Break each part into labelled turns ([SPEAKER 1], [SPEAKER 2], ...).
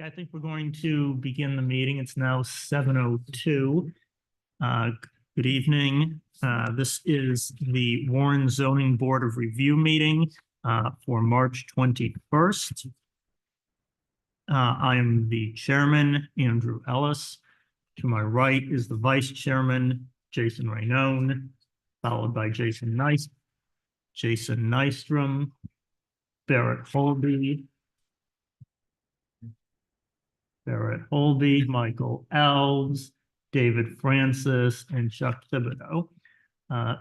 [SPEAKER 1] I think we're going to begin the meeting. It's now 7:02. Good evening. This is the Warren Zoning Board of Review meeting for March 21st. I am the chairman, Andrew Ellis. To my right is the vice chairman, Jason Rainone, followed by Jason Nystrom, Barrett Holby, Michael Elves, David Francis, and Chuck Thibodeau.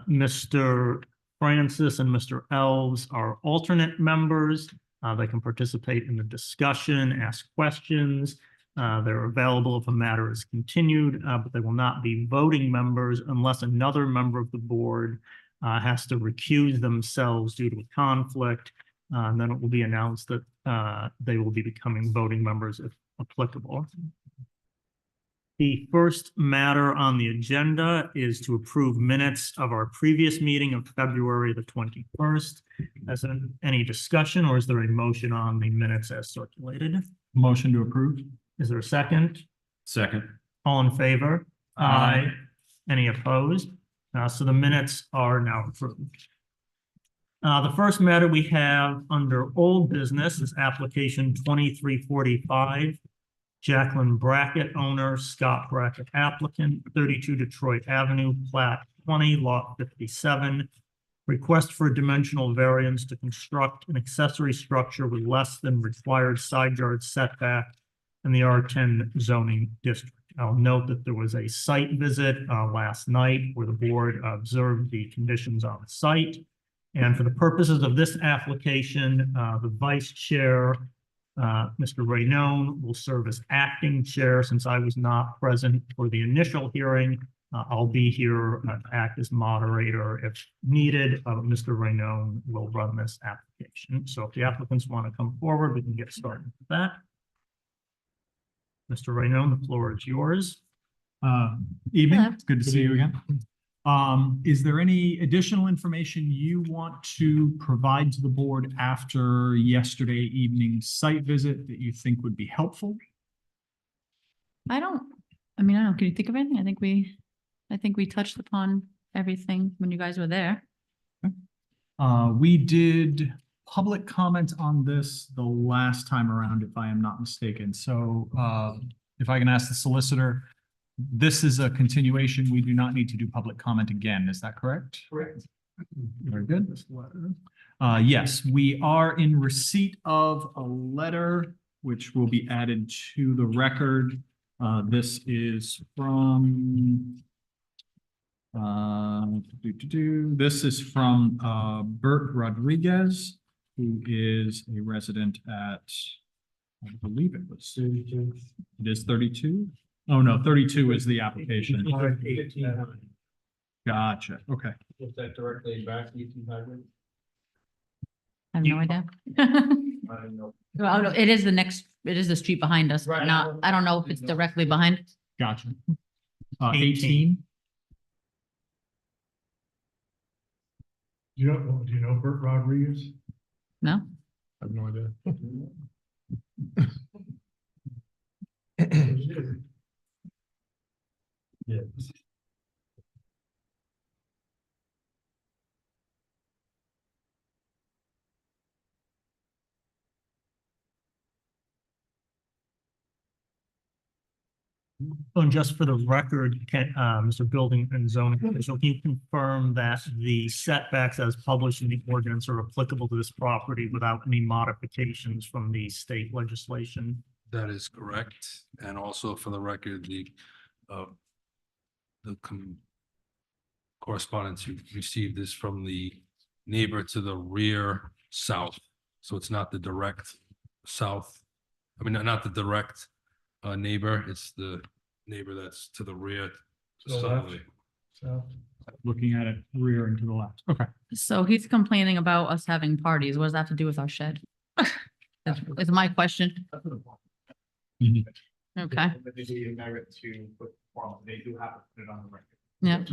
[SPEAKER 1] Mr. Francis and Mr. Elves are alternate members. They can participate in the discussion, ask questions. They're available if a matter is continued, but they will not be voting members unless another member of the board has to recuse themselves due to a conflict. And then it will be announced that they will be becoming voting members if applicable. The first matter on the agenda is to approve minutes of our previous meeting of February the 21st. Is there any discussion, or is there a motion on the minutes as circulated?
[SPEAKER 2] Motion to approve.
[SPEAKER 1] Is there a second?
[SPEAKER 2] Second.
[SPEAKER 1] All in favor?
[SPEAKER 2] Aye.
[SPEAKER 1] Any opposed? So the minutes are now approved. The first matter we have under old business is application 2345. Jacqueline Brackett, owner, Scott Brackett, applicant, 32 Detroit Avenue, plat 20, lot 57. Request for a dimensional variance to construct an accessory structure with less than required side yard setback in the R10 zoning district. I'll note that there was a site visit last night where the board observed the conditions on the site. And for the purposes of this application, the vice chair, Mr. Rainone, will serve as acting chair since I was not present for the initial hearing. I'll be here to act as moderator if needed. Mr. Rainone will run this application. So if the applicants want to come forward, we can get started with that. Mr. Rainone, the floor is yours.
[SPEAKER 2] Evening.
[SPEAKER 3] Hello.
[SPEAKER 2] Good to see you again. Is there any additional information you want to provide to the board after yesterday evening's site visit that you think would be helpful?
[SPEAKER 3] I don't, can you think of anything? I think we touched upon everything when you guys were there.
[SPEAKER 2] We did public comment on this the last time around, if I am not mistaken. So if I can ask the solicitor, this is a continuation. We do not need to do public comment again. Is that correct?
[SPEAKER 1] Correct.
[SPEAKER 2] Very good. Yes, we are in receipt of a letter which will be added to the record. This is from this is from Bert Rodriguez, who is a resident at, I believe it was 32. It is 32. Oh, no, 32 is the application. Gotcha. Okay.
[SPEAKER 4] Is that directly back to 1800?
[SPEAKER 3] I have no idea.
[SPEAKER 4] I don't know.
[SPEAKER 3] Well, no, it is the street behind us, but
[SPEAKER 4] Right.
[SPEAKER 3] not, I don't know if it's directly behind.
[SPEAKER 2] Gotcha. 18.
[SPEAKER 5] Do you know Bert Rodriguez?
[SPEAKER 3] No?
[SPEAKER 5] I have no idea. Yes.
[SPEAKER 1] And just for the record, Mr. Building and Zoning Official, can you confirm that the setbacks as published in the ordinance are applicable to this property without any modifications from the state legislation?
[SPEAKER 4] That is correct. And also for the record, the correspondence you received is from the neighbor to the rear south. So it's not the direct south. I mean, not the direct neighbor. It's the neighbor that's to the rear.
[SPEAKER 5] To the left. So,
[SPEAKER 2] Looking at it rear and to the left. Okay.
[SPEAKER 3] So he's complaining about us having parties. What does that have to do with our shed? Is my question.
[SPEAKER 2] Mhm.
[SPEAKER 3] Okay,
[SPEAKER 5] They do merit to put, well, they do have to put it on the record.
[SPEAKER 3] yeah.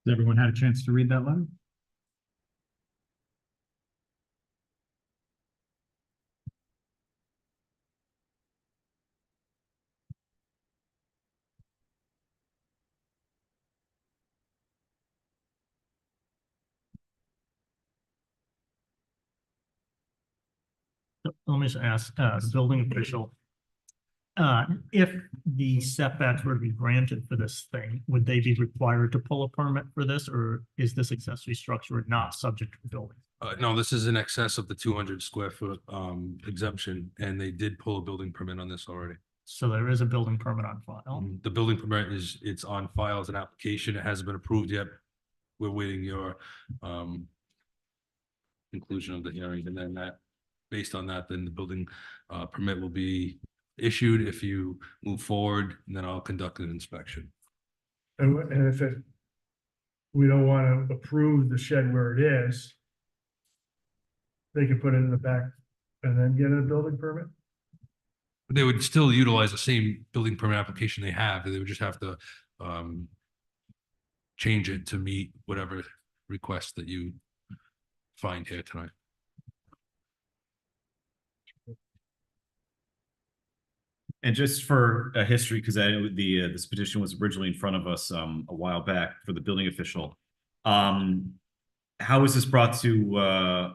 [SPEAKER 2] Has everyone had a chance to read that letter?
[SPEAKER 1] Let me just ask, the building official. If the setbacks were to be granted for this thing, would they be required to pull a permit for this, or is this accessory structure not subject to building?
[SPEAKER 4] No, this is in excess of the 200 square foot exemption, and they did pull a building permit on this already.
[SPEAKER 1] So there is a building permit on file.
[SPEAKER 4] The building permit it's on file as an application. It hasn't been approved yet. We're waiting your conclusion of the hearing, and then based on that, then the building permit will be issued if you move forward, and then I'll conduct an inspection.
[SPEAKER 6] And if we don't want to approve the shed where it is, they can put it in the back and then get a building permit?
[SPEAKER 4] But they would still utilize the same building permit application they have. They would just have to change it to meet whatever request that you find here tonight.
[SPEAKER 7] And just for a history, because I know this petition was originally in front of us a while back for the building official. How was this brought to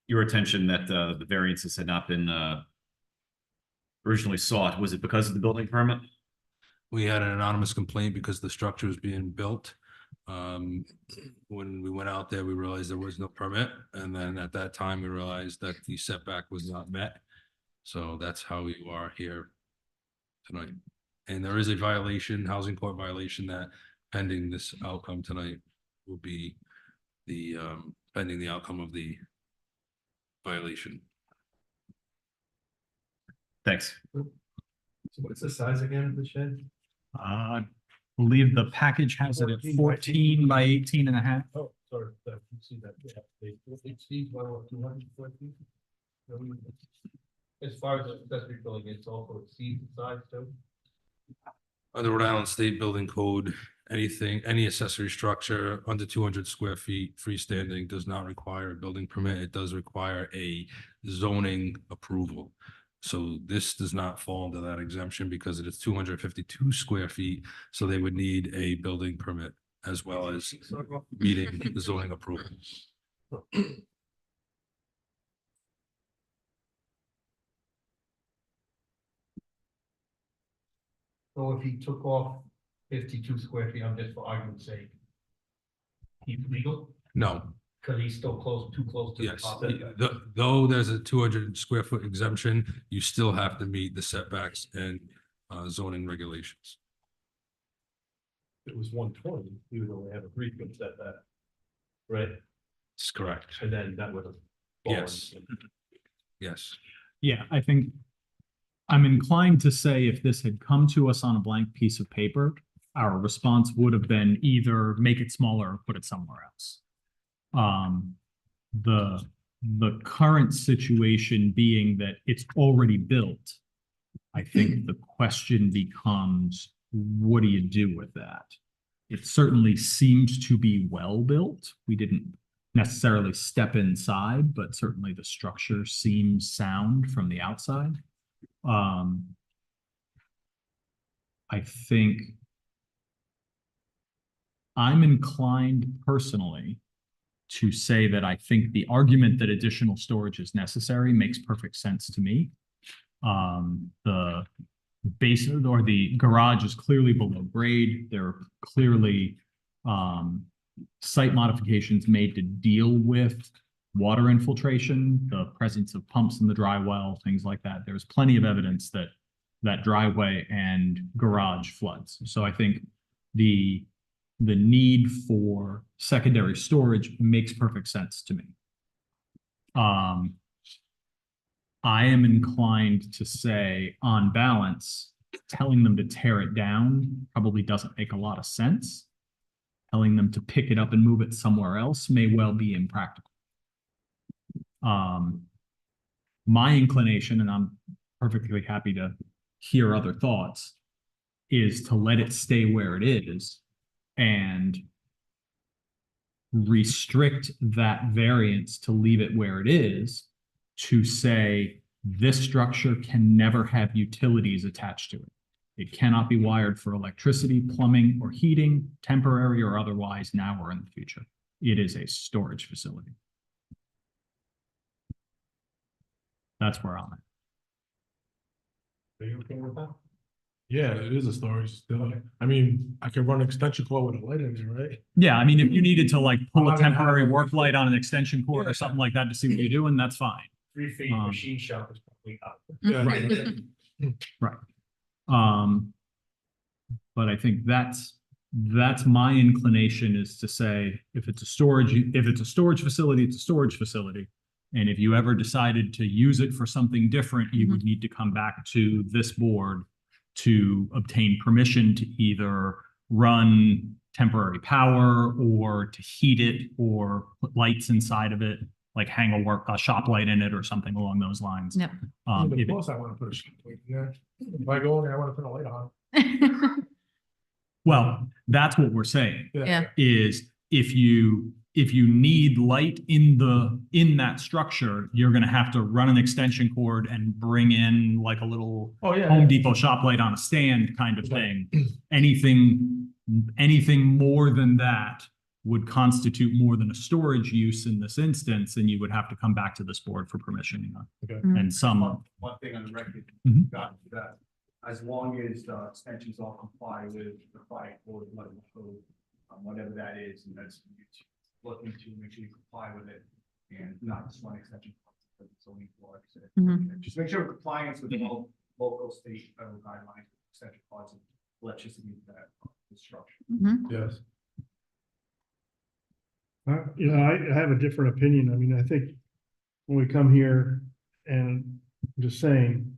[SPEAKER 7] your attention that the variances had not been originally sought? Was it because of the building permit?
[SPEAKER 4] We had an anonymous complaint because the structure was being built. When we went out there, we realized there was no permit, and then at that time, we realized that the setback was not met. So that's how we are here tonight. And there is a violation, housing court violation, that pending this outcome tonight will be the pending the outcome of the violation.
[SPEAKER 7] Thanks.
[SPEAKER 5] So what's the size again of the shed?
[SPEAKER 2] I believe the package has it at 14 by 18 and a half.
[SPEAKER 5] Oh, sorry, you see that, yeah, it exceeds by what, 200 square feet? As far as the accessory building, it's also exceeds the size too?
[SPEAKER 4] Under Rhode Island State Building Code, any accessory structure under 200 square feet freestanding does not require a building permit. It does require a zoning approval. So this does not fall into that exemption because it is 252 square feet. So they would need a building permit as well as meeting the zoning approval.
[SPEAKER 5] So if he took off 52 square feet, I'm just for argument's sake, he's legal,
[SPEAKER 4] No,
[SPEAKER 5] because he's still too close to the
[SPEAKER 4] yes,
[SPEAKER 5] top.
[SPEAKER 4] though there's a 200 square foot exemption, you still have to meet the setbacks and zoning regulations.
[SPEAKER 5] It was 120, he would only have a 3-foot setback. Right,
[SPEAKER 4] That's correct.
[SPEAKER 5] and then that would have.
[SPEAKER 4] Yes. Yes.
[SPEAKER 2] Yeah, I think I'm inclined to say if this had come to us on a blank piece of paper, our response would have been either make it smaller or put it somewhere else. The current situation being that it's already built, I think the question becomes, what do you do with that? It certainly seems to be well built. We didn't necessarily step inside, but certainly the structure seems sound from the outside. I think I'm inclined personally to say that I think the argument that additional storage is necessary makes perfect sense to me. The base or the garage is clearly below grade. There are clearly site modifications made to deal with water infiltration, the presence of pumps in the dry well, things like that. There's plenty of evidence that that driveway and garage floods. So I think the need for secondary storage makes perfect sense to me. I am inclined to say, on balance, telling them to tear it down probably doesn't make a lot of sense. Telling them to pick it up and move it somewhere else may well be impractical. My inclination, and I'm perfectly happy to hear other thoughts, is to let it stay where it is and restrict that variance to leave it where it is, to say this structure can never have utilities attached to it. It cannot be wired for electricity, plumbing, or heating, temporary or otherwise, now or in the future. It is a storage facility. That's where I'm at.
[SPEAKER 5] Are you okay with that?
[SPEAKER 8] Yeah, it is a storage still. I mean, I could run an extension cord with a light in there, right?
[SPEAKER 2] Yeah, I mean, if you needed to like pull
[SPEAKER 8] I'm
[SPEAKER 2] a
[SPEAKER 8] not gonna have
[SPEAKER 2] temporary
[SPEAKER 8] it.
[SPEAKER 2] work light on an extension cord
[SPEAKER 8] Yeah.
[SPEAKER 2] or something like that to see what you're doing, that's fine.
[SPEAKER 5] 3 feet
[SPEAKER 2] Um,
[SPEAKER 5] machine shop is probably up.
[SPEAKER 8] Yeah.
[SPEAKER 2] But I think that's my inclination, is to say, if it's a storage facility, it's a storage facility. And if you ever decided to use it for something different, you would need to come back to this board to obtain permission to either run temporary power or to heat it or put lights inside of it, like hang a shop light in it or something along those lines.
[SPEAKER 3] Yep.
[SPEAKER 8] Of
[SPEAKER 2] If it-
[SPEAKER 8] course, I want to put a shop light in there. If I go in there, I want to put a light on.
[SPEAKER 2] Well, that's what we're saying,
[SPEAKER 3] Yeah.
[SPEAKER 2] is if you need light in that structure, you're gonna have to run an extension cord and bring in like a little
[SPEAKER 8] Oh, yeah.
[SPEAKER 2] Home Depot shop light on a stand kind of thing. Anything more than that would constitute more than a storage use in this instance, and you would have to come back to this board for permission. And some,
[SPEAKER 9] One thing on the record,
[SPEAKER 2] Mhm.
[SPEAKER 9] got that, as long as the extensions all comply with the fire code, whatever that is, and that's looking to make sure you comply with it and not just one extension. Because it's only for,
[SPEAKER 3] Mhm.
[SPEAKER 9] just make sure compliance with the local, state, federal guidelines, extension clause, and electricity, that structure.
[SPEAKER 3] Mhm.
[SPEAKER 8] Yes.
[SPEAKER 6] You know, I have a different opinion. I mean, I think when we come here and I'm just saying,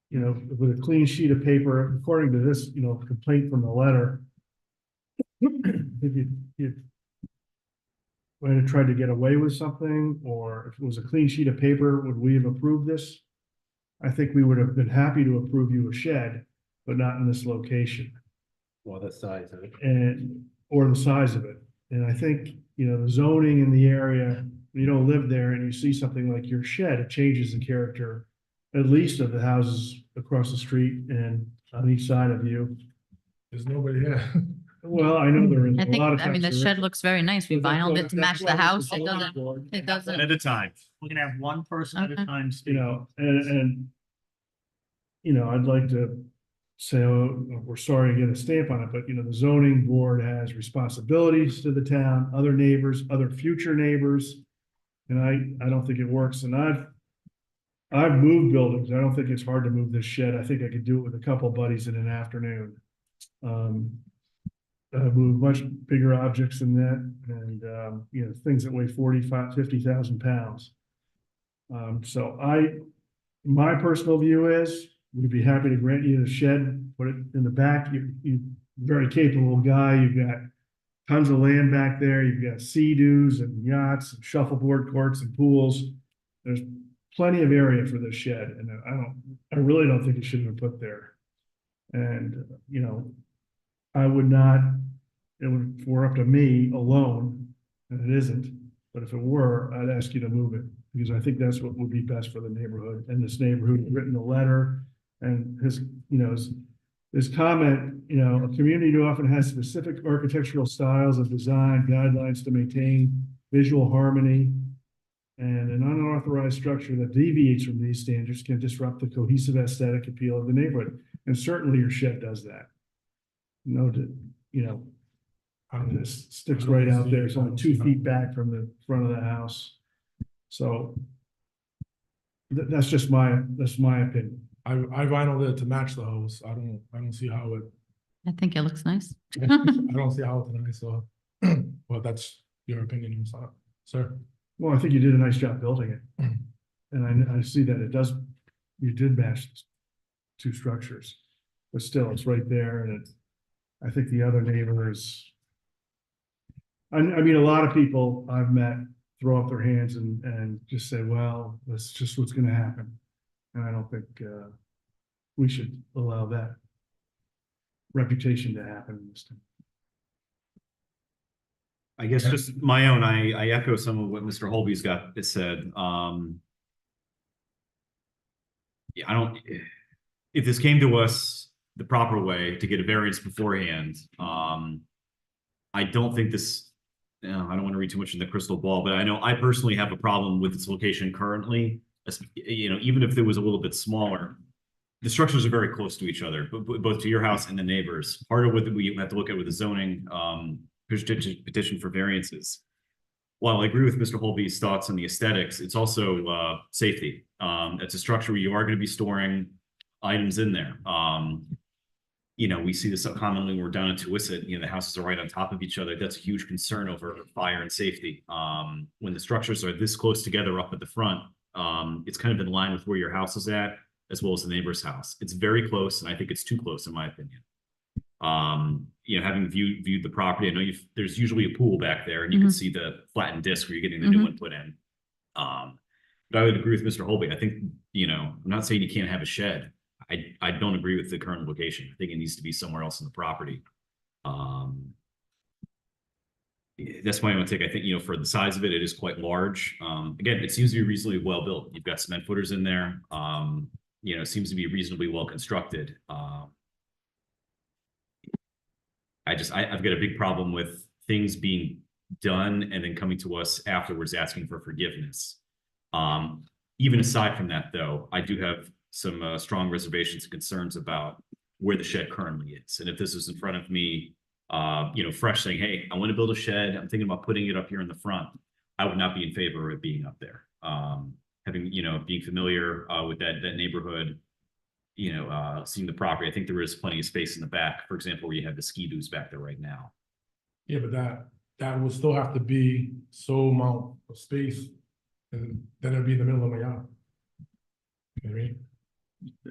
[SPEAKER 6] you know, with a clean sheet of paper, according to this, you know, complaint from the letter, if you might have tried to get away with something, or if it was a clean sheet of paper, would we have approved this? I think we would have been happy to approve you a shed, but not in this location.
[SPEAKER 5] Well, the size of it.
[SPEAKER 6] Or the size of it. And I think, you know, the zoning in the area, you don't live there and you see something like your shed, it changes the character, at least of the houses across the street and on each side of you.
[SPEAKER 8] There's nobody here.
[SPEAKER 6] Well, I know there is
[SPEAKER 3] I
[SPEAKER 6] a
[SPEAKER 3] think,
[SPEAKER 6] lot of
[SPEAKER 3] I mean, the
[SPEAKER 6] times
[SPEAKER 3] shed
[SPEAKER 6] there
[SPEAKER 3] looks very nice. We
[SPEAKER 6] is. That's
[SPEAKER 3] vinyled
[SPEAKER 6] why-
[SPEAKER 3] it to
[SPEAKER 6] that's
[SPEAKER 3] match the
[SPEAKER 6] why
[SPEAKER 3] house.
[SPEAKER 6] this
[SPEAKER 3] It
[SPEAKER 6] is
[SPEAKER 3] doesn't,
[SPEAKER 6] board.
[SPEAKER 3] it doesn't.
[SPEAKER 7] At a time.
[SPEAKER 1] We're gonna have one person at a
[SPEAKER 3] Okay.
[SPEAKER 1] time
[SPEAKER 6] You
[SPEAKER 1] speak.
[SPEAKER 6] know, and I'd like to say, oh, we're sorry to get a stamp on it, but you know, the zoning board has responsibilities to the town, other neighbors, other future neighbors. And I don't think it works. And I've moved buildings. I don't think it's hard to move this shed. I think I could do it with a couple buddies in an afternoon. I've moved much bigger objects than that and, you know, things that weigh 50,000 pounds. So my personal view is, we'd be happy to grant you the shed, put it in the back. You very capable guy. You've got tons of land back there. You've got sea-doos and yachts and shuffleboard courts and pools. There's plenty of area for this shed, and I really don't think it should have been put there. And, you know, I would not, if it were up to me alone, and it isn't, but if it were, I'd ask you to move it, because I think that's what would be best for the neighborhood, and this neighborhood who's written the letter, and his, you know, his comment, you know, a community too often has specific architectural styles of design guidelines to maintain visual harmony. And an unauthorized structure that deviates from these standards can disrupt the cohesive aesthetic appeal of the neighborhood. And certainly your shed does that. Noted, you know, this sticks right out there. It's only 2 feet back from the front of the house. So that's just my opinion.
[SPEAKER 8] I vinyled it to match the house. I don't see how it,
[SPEAKER 3] I think it looks nice.
[SPEAKER 8] I don't see how it's nice, so. Well, that's your opinion, sir.
[SPEAKER 6] Well, I think you did a nice job building it. And I see that you did match 2 structures. But still, it's right there and I think the other neighbors. I mean, a lot of people I've met throw up their hands and just say, well, that's just what's gonna happen. And I don't think, we should allow that reputation to happen in this town.
[SPEAKER 7] I guess just my own, I echo some of what Mr. Holby's got said. Yeah, I don't, if this came to us the proper way to get a variance beforehand, I don't think this, I don't want to read too much in the crystal ball, but I know I personally have a problem with its location currently. Even if it was a little bit smaller, the structures are very close to each other, both to your house and the neighbors. Part of what we have to look at with the zoning, petition for variances. While I agree with Mr. Holby's thoughts on the aesthetics, it's also safety. It's a structure where you are going to be storing items in there. We see this commonly when we're down in Tuisset, the houses are right on top of each other. That's a huge concern over fire and safety. When the structures are this close together up at the front, it's kind of in line with where your house is at, as well as the neighbor's house. It's very close, and I think it's too close in my opinion. Having viewed the property, I know there's usually a pool back there, and you can see the flattened disc where you're getting the new one put in. But I would agree with Mr. Holby. I think, I'm not saying you can't have a shed. I don't agree with the current location. I think it needs to be somewhere else in the property. That's my own take. I think, for the size of it, it is quite large. Again, it seems to be reasonably well built. You've got cement footers in there. It seems to be reasonably well constructed. I've got a big problem with things being done and then coming to us afterwards asking for forgiveness. Even aside from that, though, I do have some strong reservations and concerns about where the shed currently is. And if this is in front of me, fresh saying, hey, I want to build a shed, I'm thinking about putting it up here in the front, I would not be in favor of it being up there. Being familiar with that neighborhood, seeing the property, I think there is plenty of space in the back, for example, where you have the ski-doos back there right now.
[SPEAKER 8] Yeah, but that would still have to be so amount of space, and then it'd be in the middle of my yard. You know what I mean?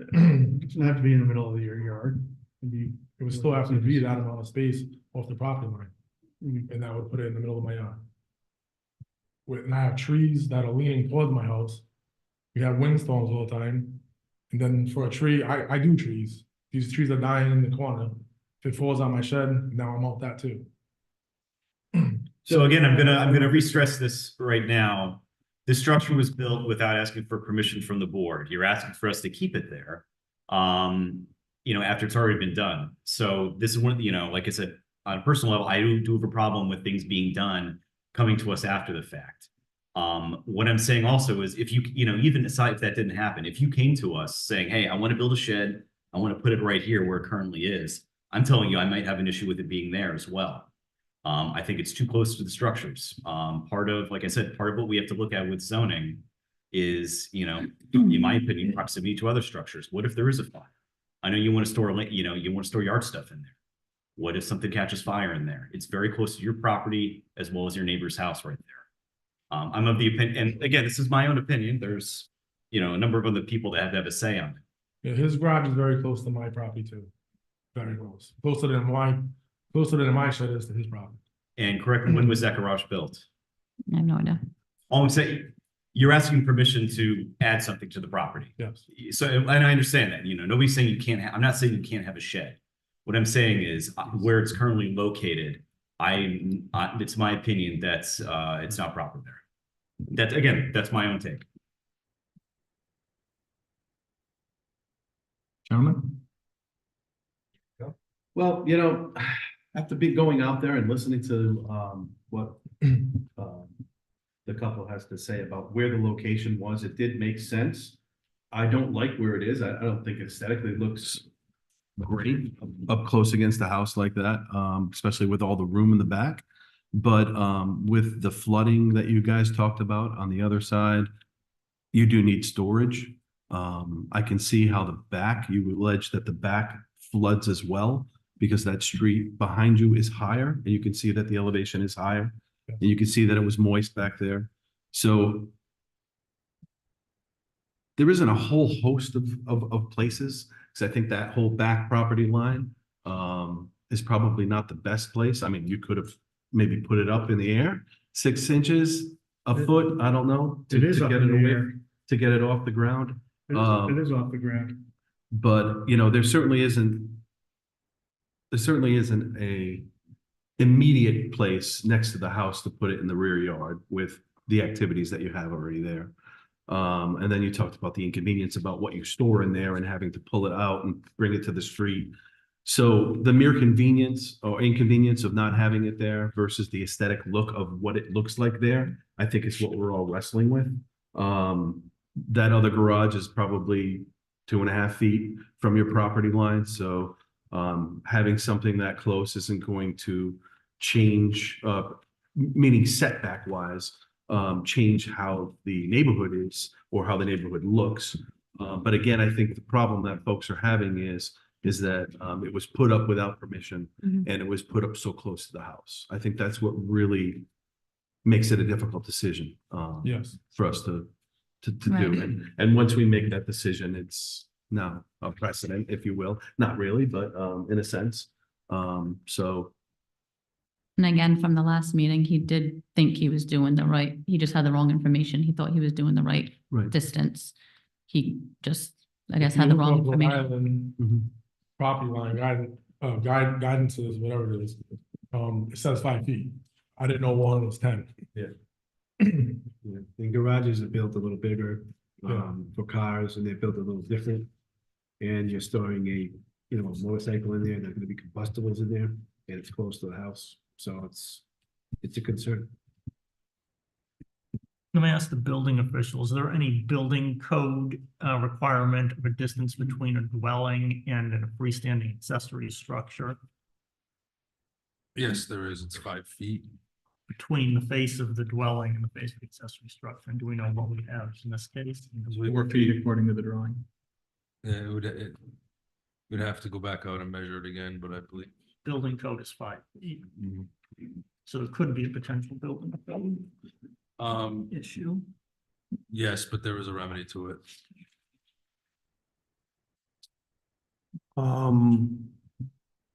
[SPEAKER 6] It doesn't have to be in the middle of your yard.
[SPEAKER 8] It would still have to be that amount of space off the property line, and that would put it in the middle of my yard. And I have trees that are leaning towards my house. We have windstorms all the time. And then for a tree, I do trees. These trees are dying in the corner. If it falls on my shed, now I'm out that too.
[SPEAKER 7] So again, I'm gonna re-stress this right now. This structure was built without asking for permission from the board. You're asking for us to keep it there, after it's already been done. So this is one, like I said, on a personal level, I do have a problem with things being done coming to us after the fact. What I'm saying also is if you, even aside if that didn't happen, if you came to us saying, hey, I want to build a shed, I want to put it right here where it currently is, I'm telling you, I might have an issue with it being there as well. I think it's too close to the structures. Like I said, part of what we have to look at with zoning is, in my opinion, proximity to other structures. What if there is a fire? I know you want to store, you want to store yard stuff in there. What if something catches fire in there? It's very close to your property as well as your neighbor's house right there. I'm of the opinion, and again, this is my own opinion. There's, a number of other people that have to have a say on it.
[SPEAKER 8] Yeah, his garage is very close to my property too. Very close. Closer than my shed is to his property.
[SPEAKER 7] And correct me, when was that garage built?
[SPEAKER 3] I have no idea.
[SPEAKER 7] All I'm saying, you're asking permission to add something to the property.
[SPEAKER 8] Yes.
[SPEAKER 7] So, and I understand that, nobody's saying you can't I'm not saying you can't have a shed. What I'm saying is where it's currently located, it's my opinion that's it's not proper there. That's my own take.
[SPEAKER 2] Gentlemen?
[SPEAKER 10] Well, after going out there and listening to what the couple has to say about where the location was, it did make sense. I don't like where it is. I don't think aesthetically it looks great up close against a house like that, especially with all the room in the back. But with the flooding that you guys talked about on the other side, you do need storage. I can see how the back, you allege that the back floods as well, because that street behind you is higher, and you can see that the elevation is higher, and you can see that it was moist back there. So there isn't a whole host of places, because I think that whole back property line is probably not the best place. I mean, you could have maybe put it up in the air, 6 inches, a foot, I don't know, to
[SPEAKER 6] It is up
[SPEAKER 10] get
[SPEAKER 6] in
[SPEAKER 10] it
[SPEAKER 6] the
[SPEAKER 10] away,
[SPEAKER 6] air.
[SPEAKER 10] to get it off the ground.
[SPEAKER 6] It is off the ground.
[SPEAKER 10] But, there certainly isn't a immediate place next to the house to put it in the rear yard with the activities that you have already there. And then you talked about the inconvenience about what you store in there and having to pull it out and bring it to the street. So the mere convenience or inconvenience of not having it there versus the aesthetic look of what it looks like there, I think is what we're all wrestling with. That other garage is probably 2.5 feet from your property line, so having something that close isn't going to change, meaning setback wise, change how the neighborhood is or how the neighborhood looks. But again, I think the problem that folks are having is that it was put up without permission
[SPEAKER 3] Mhm.
[SPEAKER 10] and it was put up so close to the house. I think that's what really makes it a difficult decision
[SPEAKER 8] Yes.
[SPEAKER 10] for us to
[SPEAKER 3] Right.
[SPEAKER 10] do. And once we make that decision, it's now a precedent, if you will. Not really, but in a sense. So
[SPEAKER 3] And again, from the last meeting, he did think he was doing the right, he just had the wrong information. He thought he was doing the right
[SPEAKER 10] right.
[SPEAKER 3] distance. He just, I guess,
[SPEAKER 8] If you
[SPEAKER 3] had the
[SPEAKER 8] look
[SPEAKER 3] wrong
[SPEAKER 8] up Rhode
[SPEAKER 3] information.
[SPEAKER 8] Island
[SPEAKER 10] Mhm.
[SPEAKER 8] Property line guidances, whatever it is, it says 5 feet. I didn't know one was 10.
[SPEAKER 11] Yeah. And garages are built a little bigger, for cars, and they're built a little different. And you're storing a motorcycle in there, there are gonna be combustibles in there, and it's close to the house, so it's a concern.
[SPEAKER 1] Let me ask the building official, is there any building code requirement of a distance between a dwelling and a freestanding accessory structure
[SPEAKER 4] Yes, there is. It's 5 feet.
[SPEAKER 1] between the face of the dwelling and the face of the accessory structure? And do we know what we have in this case?
[SPEAKER 2] 4 feet according to the drawing.
[SPEAKER 4] Yeah, we'd have to go back out and measure it again, but I believe,
[SPEAKER 1] Building code is 5 feet. So it could be a potential building code issue.
[SPEAKER 4] yes, but there is a remedy to it.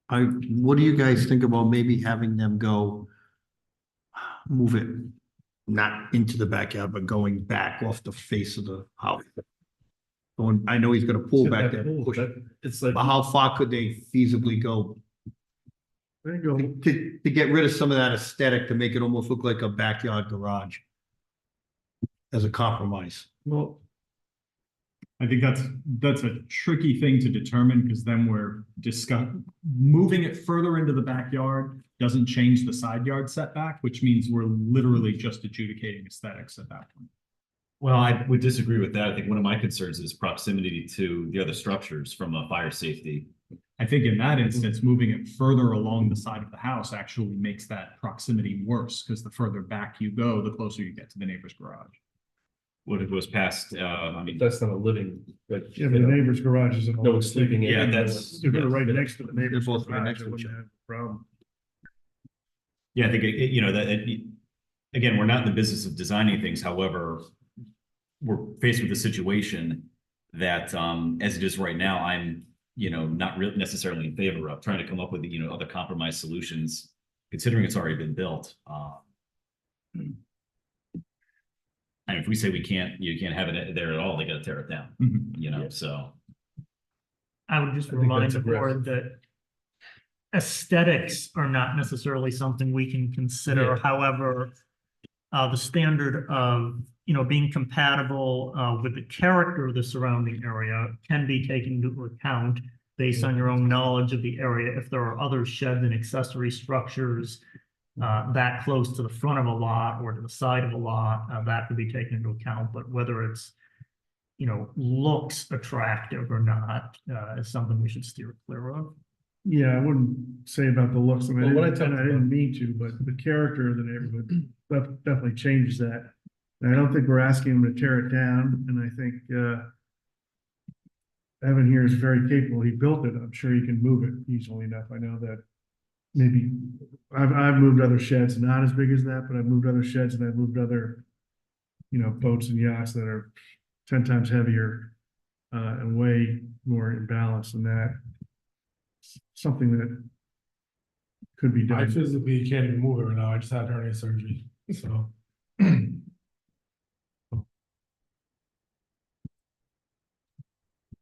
[SPEAKER 12] What do you guys think about maybe having them move it, not into the backyard, but going back off the face of the house? I know he's got a pool back there, push it.
[SPEAKER 6] It's like,
[SPEAKER 12] But how far could they feasibly go
[SPEAKER 6] there you go.
[SPEAKER 12] to get rid of some of that aesthetic, to make it almost look like a backyard garage? As a compromise.
[SPEAKER 6] Well,
[SPEAKER 2] I think that's a tricky thing to determine, because then we're moving it further into the backyard doesn't change the side yard setback, which means we're literally just adjudicating aesthetics at that point.
[SPEAKER 7] Well, I would disagree with that. I think one of my concerns is proximity to the other structures from a fire safety.
[SPEAKER 2] I think in that instance, moving it further along the side of the house actually makes that proximity worse, because the further back you go, the closer you get to the neighbor's garage.
[SPEAKER 7] What if it was past, I mean,
[SPEAKER 5] That's not a living, like.
[SPEAKER 6] yeah, but the neighbor's garage is.
[SPEAKER 5] No sleeping
[SPEAKER 7] yeah,
[SPEAKER 5] area.
[SPEAKER 7] that's,
[SPEAKER 6] If they're right next to the neighbor's
[SPEAKER 12] They're both right
[SPEAKER 6] garage,
[SPEAKER 12] next
[SPEAKER 6] I
[SPEAKER 12] to each
[SPEAKER 6] wouldn't have a problem.
[SPEAKER 7] yeah, I think, again, we're not in the business of designing things. However, we're faced with a situation that, as it is right now, I'm, not really necessarily in favor of trying to come up with, other compromise solutions, considering it's already been built. And if we say you can't have it there at all, they gotta tear it down, so.
[SPEAKER 1] I would just
[SPEAKER 6] I think
[SPEAKER 1] remind
[SPEAKER 6] that's
[SPEAKER 1] the board that aesthetics are not necessarily something we can consider. However, the standard of, being compatible with the character of the surrounding area can be taken into account based on your own knowledge of the area. If there are other sheds and accessory structures that close to the front of a lot or to the side of a lot, that could be taken into account. But whether it's, looks attractive or not, is something we should steer clear of.
[SPEAKER 6] Yeah, I wouldn't say about the looks. I mean,
[SPEAKER 5] Well, what I
[SPEAKER 6] I
[SPEAKER 5] talked
[SPEAKER 6] didn't mean to, but the character of the neighborhood definitely changes that. And I don't think we're asking them to tear it down, and I think, Evan here is very capable. He built it. I'm sure he can move it easily enough. I know that maybe I've moved other sheds, not as big as that, but I've moved other sheds and I've moved other, boats and yachts that are 10 times heavier, and way more imbalanced than that. Something that could be
[SPEAKER 8] I
[SPEAKER 6] done.
[SPEAKER 8] physically can't even move it right now. I just had hernia surgery, so.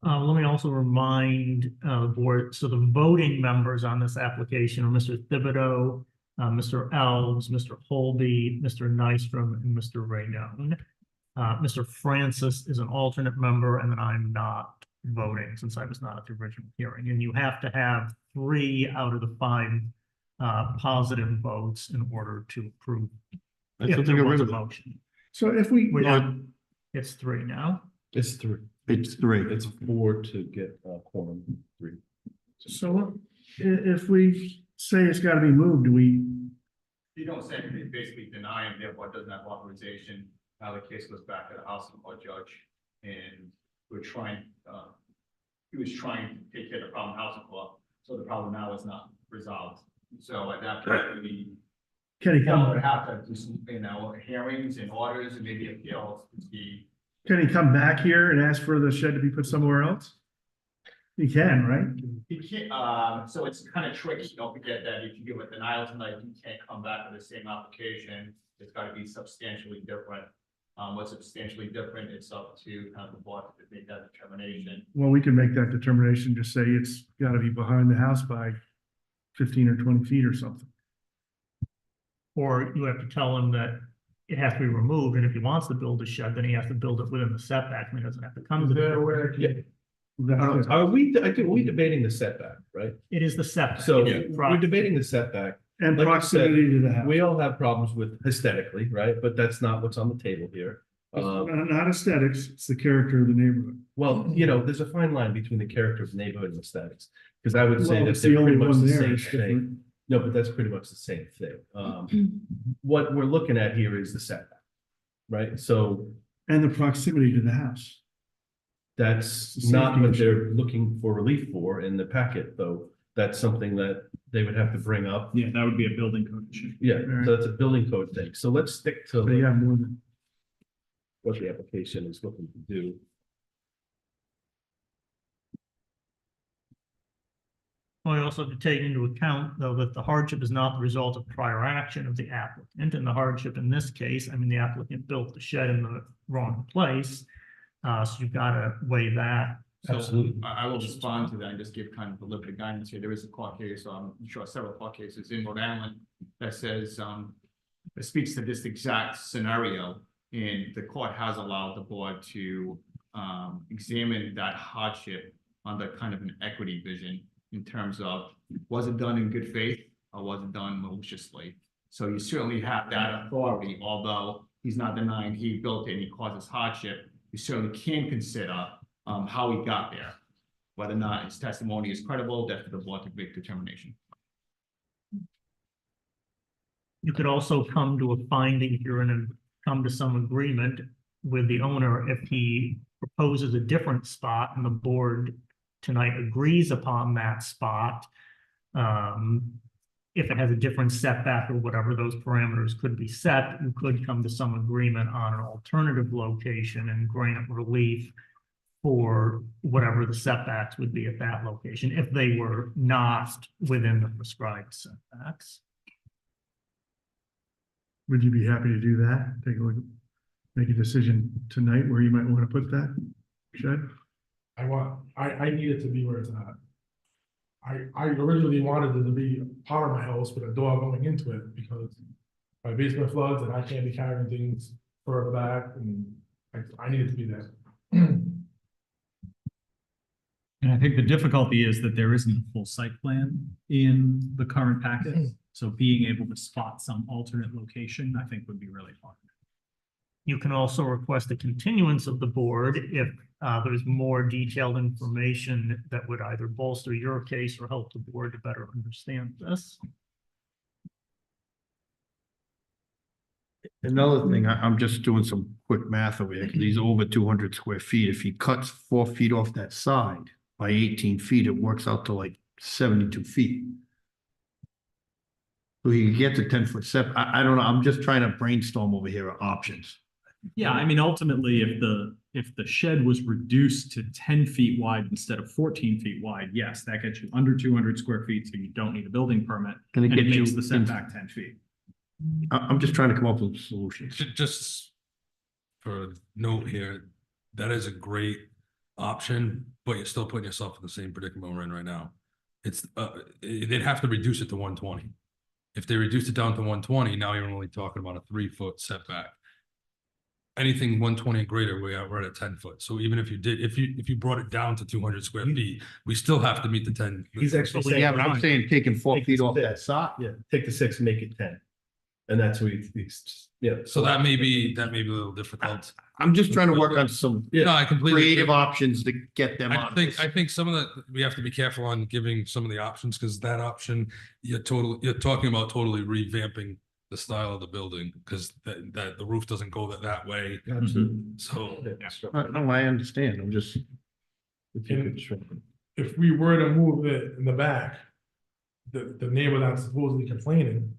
[SPEAKER 1] Let me also remind the board, so the voting members on this application are Mr. Thibodeau, Mr. Elves, Mr. Holby, Mr. Nystrom, and Mr. Rayon. Mr. Francis is an alternate member, and then I'm not voting since I was not at the original hearing. And you have to have 3 out of the 5 positive votes in order to approve.
[SPEAKER 12] I
[SPEAKER 1] If
[SPEAKER 12] thought they
[SPEAKER 1] there
[SPEAKER 12] got
[SPEAKER 1] was
[SPEAKER 12] rid
[SPEAKER 1] a
[SPEAKER 12] of it.
[SPEAKER 1] motion.
[SPEAKER 6] So if we,
[SPEAKER 1] We're not- It's 3 now.
[SPEAKER 10] It's 3.
[SPEAKER 12] It's 3.
[SPEAKER 10] It's 4 to get quorum 3.
[SPEAKER 6] so if we say it's gotta be moved, do we,
[SPEAKER 9] You don't say anything, basically denying, therefore doesn't have authorization. Now the case goes back to the House of Court judge, and we're trying, he was trying to take care of the problem in House of Court, so the problem now is not resolved. So at that point, we
[SPEAKER 6] can he
[SPEAKER 9] would
[SPEAKER 6] come,
[SPEAKER 9] have to do some, hearings and orders and maybe appeals to be.
[SPEAKER 6] can he come back here and ask for the shed to be put somewhere else? He can, right?
[SPEAKER 9] You can't, so it's kind of tricky, don't forget that if you give a denial tonight, you can't come back with the same application, it's gotta be substantially different. What's substantially different, it's up to kind of the board to make that determination.
[SPEAKER 6] Well, we can make that determination, just say it's gotta be behind the house by 15 or 20 feet or something.
[SPEAKER 1] Or you have to tell him that it has to be removed, and if he wants to build a shed, then he has to build it within the setback, and he doesn't have to come to the.
[SPEAKER 10] Are we debating the setback, right?
[SPEAKER 1] It is the setback.
[SPEAKER 10] So
[SPEAKER 1] It is
[SPEAKER 10] we're debating the setback.
[SPEAKER 6] And
[SPEAKER 10] Like I said,
[SPEAKER 6] proximity to the house.
[SPEAKER 10] We all have problems with aesthetically, right? But that's not what's on the table here.
[SPEAKER 6] Not aesthetics, it's the character of the neighborhood.
[SPEAKER 10] Well, there's a fine line between the character of the neighborhood and aesthetics. Because I would say
[SPEAKER 6] Well,
[SPEAKER 10] that
[SPEAKER 6] it's the
[SPEAKER 10] they're
[SPEAKER 6] only
[SPEAKER 10] pretty much
[SPEAKER 6] one
[SPEAKER 10] the
[SPEAKER 6] there,
[SPEAKER 10] same
[SPEAKER 6] it's
[SPEAKER 10] thing.
[SPEAKER 6] different.
[SPEAKER 10] No, but that's pretty much the same thing. What we're looking at here is the setback, right? So
[SPEAKER 6] And the proximity to the house.
[SPEAKER 10] that's
[SPEAKER 6] It's a
[SPEAKER 10] not
[SPEAKER 6] safety
[SPEAKER 10] what
[SPEAKER 6] issue.
[SPEAKER 10] they're looking for relief for in the packet, though. That's something that they would have to bring up.
[SPEAKER 2] Yeah, that would be a building code issue.
[SPEAKER 10] Yeah, so that's a building code thing. So let's stick to
[SPEAKER 6] But yeah, more than,
[SPEAKER 10] what the application is looking to do.
[SPEAKER 1] Well, you also have to take into account, though, that the hardship is not the result of prior action of the applicant, and the hardship in this case, I mean, the applicant built the shed in the wrong place. So you've got to weigh that.
[SPEAKER 10] Absolutely.
[SPEAKER 9] I will respond to that and just give kind of a little bit of guidance here. There is a court case, I'm sure several court cases in Rhode Island that says, that speaks to this exact scenario. And the court has allowed the board to, examine that hardship under kind of an equity vision in terms of, was it done in good faith or was it done maliciously? So you certainly have that authority, although he's not denying he built it and he caused us hardship. You certainly can consider how he got there, whether or not his testimony is credible, that's for the board to make determination.
[SPEAKER 1] You could also come to a finding if you're come to some agreement with the owner if he proposes a different spot and the board tonight agrees upon that spot. If it has a different setback or whatever those parameters could be set, you could come to some agreement on an alternative location and grant relief for whatever the setbacks would be at that location, if they were not within the prescribed setbacks.
[SPEAKER 6] would you be happy to do that? Take a look, make a decision tonight where you might want to put that shed?
[SPEAKER 8] I need it to be where it's at. I originally wanted it to be part of my house with a door going into it because my basement floods and I can't be carrying things further back and I need it to be there.
[SPEAKER 2] And I think the difficulty is that there isn't a full site plan in the current packet. So being able to spot some alternate location, I think would be really hard.
[SPEAKER 1] You can also request a continuance of the board if there's more detailed information that would either bolster your case or help the board to better understand this.
[SPEAKER 12] Another thing, I'm just doing some quick math over here, because he's over 200 square feet. If he cuts 4 feet off that side by 18 feet, it works out to like 72 feet. So he could get to 10-foot step. I don't know. I'm just trying to brainstorm over here of options.
[SPEAKER 2] Yeah, I mean, ultimately, if the shed was reduced to 10 feet wide instead of 14 feet wide, yes, that gets you under 200 square feet, so you don't need a building permit.
[SPEAKER 12] And it
[SPEAKER 2] And it
[SPEAKER 12] gets you
[SPEAKER 2] makes the setback 10 feet.
[SPEAKER 12] I'm just trying to come up with solutions.
[SPEAKER 4] Just for a note here, that is a great option, but you're still putting yourself in the same predicament we're in right now. It's, they'd have to reduce it to 120. If they reduced it down to 120, now you're only talking about a 3-foot setback. Anything 120 and greater, we're at a 10-foot. So even if you did, if you brought it down to 200 square feet, we still have to meet the 10.
[SPEAKER 5] He's actually saying.
[SPEAKER 12] Yeah, but I'm saying taking 4
[SPEAKER 5] Take
[SPEAKER 12] feet
[SPEAKER 5] the
[SPEAKER 12] off that
[SPEAKER 5] six.
[SPEAKER 12] side.
[SPEAKER 5] Yeah, take the 6 and make it 10. And that's what he's, yeah.
[SPEAKER 4] So that may be a little difficult.
[SPEAKER 12] I'm just trying to work on some
[SPEAKER 4] No, I completely. agree.
[SPEAKER 12] creative options to get them
[SPEAKER 4] I
[SPEAKER 12] on.
[SPEAKER 4] think some of the, we have to be careful on giving some of the options, because that option, you're talking about totally revamping the style of the building, because that the roof doesn't go that way.
[SPEAKER 5] Absolutely.
[SPEAKER 4] So,
[SPEAKER 12] No, I understand. I'm just.
[SPEAKER 6] If you could shrink it.
[SPEAKER 8] If we were to move it in the back, the neighbor that's supposedly complaining,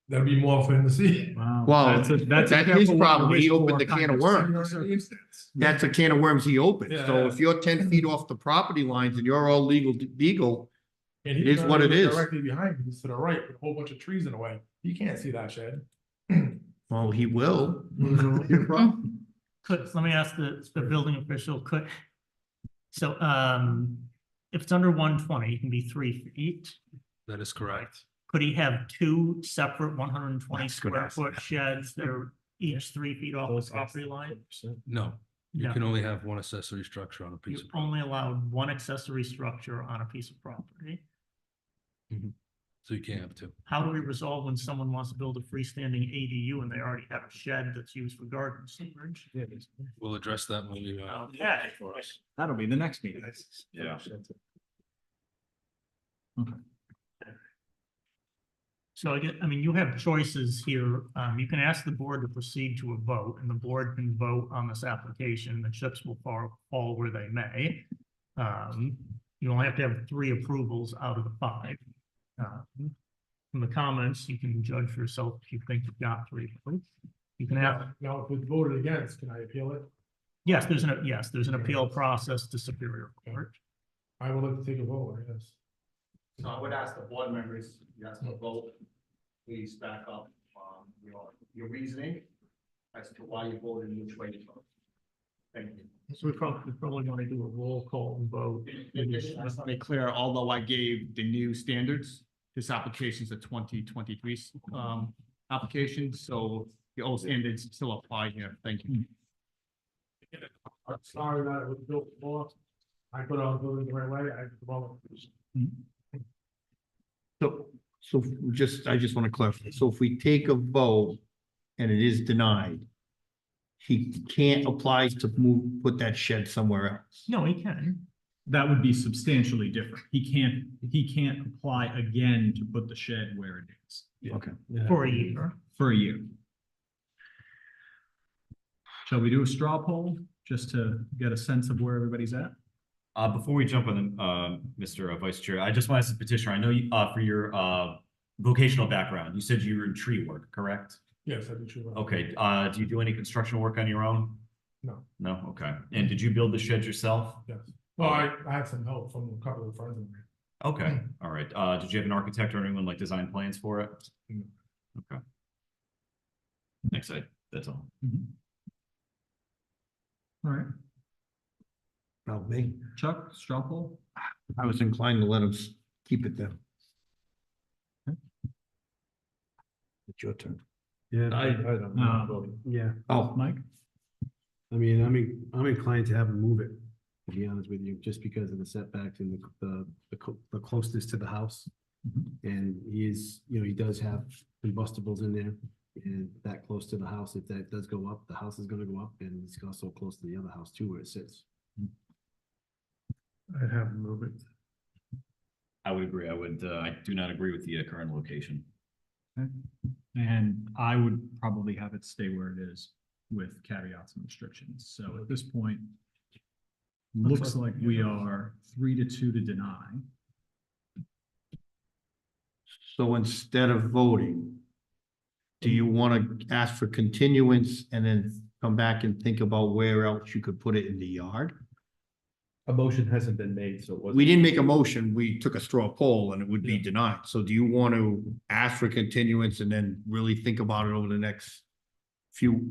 [SPEAKER 8] that'd be more for him to see.
[SPEAKER 2] Wow.
[SPEAKER 12] Well,
[SPEAKER 2] That's
[SPEAKER 12] that's his problem. He opened the can of worms.
[SPEAKER 8] worms.
[SPEAKER 12] That's a can of worms he opened.
[SPEAKER 8] Yeah,
[SPEAKER 12] So
[SPEAKER 8] yeah.
[SPEAKER 12] if you're 10 feet off the property lines and you're all legal,
[SPEAKER 8] And
[SPEAKER 12] It
[SPEAKER 8] he's
[SPEAKER 12] is what it is.
[SPEAKER 8] Directly behind him, he's to the right, with a whole bunch of trees in the way. You can't see that shed.
[SPEAKER 12] well, he will.
[SPEAKER 1] Let me ask the building official, so, if it's under 120, it can be 3 feet.
[SPEAKER 4] that is correct.
[SPEAKER 1] Could he have 2 separate 120
[SPEAKER 12] That's good.
[SPEAKER 1] square foot sheds that are each 3 feet off the property line?
[SPEAKER 4] No, you
[SPEAKER 1] No,
[SPEAKER 4] can only have one accessory structure on a piece
[SPEAKER 1] you're
[SPEAKER 4] of property.
[SPEAKER 1] only allowed 1 accessory structure on a piece of property.
[SPEAKER 4] So you can't have 2.
[SPEAKER 1] How do we resolve when someone wants to build a freestanding ADU and they already have a shed that's used for garden storage?
[SPEAKER 4] We'll address that when we,
[SPEAKER 1] Okay.
[SPEAKER 2] That'll be the next meeting.
[SPEAKER 7] Yeah.
[SPEAKER 1] So I mean, you have choices here. You can ask the board to proceed to a vote, and the board can vote on this application. The chips will fall where they may. You only have to have 3 approvals out of the 5. From the comments, you can judge for yourself if you think you've got 3 approved. You can have,
[SPEAKER 8] Now, if we voted against, can I appeal it?
[SPEAKER 1] yes, there's an appeal process to Superior Court.
[SPEAKER 8] I would like to take a vote, I guess.
[SPEAKER 9] So I would ask the board members, you ask for a vote, please back up, your reasoning as to why you voted in which way you voted. Thank you.
[SPEAKER 1] So we probably want to do a roll call and vote.
[SPEAKER 13] Just to be clear, although I gave the new standards, this application is a 2023 application, so the old standards still apply here. Thank you.
[SPEAKER 8] I'm sorry that it was built before. I put on building the right way, I did the wrong.
[SPEAKER 12] So I just want to clarify. So if we take a vote and it is denied, he can't apply to put that shed somewhere else.
[SPEAKER 1] No, he can.
[SPEAKER 2] That would be substantially different. He can't apply again to put the shed where it is
[SPEAKER 12] Okay.
[SPEAKER 1] For a year.
[SPEAKER 2] for a year. Shall we do a straw poll just to get a sense of where everybody's at?
[SPEAKER 7] Before we jump on, Mr. Vice Chair, I just want to ask the petitioner, I know you, for your, vocational background, you said you were in tree work, correct?
[SPEAKER 8] Yes, I did. True.
[SPEAKER 7] Okay, do you do any construction work on your own?
[SPEAKER 8] No.
[SPEAKER 7] No, okay. And did you build the shed yourself?
[SPEAKER 8] Yes. Well, I had some help from a couple of friends of mine.
[SPEAKER 7] Okay, all right. Did you have an architect or anyone like design plans for it?
[SPEAKER 8] No.
[SPEAKER 7] Okay. Next slide, that's all.
[SPEAKER 2] All right,
[SPEAKER 12] Not me.
[SPEAKER 2] Chuck, straw poll?
[SPEAKER 12] I was inclined to let him keep it there. It's your turn.
[SPEAKER 11] Yeah, I don't know. Yeah,
[SPEAKER 12] Oh,
[SPEAKER 2] Mike?
[SPEAKER 11] I mean, I'm inclined to have him move it, to be honest with you, just because of the setbacks and the closeness to the house. And he is, he does have combustibles in there, and that close to the house, if that does go up, the house is gonna go up, and it's also close to the other house too, where it sits.
[SPEAKER 6] I'd have him move it.
[SPEAKER 7] I would agree. I do not agree with the current location.
[SPEAKER 2] And I would probably have it stay where it is with caveats and restrictions. So at this point, looks like we are 3-2 to deny.
[SPEAKER 12] so instead of voting, do you want to ask for continuance and then come back and think about where else you could put it in the yard?
[SPEAKER 5] A motion hasn't been made, so it wasn't.
[SPEAKER 12] We didn't make a motion, we took a straw poll and it would be denied. So do you want to ask for continuance and then really think about it over the next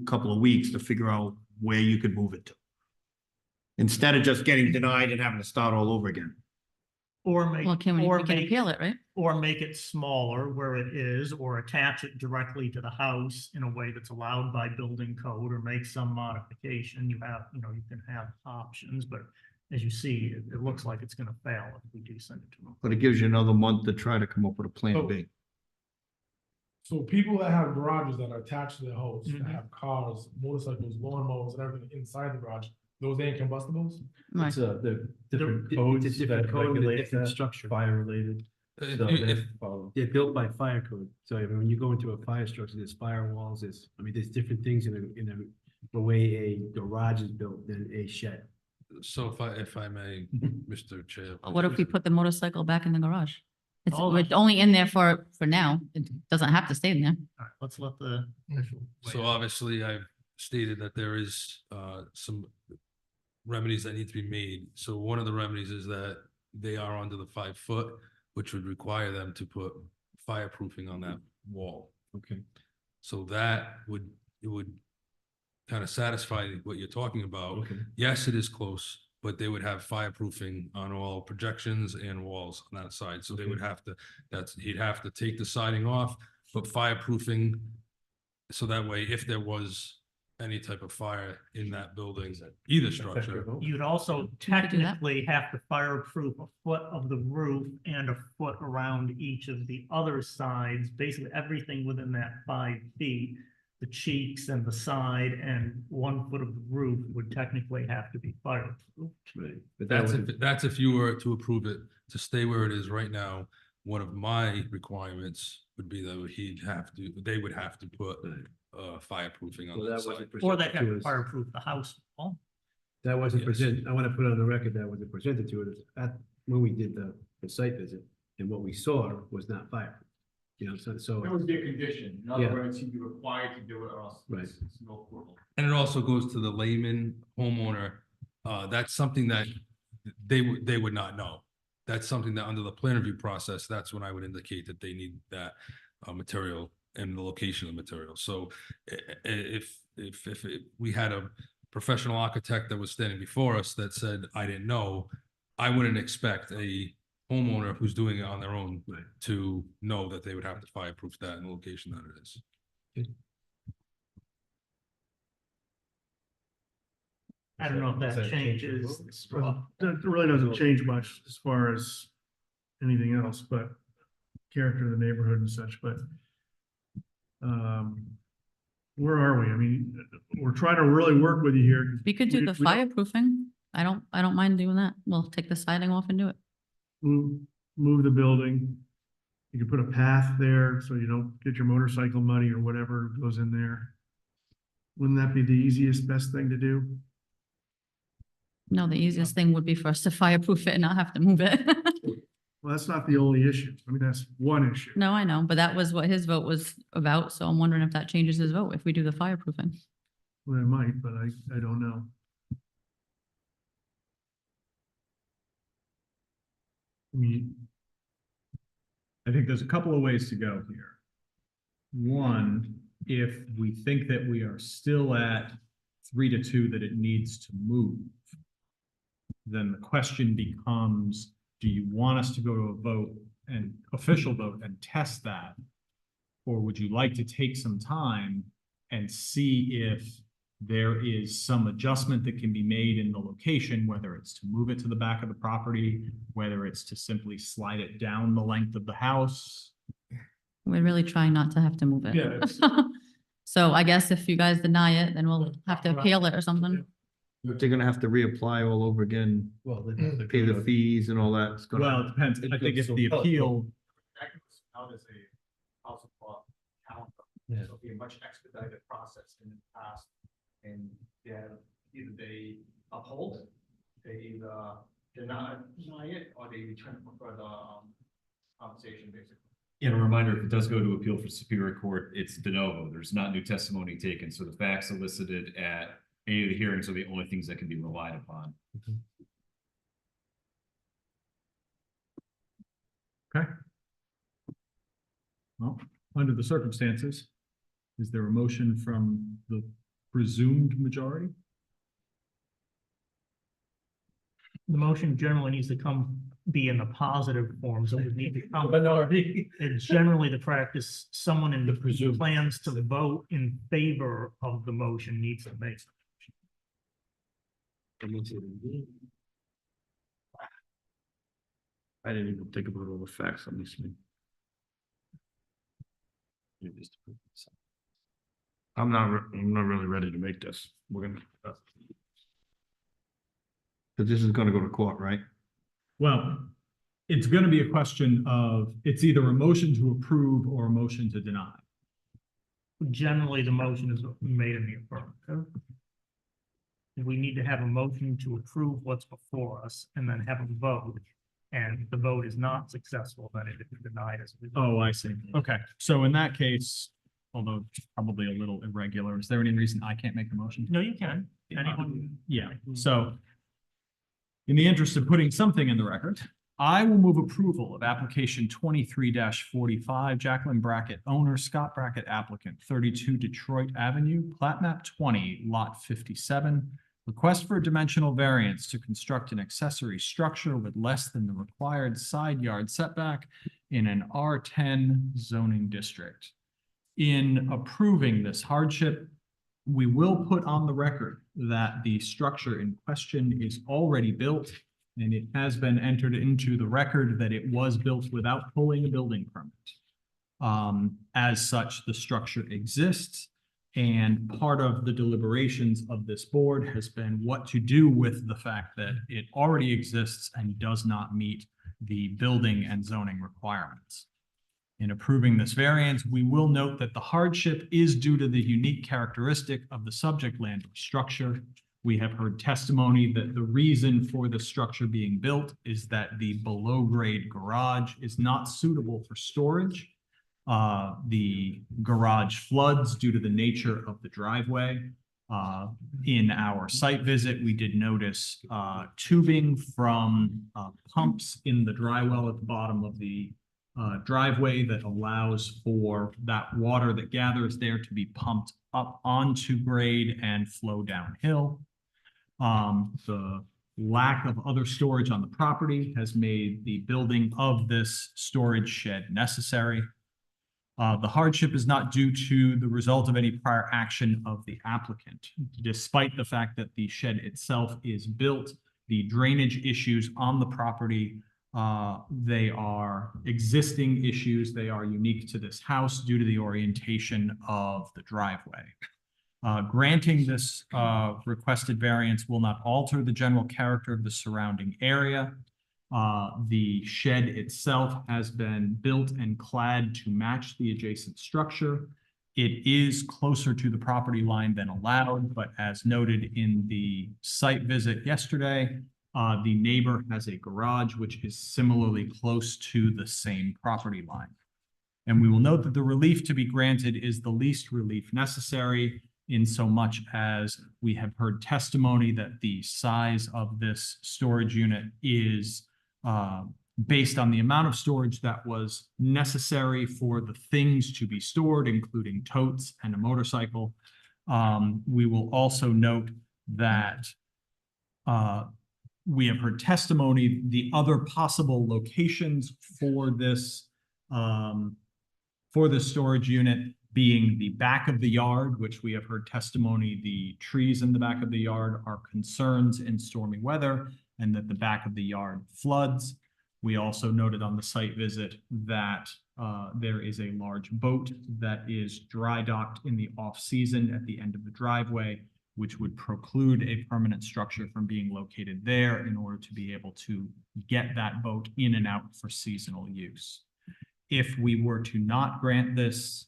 [SPEAKER 12] couple of weeks to figure out where you could move it to? Instead of just getting denied and having to start all over again.
[SPEAKER 1] Or make,
[SPEAKER 3] Well, can we,
[SPEAKER 1] or
[SPEAKER 3] we can
[SPEAKER 1] make,
[SPEAKER 3] appeal it, right?
[SPEAKER 1] or make it smaller where it is, or attach it directly to the house in a way that's allowed by building code, or make some modification. You have, you know, you can have options, but as you see, it looks like it's gonna fail if we do send it to them.
[SPEAKER 12] But it gives you another month to try to come up with a plan
[SPEAKER 8] So-
[SPEAKER 12] B.
[SPEAKER 8] So people that have garages that are attached to their house, that
[SPEAKER 1] Mhm.
[SPEAKER 8] have cars, motorcycles, lawnmowers and everything inside the garage, those ain't combustibles?
[SPEAKER 3] Right.
[SPEAKER 10] It's the different
[SPEAKER 6] It's a
[SPEAKER 10] codes
[SPEAKER 11] different
[SPEAKER 10] that
[SPEAKER 11] code with a
[SPEAKER 10] regulate
[SPEAKER 11] different
[SPEAKER 10] that,
[SPEAKER 11] structure.
[SPEAKER 10] fire related.
[SPEAKER 4] If
[SPEAKER 10] So
[SPEAKER 4] you-
[SPEAKER 10] they
[SPEAKER 4] if-
[SPEAKER 10] follow.
[SPEAKER 11] They're built by fire code. So I mean, when you go into a fire structure, there's firewalls, there's different things the way a garage is built than a shed.
[SPEAKER 4] So if I may, Mr. Chair.
[SPEAKER 3] But what if we put the motorcycle back in the garage? It's,
[SPEAKER 1] Oh,
[SPEAKER 3] we're only in there for now. It doesn't have to stay in there.
[SPEAKER 1] All right, let's let the official. weigh
[SPEAKER 4] So
[SPEAKER 1] in.
[SPEAKER 4] obviously, I've stated that there is some remedies that need to be made. So one of the remedies is that they are under the 5 foot, which would require them to put fireproofing on that wall.
[SPEAKER 11] Okay.
[SPEAKER 4] So it would kind of satisfy what you're talking about.
[SPEAKER 11] Okay.
[SPEAKER 4] Yes, it is close, but they would have fireproofing on all projections and walls on that side. So they would have to, he'd have to take the siding off, but fireproofing. So that way, if there was any type of fire in that building, either structure,
[SPEAKER 1] You'd also
[SPEAKER 3] do that.
[SPEAKER 1] technically have to fireproof a foot of the roof and a foot around each of the other sides, basically everything within that 5 feet. The cheeks and the side and 1 foot of the roof would technically have to be fireproof.
[SPEAKER 10] Right. But that was,
[SPEAKER 4] that's if you were to approve it to stay where it is right now. One of my requirements would be that they would have to put fireproofing on
[SPEAKER 11] Well,
[SPEAKER 4] that
[SPEAKER 11] that
[SPEAKER 4] side.
[SPEAKER 11] wasn't
[SPEAKER 1] Or
[SPEAKER 11] presented
[SPEAKER 1] they have
[SPEAKER 11] to
[SPEAKER 1] to
[SPEAKER 11] us.
[SPEAKER 1] fireproof the house wall.
[SPEAKER 11] That wasn't
[SPEAKER 4] Yes.
[SPEAKER 11] presented, I want to put it on the record, that wasn't presented to us when we did the site visit. And what we saw was not fire. You know, so.
[SPEAKER 13] It would be a condition. In
[SPEAKER 11] Yeah.
[SPEAKER 13] other words, you'd be required to do it or else
[SPEAKER 11] Right.
[SPEAKER 13] it's no approval.
[SPEAKER 4] And it also goes to the layman homeowner. That's something that they would not know. That's something that under the plan review process, that's when I would indicate that they need that material and the location of the material. So if we had a professional architect that was standing before us that said, I didn't know, I wouldn't expect a homeowner who's doing it on their own
[SPEAKER 11] Right.
[SPEAKER 4] to know that they would have to fireproof that in the location that it is.
[SPEAKER 1] I don't know if
[SPEAKER 10] Does
[SPEAKER 1] that
[SPEAKER 10] that change your
[SPEAKER 1] changes.
[SPEAKER 6] That really doesn't change much as far as anything else, but character of the neighborhood and such, but where are we? I mean, we're trying to really work with you here.
[SPEAKER 3] We could do the
[SPEAKER 6] We don't-
[SPEAKER 3] fireproofing. I don't mind doing that. We'll take the siding off and do it.
[SPEAKER 6] Move the building. You can put a path there so you don't get your motorcycle muddy or whatever goes in there. Wouldn't that be the easiest, best thing to do?
[SPEAKER 3] No, the easiest thing would be for us to fireproof it and not have to move it.
[SPEAKER 6] Well, that's not the only issue. I mean, that's one issue.
[SPEAKER 3] No, I know, but that was what his vote was about, so I'm wondering if that changes his vote, if we do the fireproofing.
[SPEAKER 6] Well, it might, but I don't know. I mean,
[SPEAKER 2] I think there's a couple of ways to go here. One, if we think that we are still at 3-2, that it needs to move, then the question becomes, do you want us to go to a vote, an official vote, and test that? Or would you like to take some time and see if there is some adjustment that can be made in the location, whether it's to move it to the back of the property, whether it's to simply slide it down the length of the house?
[SPEAKER 3] We're really trying not to have to move it.
[SPEAKER 8] Yeah, it's-
[SPEAKER 3] So I guess if you guys deny it, then we'll have to appeal it or something.
[SPEAKER 12] They're gonna have to reapply all over again,
[SPEAKER 10] well, they have to
[SPEAKER 12] pay
[SPEAKER 10] go
[SPEAKER 12] the
[SPEAKER 10] to-
[SPEAKER 12] fees and all that. It's gonna-
[SPEAKER 2] Well, it depends. I think if the appeal,
[SPEAKER 13] That goes out as a house of law calendar.
[SPEAKER 10] Yeah.
[SPEAKER 13] It'll be a much expedited process in the past. And either they uphold, they either deny it, or they return for further compensation, basically.
[SPEAKER 7] And a reminder, if it does go to appeal for Superior Court, it's de novo. There's not new testimony taken, so the facts elicited at any of the hearings are the only things that can be relied upon.
[SPEAKER 2] okay. Well, under the circumstances, is there a motion from the presumed majority?
[SPEAKER 1] The motion generally needs to come be in the positive form, so it would need to come.
[SPEAKER 5] Minority.
[SPEAKER 1] It's generally the practice, someone in the plans to vote in favor of the motion needs to make.
[SPEAKER 12] I didn't even think about all the facts on this one. I'm not really ready to make this. We're gonna. But this is gonna go to court, right?
[SPEAKER 2] Well, it's going to be a question of, it's either a motion to approve or a motion to deny.
[SPEAKER 1] Generally, the motion is made in the affirmative. We need to have a motion to approve what's before us and then have a vote. And if the vote is not successful, then it is denied as a result.
[SPEAKER 2] Oh, I see. Okay, so in that case, although probably a little irregular, is there any reason I can't make the motion?
[SPEAKER 1] No, you can. Anyone?
[SPEAKER 2] Yeah, so in the interest of putting something in the record, I will move approval of application 23-45, Jacqueline Brackett, owner, Scott Brackett, applicant, 32 Detroit Avenue, plat map 20, lot 57. Request for a dimensional variance to construct an accessory structure with less than the required side yard setback in an R10 zoning district. In approving this hardship, we will put on the record that the structure in question is already built, and it has been entered into the record that it was built without pulling a building permit. As such, the structure exists, and part of the deliberations of this board has been what to do with the fact that it already exists and does not meet the building and zoning requirements. In approving this variance, we will note that the hardship is due to the unique characteristic of the subject land or structure. We have heard testimony that the reason for the structure being built is that the below-grade garage is not suitable for storage. The garage floods due to the nature of the driveway. In our site visit, we did notice tubing from pumps in the dry well at the bottom of the driveway that allows for that water that gathers there to be pumped up onto grade and flow downhill. The lack of other storage on the property has made the building of this storage shed necessary. The hardship is not due to the result of any prior action of the applicant. Despite the fact that the shed itself is built, the drainage issues on the property, they are existing issues. They are unique to this house due to the orientation of the driveway. Granting this requested variance will not alter the general character of the surrounding area. The shed itself has been built and clad to match the adjacent structure. It is closer to the property line than allowed, but as noted in the site visit yesterday, the neighbor has a garage which is similarly close to the same property line. And we will note that the relief to be granted is the least relief necessary, in so much as we have heard testimony that the size of this storage unit is based on the amount of storage that was necessary for the things to be stored, including totes and a motorcycle. We will also note that we have heard testimony, the other possible locations for this storage unit being the back of the yard, which we have heard testimony, the trees in the back of the yard are concerns in stormy weather, and that the back of the yard floods. We also noted on the site visit that there is a large boat that is dry docked in the off season at the end of the driveway, which would preclude a permanent structure from being located there in order to be able to get that boat in and out for seasonal use. If we were to not grant this,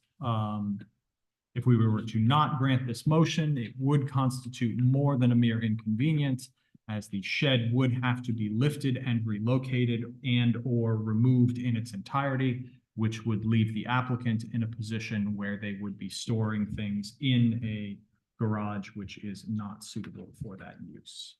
[SPEAKER 2] motion, it would constitute more than a mere inconvenience, as the shed would have to be lifted and relocated and or removed in its entirety, which would leave the applicant in a position where they would be storing things in a garage which is not suitable for that use.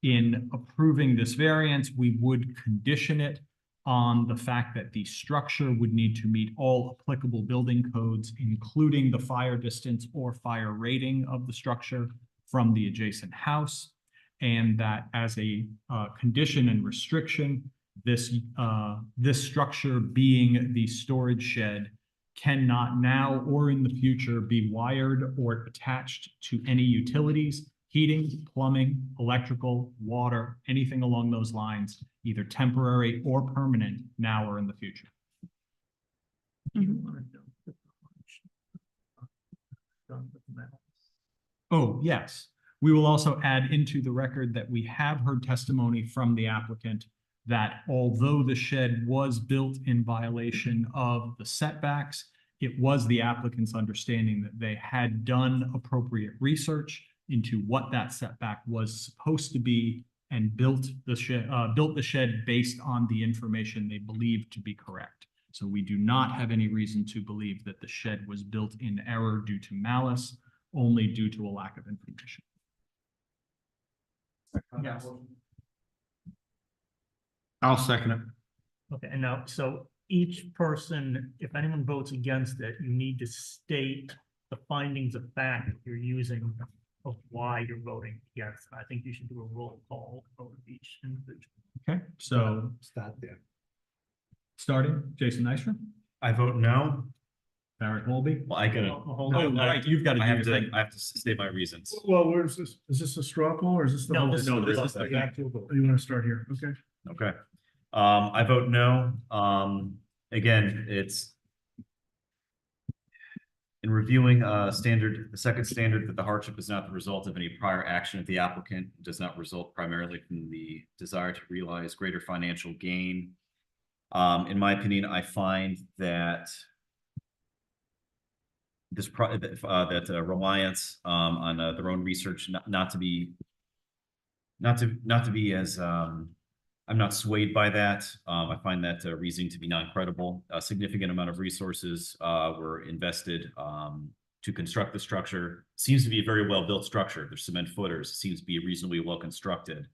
[SPEAKER 2] In approving this variance, we would condition it on the fact that the structure would need to meet all applicable building codes, including the fire distance or fire rating of the structure from the adjacent house, and that as a condition and restriction, this structure being the storage shed cannot now or in the future be wired or attached to any utilities, heating, plumbing, electrical, water, anything along those lines, either temporary or permanent, now or in the future. Oh, yes. We will also add into the record that we have heard testimony from the applicant that although the shed was built in violation of the setbacks, it was the applicant's understanding that they had done appropriate research into what that setback was supposed to be and built the shed based on the information they believed to be correct. So we do not have any reason to believe that the shed was built in error due to malice, only due to a lack of information.
[SPEAKER 1] Yes.
[SPEAKER 12] I'll second it.
[SPEAKER 1] Okay, and now, so each person, if anyone votes against it, you need to state the findings of fact you're using of why you're voting yes. I think you should do a roll call of each individual.
[SPEAKER 2] Okay, so
[SPEAKER 11] Start there.
[SPEAKER 2] starting, Jason Nystrom,
[SPEAKER 7] I vote no.
[SPEAKER 2] Barrett Holby.
[SPEAKER 7] Well, I gotta,
[SPEAKER 1] Hold
[SPEAKER 2] Oh,
[SPEAKER 1] on.
[SPEAKER 2] right, you've got to
[SPEAKER 7] I
[SPEAKER 2] do
[SPEAKER 7] have
[SPEAKER 2] your
[SPEAKER 7] to,
[SPEAKER 2] thing.
[SPEAKER 7] I have to state my reasons.
[SPEAKER 6] Well, where's this? Is this a straw poll or is this the?
[SPEAKER 1] No,
[SPEAKER 6] whole-
[SPEAKER 1] this is
[SPEAKER 7] No, this
[SPEAKER 1] the-
[SPEAKER 7] is the-
[SPEAKER 6] Oh, you want to start here? Okay.
[SPEAKER 7] Okay. I vote no. Again, it's in reviewing standard, the second standard that the hardship is not the result of any prior action of the applicant, does not result primarily from the desire to realize greater financial gain. In my opinion, I find that this reliance on their own research not to be as I'm not swayed by that. I find that reasoning to be non-credible. A significant amount of resources were invested to construct the structure. Seems to be a very well-built structure. There's cement footers. Seems to be reasonably well constructed.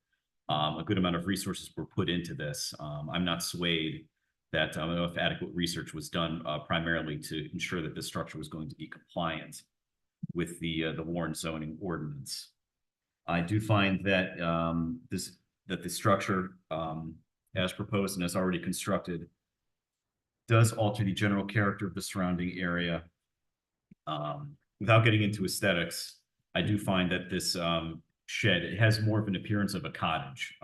[SPEAKER 7] A good amount of resources were put into this. I'm not swayed that I don't know if adequate research was done primarily to ensure that this structure was going to be compliant with the Warren zoning ordinance. I do find that the structure as proposed and as already constructed does alter the general character of the surrounding area. Without getting into aesthetics, I do find that this shed, it has more of an appearance of a cottage.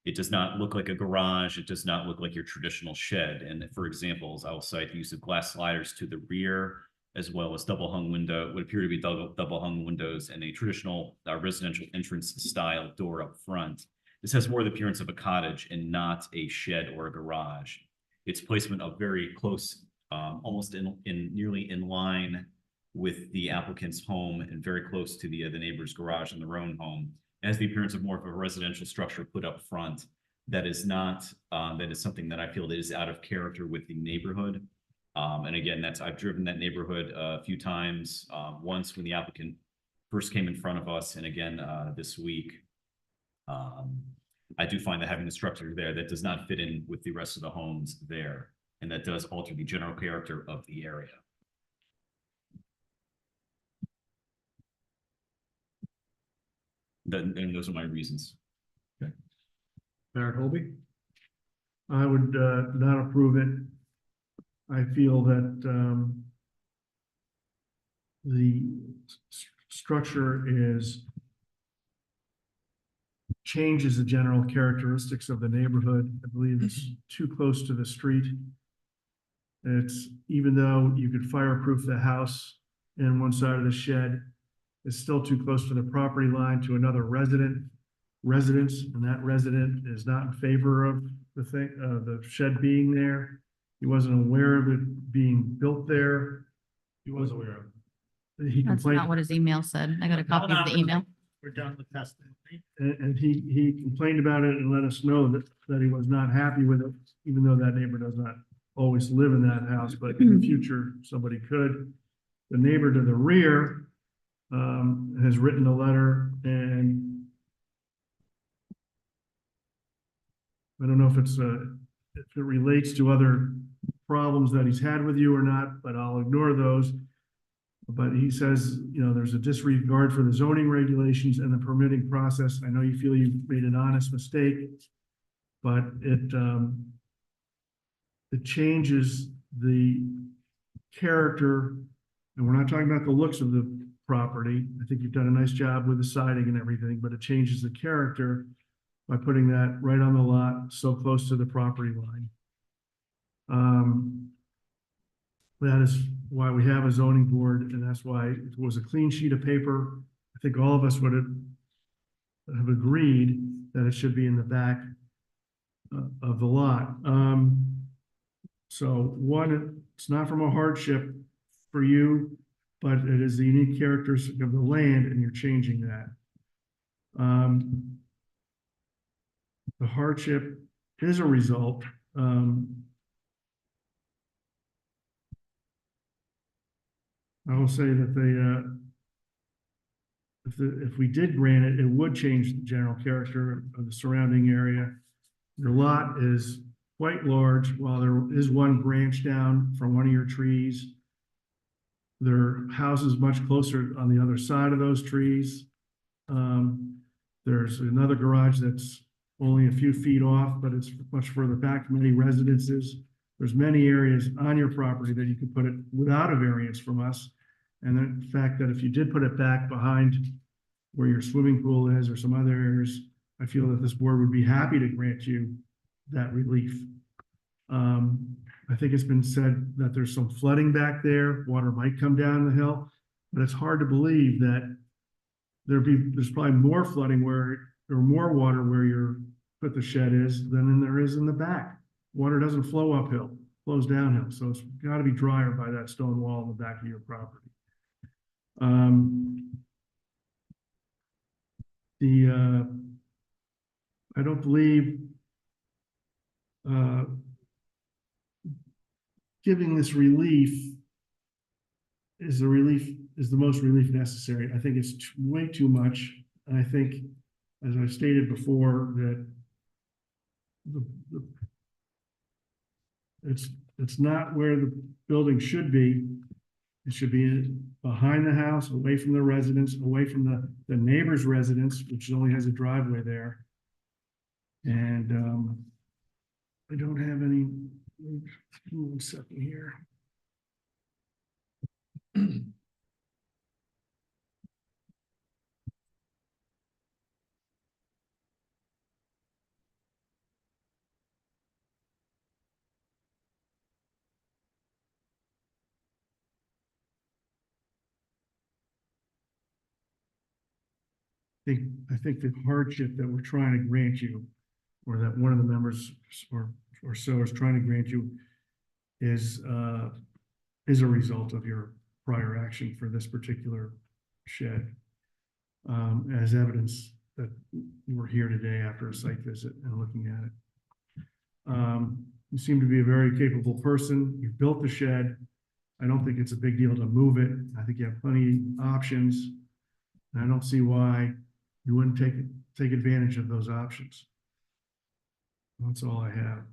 [SPEAKER 7] It does not look like a garage. It does not look like your traditional shed. And for examples, I will cite the use of glass sliders to the rear, as well as double hung window, what appear to be double hung windows and a traditional residential entrance style door up front. This has more the appearance of a cottage and not a shed or a garage. Its placement of very close, almost nearly in line with the applicant's home and very close to the neighbor's garage in their own home. It has the appearance of more of a residential structure put up front. That is not, that is something that I feel that is out of character with the neighborhood. And again, I've driven that neighborhood a few times, once when the applicant first came in front of us, and again, this week. I do find that having the structure there that does not fit in with the rest of the homes there, and that does alter the general character of the area. And those are my reasons.
[SPEAKER 2] Barrett Holby.
[SPEAKER 6] I would not approve it. I feel that the structure changes the general characteristics of the neighborhood. I believe it's too close to the street. It's, even though you could fireproof the house in one side of the shed, it's still too close to the property line to another residence, and that resident is not in favor of the shed being there. He wasn't aware of it being built there.
[SPEAKER 8] He was aware of it.
[SPEAKER 6] He
[SPEAKER 3] That's
[SPEAKER 6] complained.
[SPEAKER 3] not what his email said. I got a copy of the email.
[SPEAKER 1] We're done with testimony.
[SPEAKER 6] And he complained about it and let us know that he was not happy with it, even though that neighbor does not always live in that house, but in the future, somebody could. The neighbor to the rear has written a letter, and I don't know if if it relates to other problems that he's had with you or not, but I'll ignore those. But he says, there's a disregard for the zoning regulations and the permitting process. I know you feel you made an honest mistake. but it changes the character, and we're not talking about the looks of the property. I think you've done a nice job with the siding and everything, but it changes the character by putting that right on the lot, so close to the property line. That is why we have a zoning board, and that's why it was a clean sheet of paper. I think all of us would have agreed that it should be in the back of the lot. So one, it's not from a hardship for you, but it is the unique characteristic of the land, and you're changing that. The hardship is a result. I will say that if we did grant it, it would change the general character of the surrounding area. Your lot is quite large. While there is one branch down from one of your trees, their house is much closer on the other side of those trees. There's another garage that's only a few feet off, but it's much further back from any residences. There's many areas on your property that you could put it without a variance from us. And the fact that if you did put it back behind where your swimming pool is or some other areas, I feel that this board would be happy to grant you that relief. I think it's been said that there's some flooding back there. Water might come down the hill, but it's hard to believe that there's probably more flooding or more water where your put the shed is than there is in the back. Water doesn't flow uphill, it flows downhill. So it's got to be drier by that stone wall in the back of your property. I don't believe giving this relief is the most relief necessary. I think it's way too much. And I think, as I've stated before, that it's not where the building should be. It should be behind the house, away from the residence, away from the neighbor's residence, which only has a driveway there. And I don't have any, 1 second here. I think the hardship that we're trying to grant you, or that one of the members or so is trying to grant you, is a result of your prior action for this particular shed. As evidence that you were here today after a site visit and looking at it. You seem to be a very capable person. You've built the shed. I don't think it's a big deal to move it. I think you have plenty of options. And I don't see why you wouldn't take advantage of those options. That's all I have.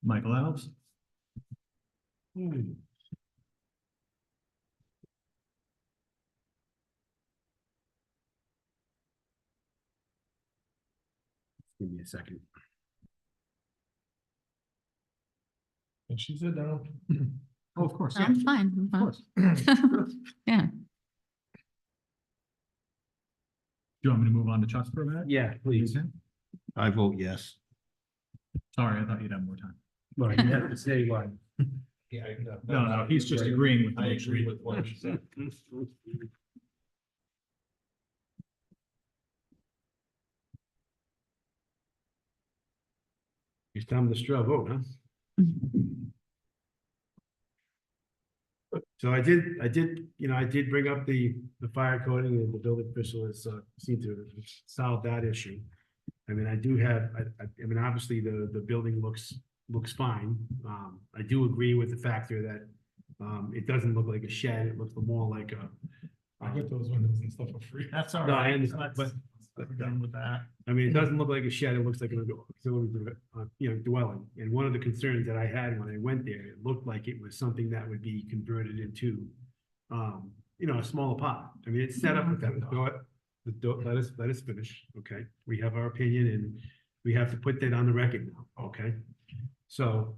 [SPEAKER 2] Michael Alves?
[SPEAKER 11] Give me a second.
[SPEAKER 8] And she said down.
[SPEAKER 2] Oh, of course.
[SPEAKER 3] I'm fine. I'm
[SPEAKER 2] Of
[SPEAKER 3] fine.
[SPEAKER 2] course.
[SPEAKER 3] Yeah.
[SPEAKER 2] Do you want me to move on to Chuck's for a minute?
[SPEAKER 12] Yeah, please.
[SPEAKER 2] Okay.
[SPEAKER 12] I vote yes.
[SPEAKER 2] Sorry, I thought you'd have more time.
[SPEAKER 12] Right, you have to say why.
[SPEAKER 8] Yeah.
[SPEAKER 2] No, he's just agreeing with the
[SPEAKER 8] I
[SPEAKER 2] motion.
[SPEAKER 8] agree with what she said.
[SPEAKER 11] It's time to straw vote, huh? So I did bring up the fire coding, and the building official has seemed to have solved that issue. I mean, I mean, obviously the building looks fine. I do agree with the factor that it doesn't look like a shed. It looks more like a.
[SPEAKER 8] I get those windows and stuff for free.
[SPEAKER 1] That's all
[SPEAKER 11] No, I
[SPEAKER 1] right.
[SPEAKER 11] understand, but
[SPEAKER 1] We're done with that.
[SPEAKER 11] I mean, it doesn't look like a shed, it looks like an auxiliary, dwelling. And one of the concerns that I had when I went there, it looked like it was something that would be converted into, a small apartment. I mean, it's set up with that, let us finish, okay? We have our opinion and we have to put that on the record now, okay? So,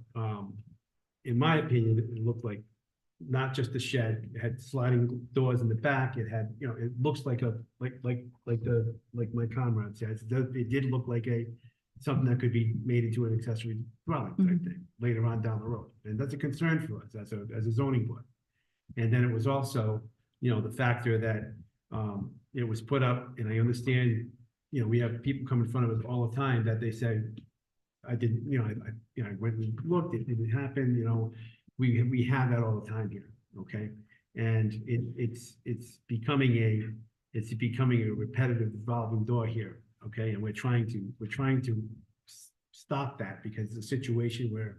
[SPEAKER 11] in my opinion, it looked like not just a shed, it had sliding doors in the back, it had, you know, it looks like like my comrade said, it did look like something that could be made into an accessory dwelling type thing later on down the road. And that's a concern for us as a zoning board. And then it was also, you know, the factor that, it was put up, and I understand, you know, we have people come in front of us all the time that they say, I didn't, you know, I went and looked, it didn't happen, you know, we have that all the time here, okay? And it's becoming a repetitive revolving door here, okay? And we're trying to stop that, because it's a situation where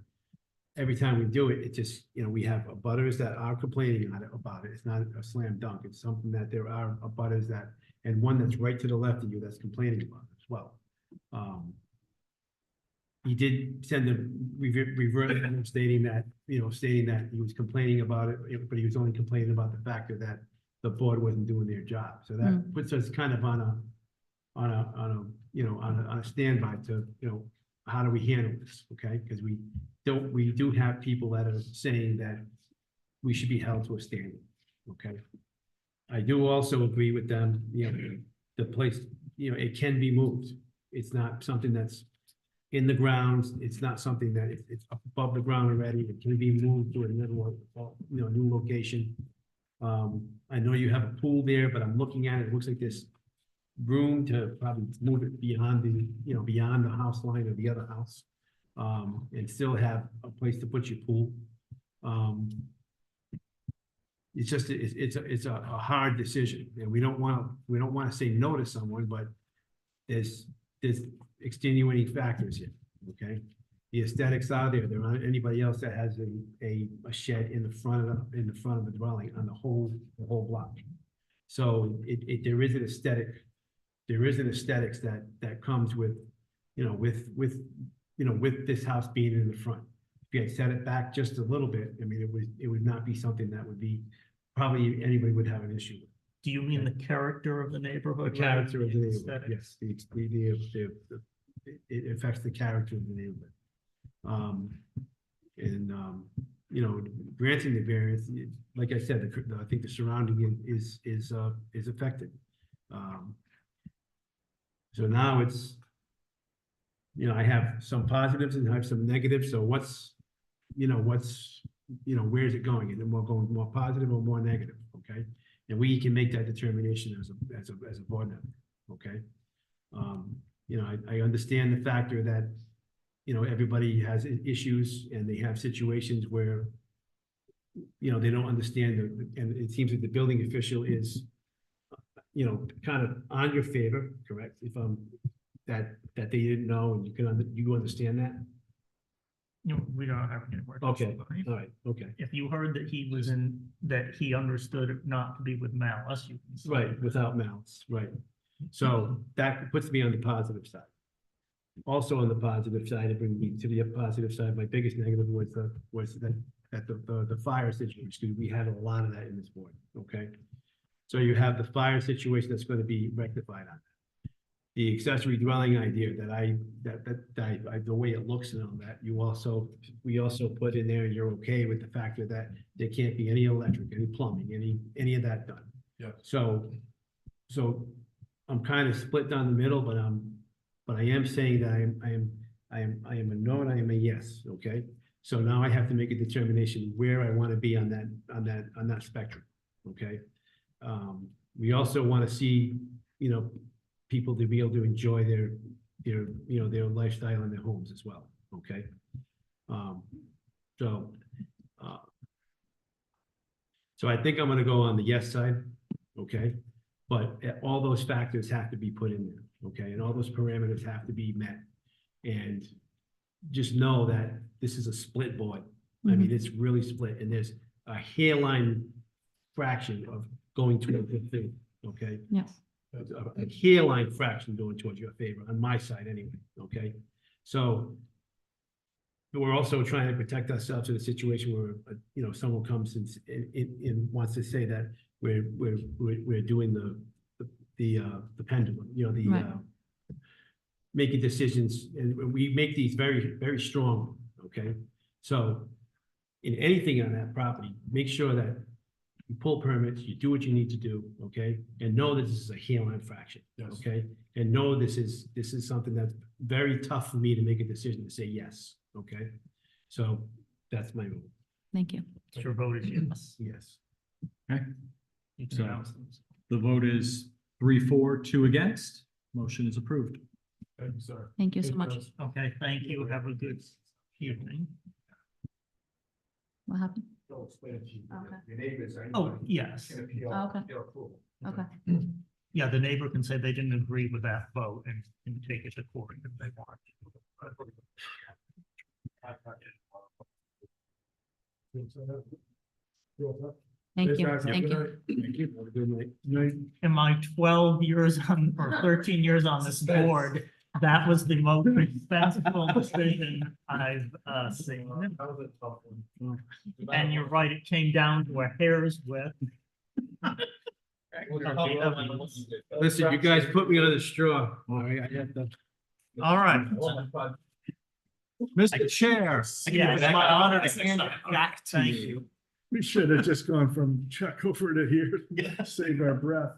[SPEAKER 11] every time we do it, it just, you know, we have abutters that are complaining about it. It's not a slam dunk. It's something that there are abutters that, and one that's right to the left of you that's complaining about it as well. He did send a revert stating that he was complaining about it, but he was only complaining about the factor that the board wasn't doing their job. So that puts us kind of on a standby to, you know, how do we handle this, okay? Because we do have people that are saying that we should be held to a standard, okay? I do also agree with them, you know, the place, you know, it can be moved. It's not something that's in the grounds. It's not something that it's above the ground already. It can be moved to a new location. I know you have a pool there, but I'm looking at it, it looks like there's room to probably move it beyond the house line of the other house, and still have a place to put your pool. It's just, it's a hard decision, and we don't want to say no to someone, but there's extenuating factors here, okay? The aesthetics are there. There aren't anybody else that has a shed in the front of the dwelling on the whole block. So there is an aesthetic. There is an aesthetics that comes with, you know, with this house being in the front. If you had set it back just a little bit, I mean, it would not be something that would be, probably anybody would have an issue with.
[SPEAKER 1] Do you mean the character of the neighborhood?
[SPEAKER 11] The character of the
[SPEAKER 1] rather than
[SPEAKER 11] neighborhood,
[SPEAKER 1] aesthetics?
[SPEAKER 11] yes, it affects the character of the neighborhood. You know, granting the variance, like I said, I think the surrounding is affected. So now it's, you know, I have some positives and I have some negatives. So where's it going? And then we're going more positive or more negative, okay? And we can make that determination as a board member, okay? You know, I understand the factor that, you know, everybody has issues and they have situations where, you know, they don't understand, and it seems that the building official is, you know, kind of on your favor, correct? If that they didn't know, and you understand that?
[SPEAKER 1] No, we don't have any more.
[SPEAKER 11] Okay, all right, okay.
[SPEAKER 1] If you heard that he understood it not to be with malice, you can. say
[SPEAKER 11] Right,
[SPEAKER 1] that.
[SPEAKER 11] without malice, right. So that puts me on the positive side. Also on the positive side, to bring me to the positive side, my biggest negative was the fire situation. We had a lot of that in this board, okay? So you have the fire situation that's going to be rectified on that. The accessory dwelling idea the way it looks and all that, we also put in there, you're okay with the factor that there can't be any electric, any plumbing, any of that done.
[SPEAKER 8] Yeah.
[SPEAKER 11] So I'm kind of split down the middle, but I am saying that I am a no and I am a yes, okay? So now I have to make a determination where I want to be on that spectrum, okay? We also want to see, you know, people to be able to enjoy their lifestyle in their homes as well, okay? So I think I'm gonna go on the yes side, okay? But all those factors have to be put in there, okay? And all those parameters have to be met. And just know that this is a split board. I mean, it's really split, and there's a hairline fraction of going towards the thing, okay?
[SPEAKER 3] Yes.
[SPEAKER 11] A hairline fraction going towards your favor, on my side anyway, okay? So we're also trying to protect ourselves in a situation where, you know, someone comes and wants to say that we're doing the pendulum, you know,
[SPEAKER 3] Right.
[SPEAKER 11] making decisions, and we make these very, very strong, okay? So in anything on that property, make sure that you pull permits, you do what you need to do, okay? And know that this is a hail infraction,
[SPEAKER 8] Yes.
[SPEAKER 11] okay? And know this is something that's very tough for me to make a decision to say yes, okay? So that's my vote,
[SPEAKER 3] Thank you.
[SPEAKER 1] Your vote is yes.
[SPEAKER 11] yes.
[SPEAKER 1] You can
[SPEAKER 2] So-
[SPEAKER 1] announce them.
[SPEAKER 2] The vote is 3-4, 2 against. Motion is approved.
[SPEAKER 8] Thank you, sir.
[SPEAKER 3] Thank you so much.
[SPEAKER 1] Okay, thank you. Have a good evening.
[SPEAKER 3] What happened?
[SPEAKER 9] They'll explain it to you.
[SPEAKER 3] Okay.
[SPEAKER 9] Your neighbors are.
[SPEAKER 1] Oh, yes.
[SPEAKER 9] Can appeal
[SPEAKER 3] Oh, okay.
[SPEAKER 9] their approval.
[SPEAKER 3] Okay.
[SPEAKER 1] Yeah, the neighbor can say they didn't agree with that vote and take it to court if they want.
[SPEAKER 3] Thank you.
[SPEAKER 8] Thanks, guys. Have a
[SPEAKER 3] Thank
[SPEAKER 8] good
[SPEAKER 3] you.
[SPEAKER 8] night.
[SPEAKER 11] Thank you. Have a good night. Night.
[SPEAKER 1] In my 12 years on, or 13 years on this
[SPEAKER 8] Suspense.
[SPEAKER 1] board, that was the most successful decision I've seen.
[SPEAKER 5] That was a tough one.
[SPEAKER 1] And you're right, it came down to a hair's width.
[SPEAKER 11] Listen, you guys put me on the straw. All right, I have to.
[SPEAKER 1] All right.
[SPEAKER 2] Mr. Chair.
[SPEAKER 1] Yeah, it's my honor to
[SPEAKER 2] hand it back to
[SPEAKER 1] Thank
[SPEAKER 2] you.
[SPEAKER 1] you.
[SPEAKER 6] We should have just gone from Chuck over to here, save our breath.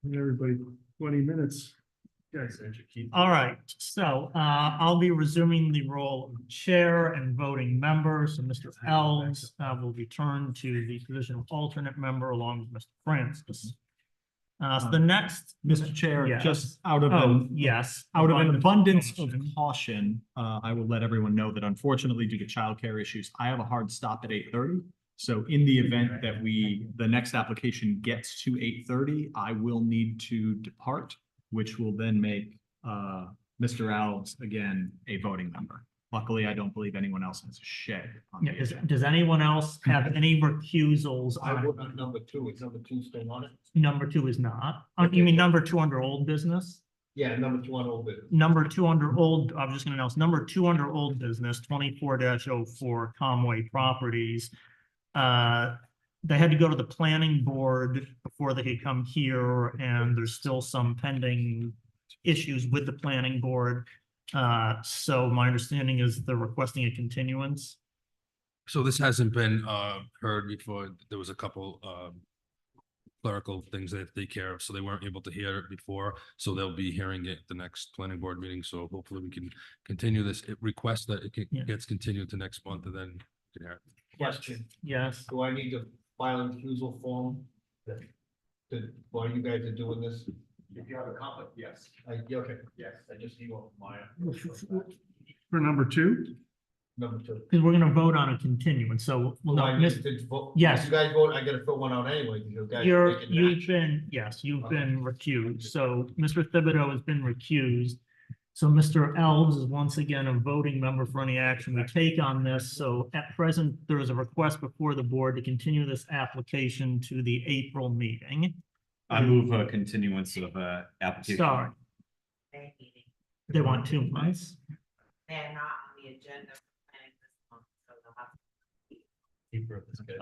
[SPEAKER 6] And everybody, 20 minutes. Guys,
[SPEAKER 1] All right, so I'll be resuming the role of chair and voting member. So Mr. Elves will return to the position of alternate member along with Mr. Francis. So the next,
[SPEAKER 2] Mr. Chair,
[SPEAKER 1] Yes.
[SPEAKER 2] just out of
[SPEAKER 1] oh,
[SPEAKER 2] an
[SPEAKER 1] yes.
[SPEAKER 2] Out of an abundance of
[SPEAKER 1] caution.
[SPEAKER 2] caution, I will let everyone know that unfortunately due to childcare issues, I have a hard stop at 8:30. So in the event that the next application gets to 8:30, I will need to depart, which will then make Mr. Alves again a voting member. Luckily, I don't believe anyone else has a shed. on the
[SPEAKER 1] Yeah,
[SPEAKER 2] agenda.
[SPEAKER 1] does anyone else have any recusals
[SPEAKER 5] I
[SPEAKER 1] on
[SPEAKER 5] would on number two, is number two still on it?
[SPEAKER 1] number two is not? You mean number two under old business?
[SPEAKER 5] Yeah, number two on old business.
[SPEAKER 1] Number two under old, I was just gonna announce, number two under old business, 24-04 Conway Properties. They had to go to the planning board before they could come here, and there's still some pending issues with the planning board. So my understanding is they're requesting a continuance.
[SPEAKER 4] So this hasn't been heard before. There was a couple clerical things they have to take care of, so they weren't able to hear it before. So they'll be hearing it at the next planning board meeting. So hopefully we can continue this. It requests that
[SPEAKER 1] Yeah.
[SPEAKER 4] it gets continued to next month and then we can hear it.
[SPEAKER 5] Question,
[SPEAKER 1] Yes,
[SPEAKER 5] do I need to file a refusal form? While you guys are doing this?
[SPEAKER 9] If you have a conflict, yes,
[SPEAKER 5] Okay,
[SPEAKER 9] yes, I just need one from Maya.
[SPEAKER 6] for number two,
[SPEAKER 5] number two.
[SPEAKER 1] because we're gonna vote on a continuance, so, well,
[SPEAKER 5] Do I
[SPEAKER 1] no,
[SPEAKER 5] need
[SPEAKER 1] Miss-
[SPEAKER 5] to vote?
[SPEAKER 1] Yes.
[SPEAKER 5] You guys vote, I gotta fill one out anyway, because you guys. are
[SPEAKER 1] You're,
[SPEAKER 5] taking
[SPEAKER 1] you've
[SPEAKER 5] action.
[SPEAKER 1] been, yes, you've been recused, so Mr. Thibodeau has been recused. So Mr. Elves is once again a voting member for any action we take on this, so at present, there is a request before the board to continue this application to the April meeting.
[SPEAKER 7] I move a continuance of application.
[SPEAKER 1] Sorry, they want 2 months,
[SPEAKER 14] They're not on the agenda for planning this month, so they'll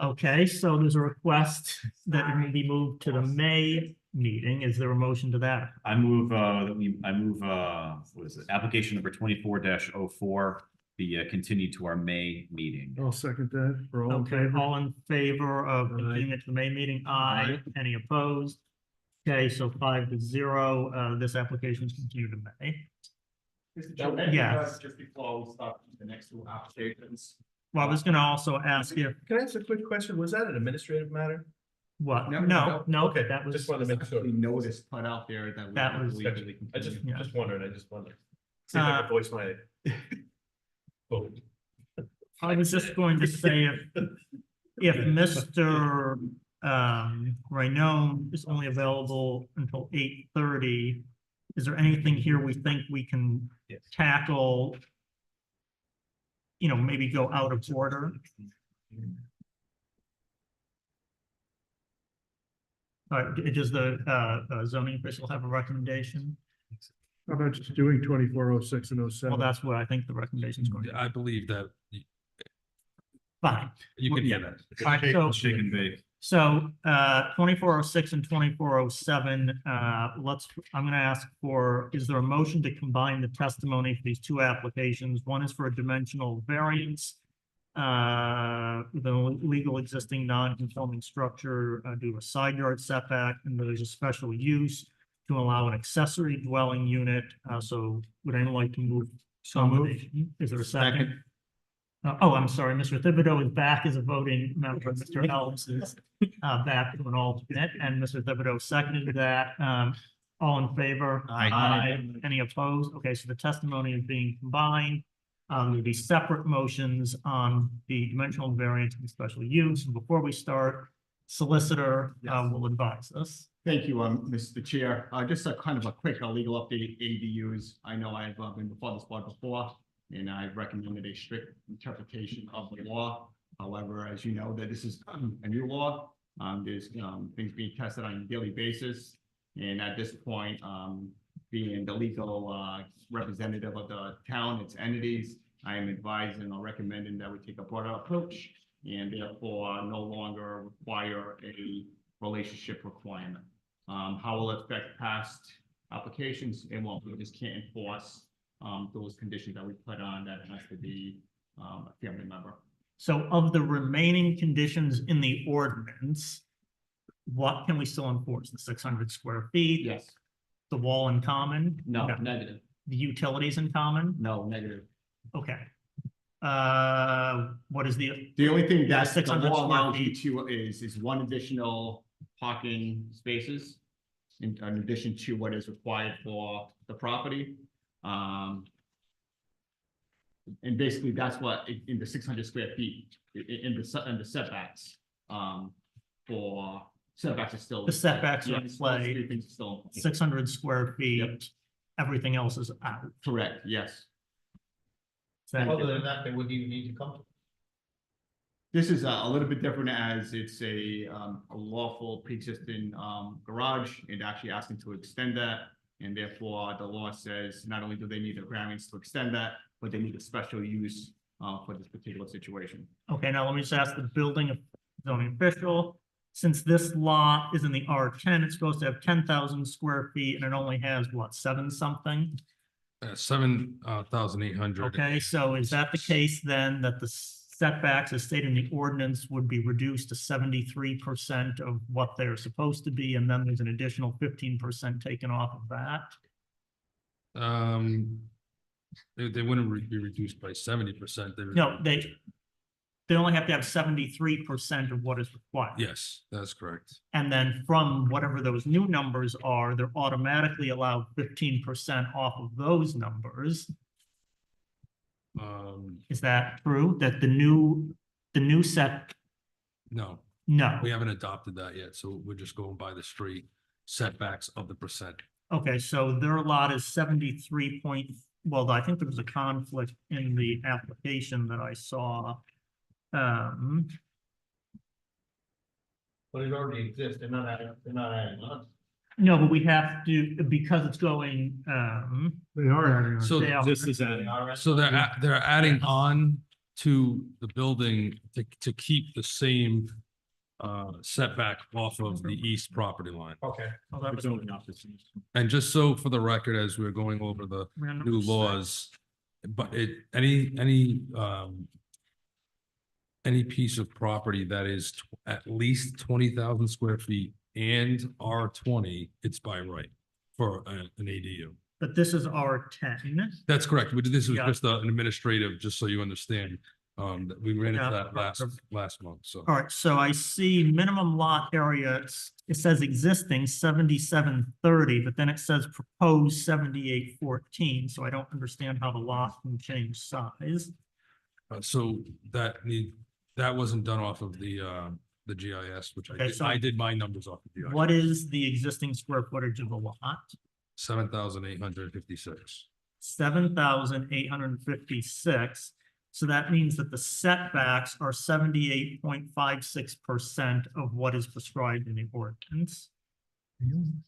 [SPEAKER 14] have.
[SPEAKER 1] okay, so there's a request that it will be moved to the May meeting, is there a motion to that?
[SPEAKER 7] I move, what is it, application number 24-04 be continued to our May meeting.
[SPEAKER 6] I'll second that for all in
[SPEAKER 1] Okay,
[SPEAKER 6] favor.
[SPEAKER 1] all in favor of continuing it to the May meeting? Aye. Any opposed? Okay, so 5-0, this application is continued to May.
[SPEAKER 9] Mr. Chairman,
[SPEAKER 1] Yes.
[SPEAKER 9] just before we start the next two applications.
[SPEAKER 1] Well, I was gonna also ask if,
[SPEAKER 5] Can I ask a quick question? Was that an administrative matter?
[SPEAKER 1] what?
[SPEAKER 9] No,
[SPEAKER 1] No,
[SPEAKER 5] Okay,
[SPEAKER 1] that was.
[SPEAKER 5] just wanted to make sure.
[SPEAKER 9] Notice put out there that. we
[SPEAKER 1] That
[SPEAKER 9] have
[SPEAKER 1] was-
[SPEAKER 9] legally
[SPEAKER 5] I just,
[SPEAKER 1] Yeah.
[SPEAKER 5] just wondered, See if I could voice my. vote.
[SPEAKER 1] I was just going to say if Mr. Raynon is only available until 8:30, is there anything here we think we can tackle? You know, maybe go out of order? All right, does the zoning official have a recommendation?
[SPEAKER 6] How about just doing 2406 and 07?
[SPEAKER 1] Well, that's what I think the recommendation is going to be.
[SPEAKER 4] I believe that
[SPEAKER 1] Fine.
[SPEAKER 4] you can hear that.
[SPEAKER 1] All right, so,
[SPEAKER 7] Shake and bake.
[SPEAKER 1] So, 2406 and 2407, I'm gonna ask for, is there a motion to combine the testimony for these two applications? One is for a dimensional variance, with a legal existing non-conforming structure, due to a side yard setback, and there's a special use to allow an accessory dwelling unit. So would anyone like to move?
[SPEAKER 2] So moved.
[SPEAKER 1] combination? Is there a second? I'm sorry, Mr. Thibodeau is back as a voting member. Mr. Helms is back to an alternate, and Mr. Thibodeau seconded that. All in favor?
[SPEAKER 12] Aye.
[SPEAKER 1] Any opposed? Okay, so the testimony is being combined. There'll be separate motions on the dimensional variance and special use. And before we start, solicitor will advise us.
[SPEAKER 13] Thank you, Mr. Chair. Just a kind of a quick legal update, ADUs. I know I've been before this board before, and I've recommended a strict interpretation of the law. However, as you know, that this is a new law. There's things being tested on a daily basis. And at this point, being the legal representative of the town, its entities, I am advising or recommending that we take a broader approach and therefore no longer require a relationship requirement. How will it affect past applications? It won't. We just can't enforce those conditions that we put on that it has to be a family member.
[SPEAKER 1] So of the remaining conditions in the ordinance, what can we still enforce? The 600 square feet?
[SPEAKER 13] Yes.
[SPEAKER 1] The wall in common?
[SPEAKER 13] No, negative.
[SPEAKER 1] The utilities in common?
[SPEAKER 13] No, negative.
[SPEAKER 1] Okay. What is the?
[SPEAKER 13] The only thing that the
[SPEAKER 1] 600
[SPEAKER 13] law
[SPEAKER 1] square
[SPEAKER 13] allows you
[SPEAKER 1] feet?
[SPEAKER 13] to is one additional parking spaces in addition to what is required for the property. And basically that's what in the 600 square feet in the setbacks, for setbacks are still.
[SPEAKER 1] The setbacks are in
[SPEAKER 13] Yes,
[SPEAKER 1] play.
[SPEAKER 13] those three things are still.
[SPEAKER 1] 600 square feet,
[SPEAKER 13] Yep.
[SPEAKER 1] everything else is out.
[SPEAKER 13] Correct, yes.
[SPEAKER 1] Thank
[SPEAKER 5] Other
[SPEAKER 1] you.
[SPEAKER 5] than that, they wouldn't even need to come.
[SPEAKER 13] This is a little bit different as it's a lawful pre-existing garage and actually asking to extend that. And therefore, the law says not only do they need a variance to extend that, but they need a special use for this particular situation.
[SPEAKER 1] Okay, now let me just ask the building zoning official, since this lot is in the R10, it's supposed to have 10,000 square feet and it only has what, 7 something?
[SPEAKER 4] 7,800.
[SPEAKER 1] Okay, so is that the case then that the setbacks as stated in the ordinance would be reduced to 73% of what they're supposed to be, and then there's an additional 15% taken off of that?
[SPEAKER 4] They wouldn't be reduced by 70%.
[SPEAKER 1] No, they only have to have 73% of what is required.
[SPEAKER 4] Yes, that's correct.
[SPEAKER 1] And then from whatever those new numbers are, they're automatically allowed 15% off of those numbers. Is that true? That the new set?
[SPEAKER 4] No,
[SPEAKER 1] No.
[SPEAKER 4] we haven't adopted that yet, so we're just going by the straight setbacks of the percent.
[SPEAKER 1] Okay, so their lot is 73 point, well, I think there was a conflict in the application that I saw.
[SPEAKER 5] But it already exists, they're not adding on.
[SPEAKER 1] No, but we have to, because it's going,
[SPEAKER 6] They are adding on.
[SPEAKER 4] So
[SPEAKER 1] they are-
[SPEAKER 2] This is adding.
[SPEAKER 4] So they're adding on to the building to keep the same setback off of the east property line.
[SPEAKER 5] Okay.
[SPEAKER 1] oh, that was-
[SPEAKER 4] And just so for the record, as we're going over the new laws, but any piece of property that is at least 20,000 square feet and R20, it's by right for an ADU.
[SPEAKER 1] But this is R10.
[SPEAKER 4] That's correct. This was
[SPEAKER 1] Yeah.
[SPEAKER 4] just an administrative, just so you understand. That we ran into
[SPEAKER 1] Yeah.
[SPEAKER 4] that last month, so.
[SPEAKER 1] All right, so I see minimum lot area, it says existing 7730, but then it says proposed 7814, so I don't understand how the lot can change size.
[SPEAKER 4] So that wasn't done off of the GIS, which
[SPEAKER 1] Okay, so-
[SPEAKER 4] I did my numbers off of GIS.
[SPEAKER 1] What is the existing square footage of the lot?
[SPEAKER 4] 7,856.
[SPEAKER 1] 7,856. So that means that the setbacks are 78.56% of what is prescribed in the ordinance. Am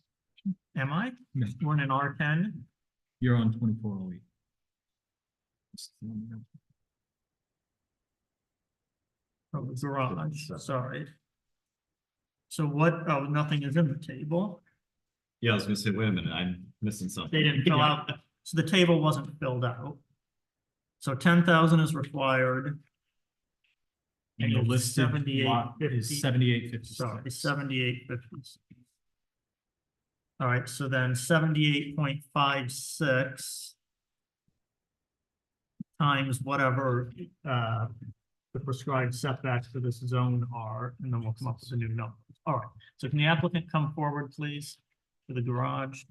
[SPEAKER 1] I?
[SPEAKER 2] No.
[SPEAKER 1] We're in an R10?
[SPEAKER 2] You're on 2408.
[SPEAKER 1] Oh, the garage, sorry. So what, oh, nothing is in the table.
[SPEAKER 7] Yeah, I was gonna say, wait a minute, I'm missing something.
[SPEAKER 1] They didn't fill out, so the table wasn't filled out. So 10,000 is required.
[SPEAKER 2] And the
[SPEAKER 1] it's
[SPEAKER 2] listed lot
[SPEAKER 1] 78.50.
[SPEAKER 2] is 78.56.
[SPEAKER 1] Sorry, 78.50. All right, so then 78.56 times whatever the prescribed setbacks for this zone are, and then we'll come up with a new number. All right, so can the applicant come forward, please, for the garage?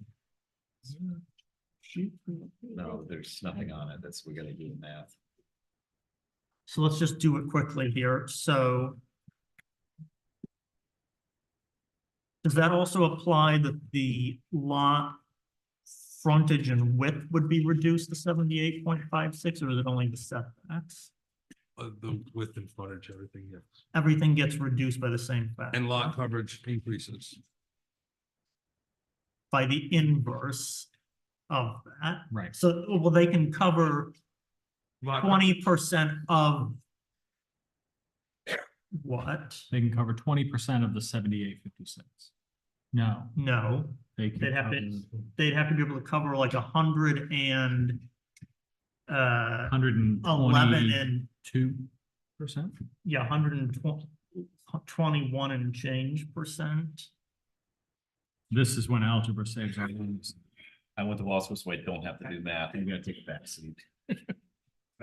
[SPEAKER 7] No, there's nothing on it. We gotta do the math.
[SPEAKER 1] So let's just do it quickly here. So does that also apply that the lot frontage and width would be reduced to 78.56, or is it only the setbacks?
[SPEAKER 4] The width and frontage, everything, yes.
[SPEAKER 1] Everything gets reduced by the same factor.
[SPEAKER 4] And lot coverage increases.
[SPEAKER 1] By the inverse of that.
[SPEAKER 2] Right.
[SPEAKER 1] So, well, they can cover 20% of what?
[SPEAKER 2] They can cover 20% of the 78.56. No,
[SPEAKER 1] No,
[SPEAKER 2] they can
[SPEAKER 1] they'd have
[SPEAKER 2] cover
[SPEAKER 1] to, they'd have to be able to cover like 100 and 11 and
[SPEAKER 2] 122%.
[SPEAKER 1] yeah, 121 and change percent.
[SPEAKER 2] This is when algebra saves our lives.
[SPEAKER 7] I went to law school, so I don't have to do math. I'm gonna take a back seat.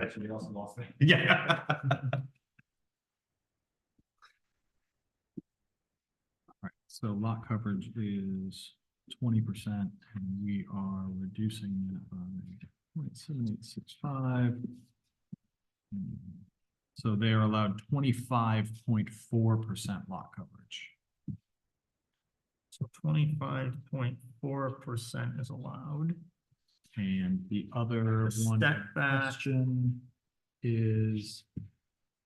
[SPEAKER 9] Actually, also lost me.
[SPEAKER 7] Yeah.
[SPEAKER 2] Right, so lot coverage is 20%, and we are reducing that by 0.7865. So they are allowed 25.4% lot coverage.
[SPEAKER 1] So 25.4% is allowed.
[SPEAKER 2] And the other
[SPEAKER 1] The
[SPEAKER 2] one
[SPEAKER 1] setback.
[SPEAKER 2] question is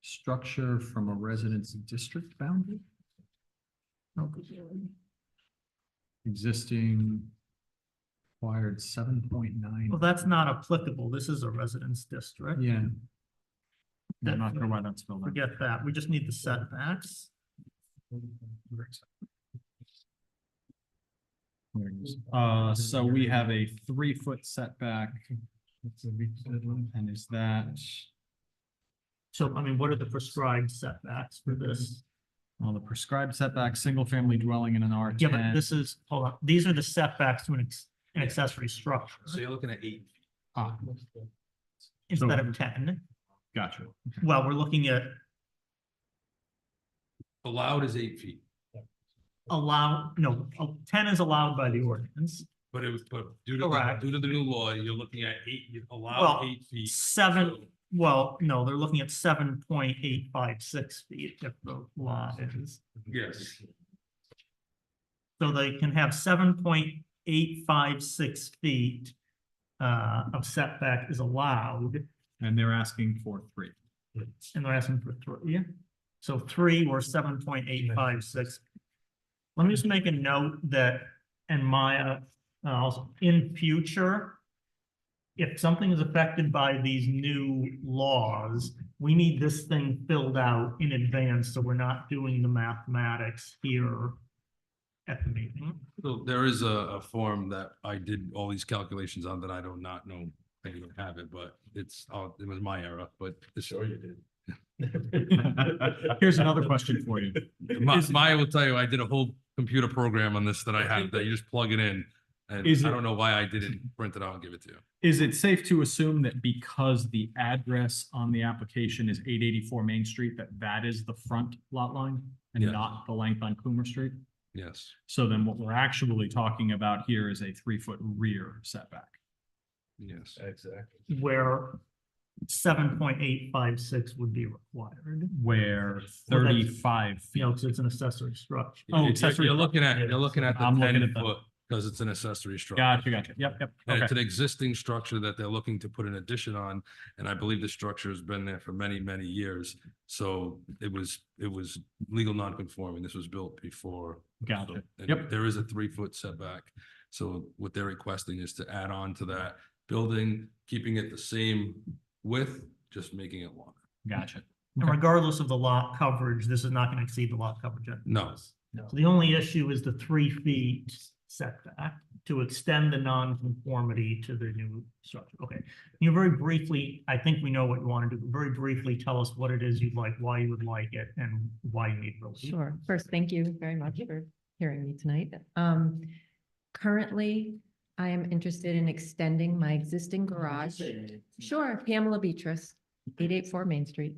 [SPEAKER 2] structure from a residence district boundary, existing required 7.9.
[SPEAKER 1] Well, that's not applicable. This is a residence district.
[SPEAKER 2] Yeah. I'm not sure why that's spelled out.
[SPEAKER 1] Forget that. We just need the setbacks.
[SPEAKER 2] So we have a 3-foot setback. And is that,
[SPEAKER 1] So, I mean, what are the prescribed setbacks for this?
[SPEAKER 2] well, the prescribed setback, single family dwelling in an R10.
[SPEAKER 1] Yeah, but this is, hold on, these are the setbacks to an accessory structure
[SPEAKER 4] So you're looking at 8 feet.
[SPEAKER 2] Ah,
[SPEAKER 1] instead of 10.
[SPEAKER 2] gotcha.
[SPEAKER 1] Well, we're looking at
[SPEAKER 4] Allowed is 8 feet,
[SPEAKER 1] allow, no, 10 is allowed by the ordinance.
[SPEAKER 4] but it was, but due to,
[SPEAKER 1] Correct.
[SPEAKER 4] due to the new law, you're looking at 8, you allowed
[SPEAKER 1] Well,
[SPEAKER 4] 8 feet.
[SPEAKER 1] 7, well, no, they're looking at 7.856 feet if the lot is.
[SPEAKER 4] Yes,
[SPEAKER 1] So they can have 7.856 feet of setback is allowed,
[SPEAKER 2] And they're asking for 3.
[SPEAKER 1] and they're asking for 3. So 3 or 7.856. Let me just make a note that, and Maya, in future, if something is affected by these new laws, we need this thing filled out in advance, so we're not doing the mathematics here at the meeting.
[SPEAKER 4] so there is a form that I did all these calculations on that I do not know, I don't have it, but it's, it was my error, but. Sure you did.
[SPEAKER 2] Here's another question for you.
[SPEAKER 4] Maya will tell you, I did a whole computer program on this that I have, that you just plug it in. And
[SPEAKER 2] Is
[SPEAKER 4] I
[SPEAKER 2] it-
[SPEAKER 4] don't know why I didn't print it out and give it to you.
[SPEAKER 2] Is it safe to assume that because the address on the application is 884 Main Street, that that is the front lot line and
[SPEAKER 4] Yes.
[SPEAKER 2] not the length on Coomer Street?
[SPEAKER 4] Yes,
[SPEAKER 2] So then what we're actually talking about here is a 3-foot rear setback.
[SPEAKER 4] yes.
[SPEAKER 10] Exactly.
[SPEAKER 1] Where 7.856 would be required,
[SPEAKER 2] Where
[SPEAKER 1] Well, that's-
[SPEAKER 2] 35 feet.
[SPEAKER 1] you know, because it's an accessory structure.
[SPEAKER 2] Oh,
[SPEAKER 4] You're-
[SPEAKER 2] accessory
[SPEAKER 4] You're looking at,
[SPEAKER 1] Yeah.
[SPEAKER 4] you're looking at the
[SPEAKER 2] I'm looking
[SPEAKER 4] 10
[SPEAKER 2] at the-
[SPEAKER 4] foot, because it's an accessory structure.
[SPEAKER 2] Gotcha. Yep.
[SPEAKER 4] And it's
[SPEAKER 2] Okay.
[SPEAKER 4] an existing structure that they're looking to put an addition on, and I believe the structure has been there for many, many years. So it was legal non-conforming. This was built before.
[SPEAKER 2] Gotcha.
[SPEAKER 4] And
[SPEAKER 2] Yep.
[SPEAKER 4] There is a 3-foot setback. So what they're requesting is to add on to that building, keeping it the same width, just making it longer.
[SPEAKER 2] Gotcha.
[SPEAKER 1] And regardless of the lot coverage, this is not going to exceed the lot coverage.
[SPEAKER 4] No.
[SPEAKER 1] So the only issue is the 3 feet setback to extend the non-conformity to the new structure. Okay, you very briefly, I think we know what you want to do, but very briefly tell us what it is you'd like, why you would like it, and why you need relief.
[SPEAKER 15] Sure. First, thank you very much for hearing me tonight. Currently, I am interested in extending my existing garage. Sure, Pamela Beatrice, 884 Main Street.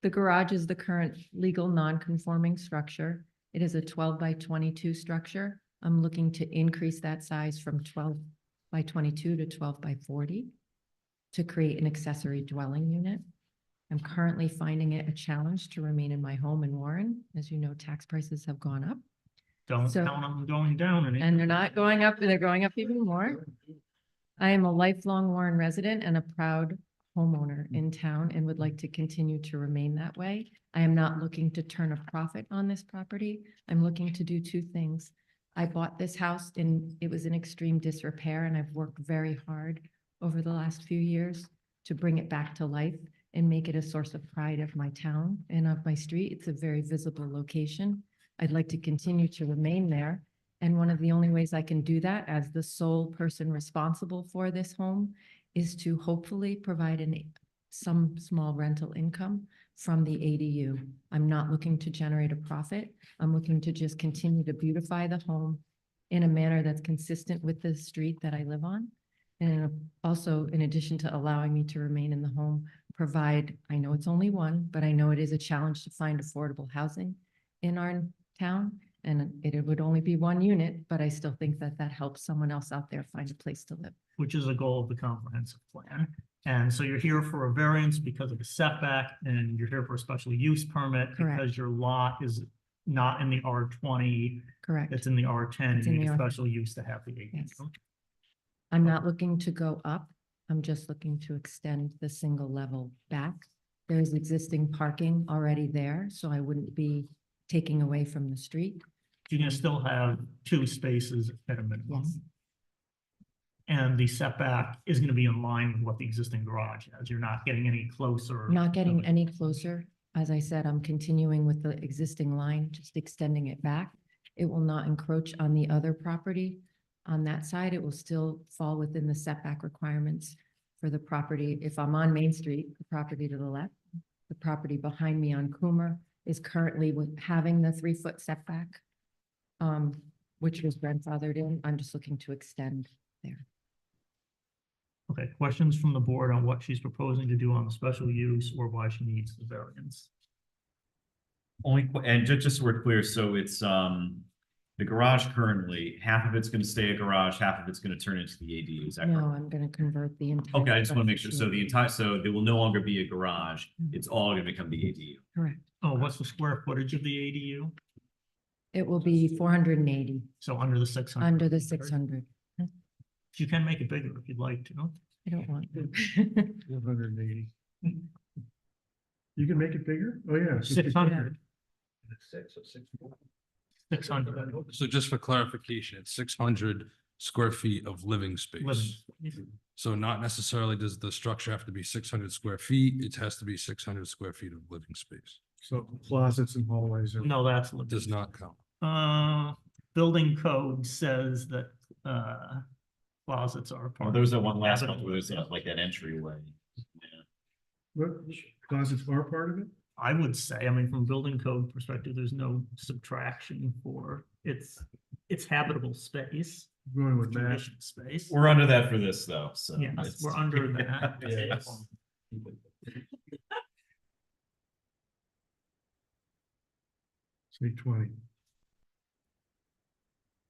[SPEAKER 15] The garage is the current legal non-conforming structure. It is a 12 by 22 structure. I'm looking to increase that size from 12 by 22 to 12 by 40 to create an accessory dwelling unit. I'm currently finding it a challenge to remain in my home in Warren. As you know, tax prices have gone up.
[SPEAKER 1] Don't
[SPEAKER 15] So-
[SPEAKER 1] count on them going down.
[SPEAKER 15] And they're not going up, they're going up even more. I am a lifelong Warren resident and a proud homeowner in town and would like to continue to remain that way. I am not looking to turn a profit on this property. I'm looking to do 2 things. I bought this house and it was in extreme disrepair, and I've worked very hard over the last few years to bring it back to life and make it a source of pride of my town and of my street. It's a very visible location. I'd like to continue to remain there. And one of the only ways I can do that as the sole person responsible for this home is to hopefully provide some small rental income from the ADU. I'm not looking to generate a profit. I'm looking to just continue to beautify the home in a manner that's consistent with the street that I live on. And also, in addition to allowing me to remain in the home, provide, I know it's only one, but I know it is a challenge to find affordable housing in our town. And it would only be 1 unit, but I still think that that helps someone else out there find a place to live.
[SPEAKER 1] Which is a goal of the comprehensive plan. And so you're here for a variance because of a setback, and you're here for a special use permit
[SPEAKER 15] Correct.
[SPEAKER 1] because your lot is not in the R20,
[SPEAKER 15] Correct.
[SPEAKER 1] it's in the R10,
[SPEAKER 15] It's
[SPEAKER 1] and
[SPEAKER 15] in
[SPEAKER 1] you
[SPEAKER 15] the
[SPEAKER 1] need a
[SPEAKER 15] R10.
[SPEAKER 1] special use to have the ADU.
[SPEAKER 15] Yes. I'm not looking to go up. I'm just looking to extend the single level back. There's existing parking already there, so I wouldn't be taking away from the street.
[SPEAKER 1] You're gonna still have 2 spaces at a minimum.
[SPEAKER 15] Yes.
[SPEAKER 1] And the setback is gonna be in line with what the existing garage has. You're not getting any closer.
[SPEAKER 15] Not getting any closer. As I said, I'm continuing with the existing line, just extending it back. It will not encroach on the other property. On that side, it will still fall within the setback requirements for the property. If I'm on Main Street, the property to the left, the property behind me on Coomer is currently having the 3-foot setback, which was grandfathered in. I'm just looking to extend there.
[SPEAKER 1] Okay, questions from the board on what she's proposing to do on the special use or why she needs the variance?
[SPEAKER 7] And just so we're clear, so it's, the garage currently, half of it's gonna stay a garage, half of it's gonna turn into the ADU, is that
[SPEAKER 15] No,
[SPEAKER 7] correct?
[SPEAKER 15] I'm gonna convert the entire.
[SPEAKER 7] Okay, I just wanna make sure,
[SPEAKER 15] structure
[SPEAKER 7] so the
[SPEAKER 15] to-
[SPEAKER 7] entire, so there will no longer be a garage, it's all gonna become the ADU.
[SPEAKER 15] Correct.
[SPEAKER 1] Oh, what's the square footage of the ADU?
[SPEAKER 15] It will be 480
[SPEAKER 1] So under the 600.
[SPEAKER 15] under the 600.
[SPEAKER 1] You can make it bigger if you'd like to.
[SPEAKER 15] I don't want to.
[SPEAKER 6] 180. You can make it bigger? Oh, yeah.
[SPEAKER 1] 600.
[SPEAKER 5] 600.
[SPEAKER 1] 600.
[SPEAKER 4] So just for clarification, it's 600 square feet of living space.
[SPEAKER 1] Living.
[SPEAKER 4] So not necessarily does the structure have to be 600 square feet, it has to be 600 square feet of living space.
[SPEAKER 6] So closets and hallways. are-
[SPEAKER 1] No, that's.
[SPEAKER 4] Does not count.
[SPEAKER 1] Building code says that, closets are.
[SPEAKER 7] Oh,
[SPEAKER 1] part
[SPEAKER 7] there was
[SPEAKER 1] of
[SPEAKER 7] that one last
[SPEAKER 1] habitable
[SPEAKER 7] one, where there's
[SPEAKER 1] space.
[SPEAKER 7] like that entryway.
[SPEAKER 6] What, closets are part of it?
[SPEAKER 1] I would say, I mean, from building code perspective, there's no subtraction for it's habitable space,
[SPEAKER 6] Going with that.
[SPEAKER 1] conditioned space.
[SPEAKER 7] We're under that for this though, so.
[SPEAKER 1] Yes,
[SPEAKER 7] it's-
[SPEAKER 1] we're under that.
[SPEAKER 7] Yes.
[SPEAKER 6] Say 20.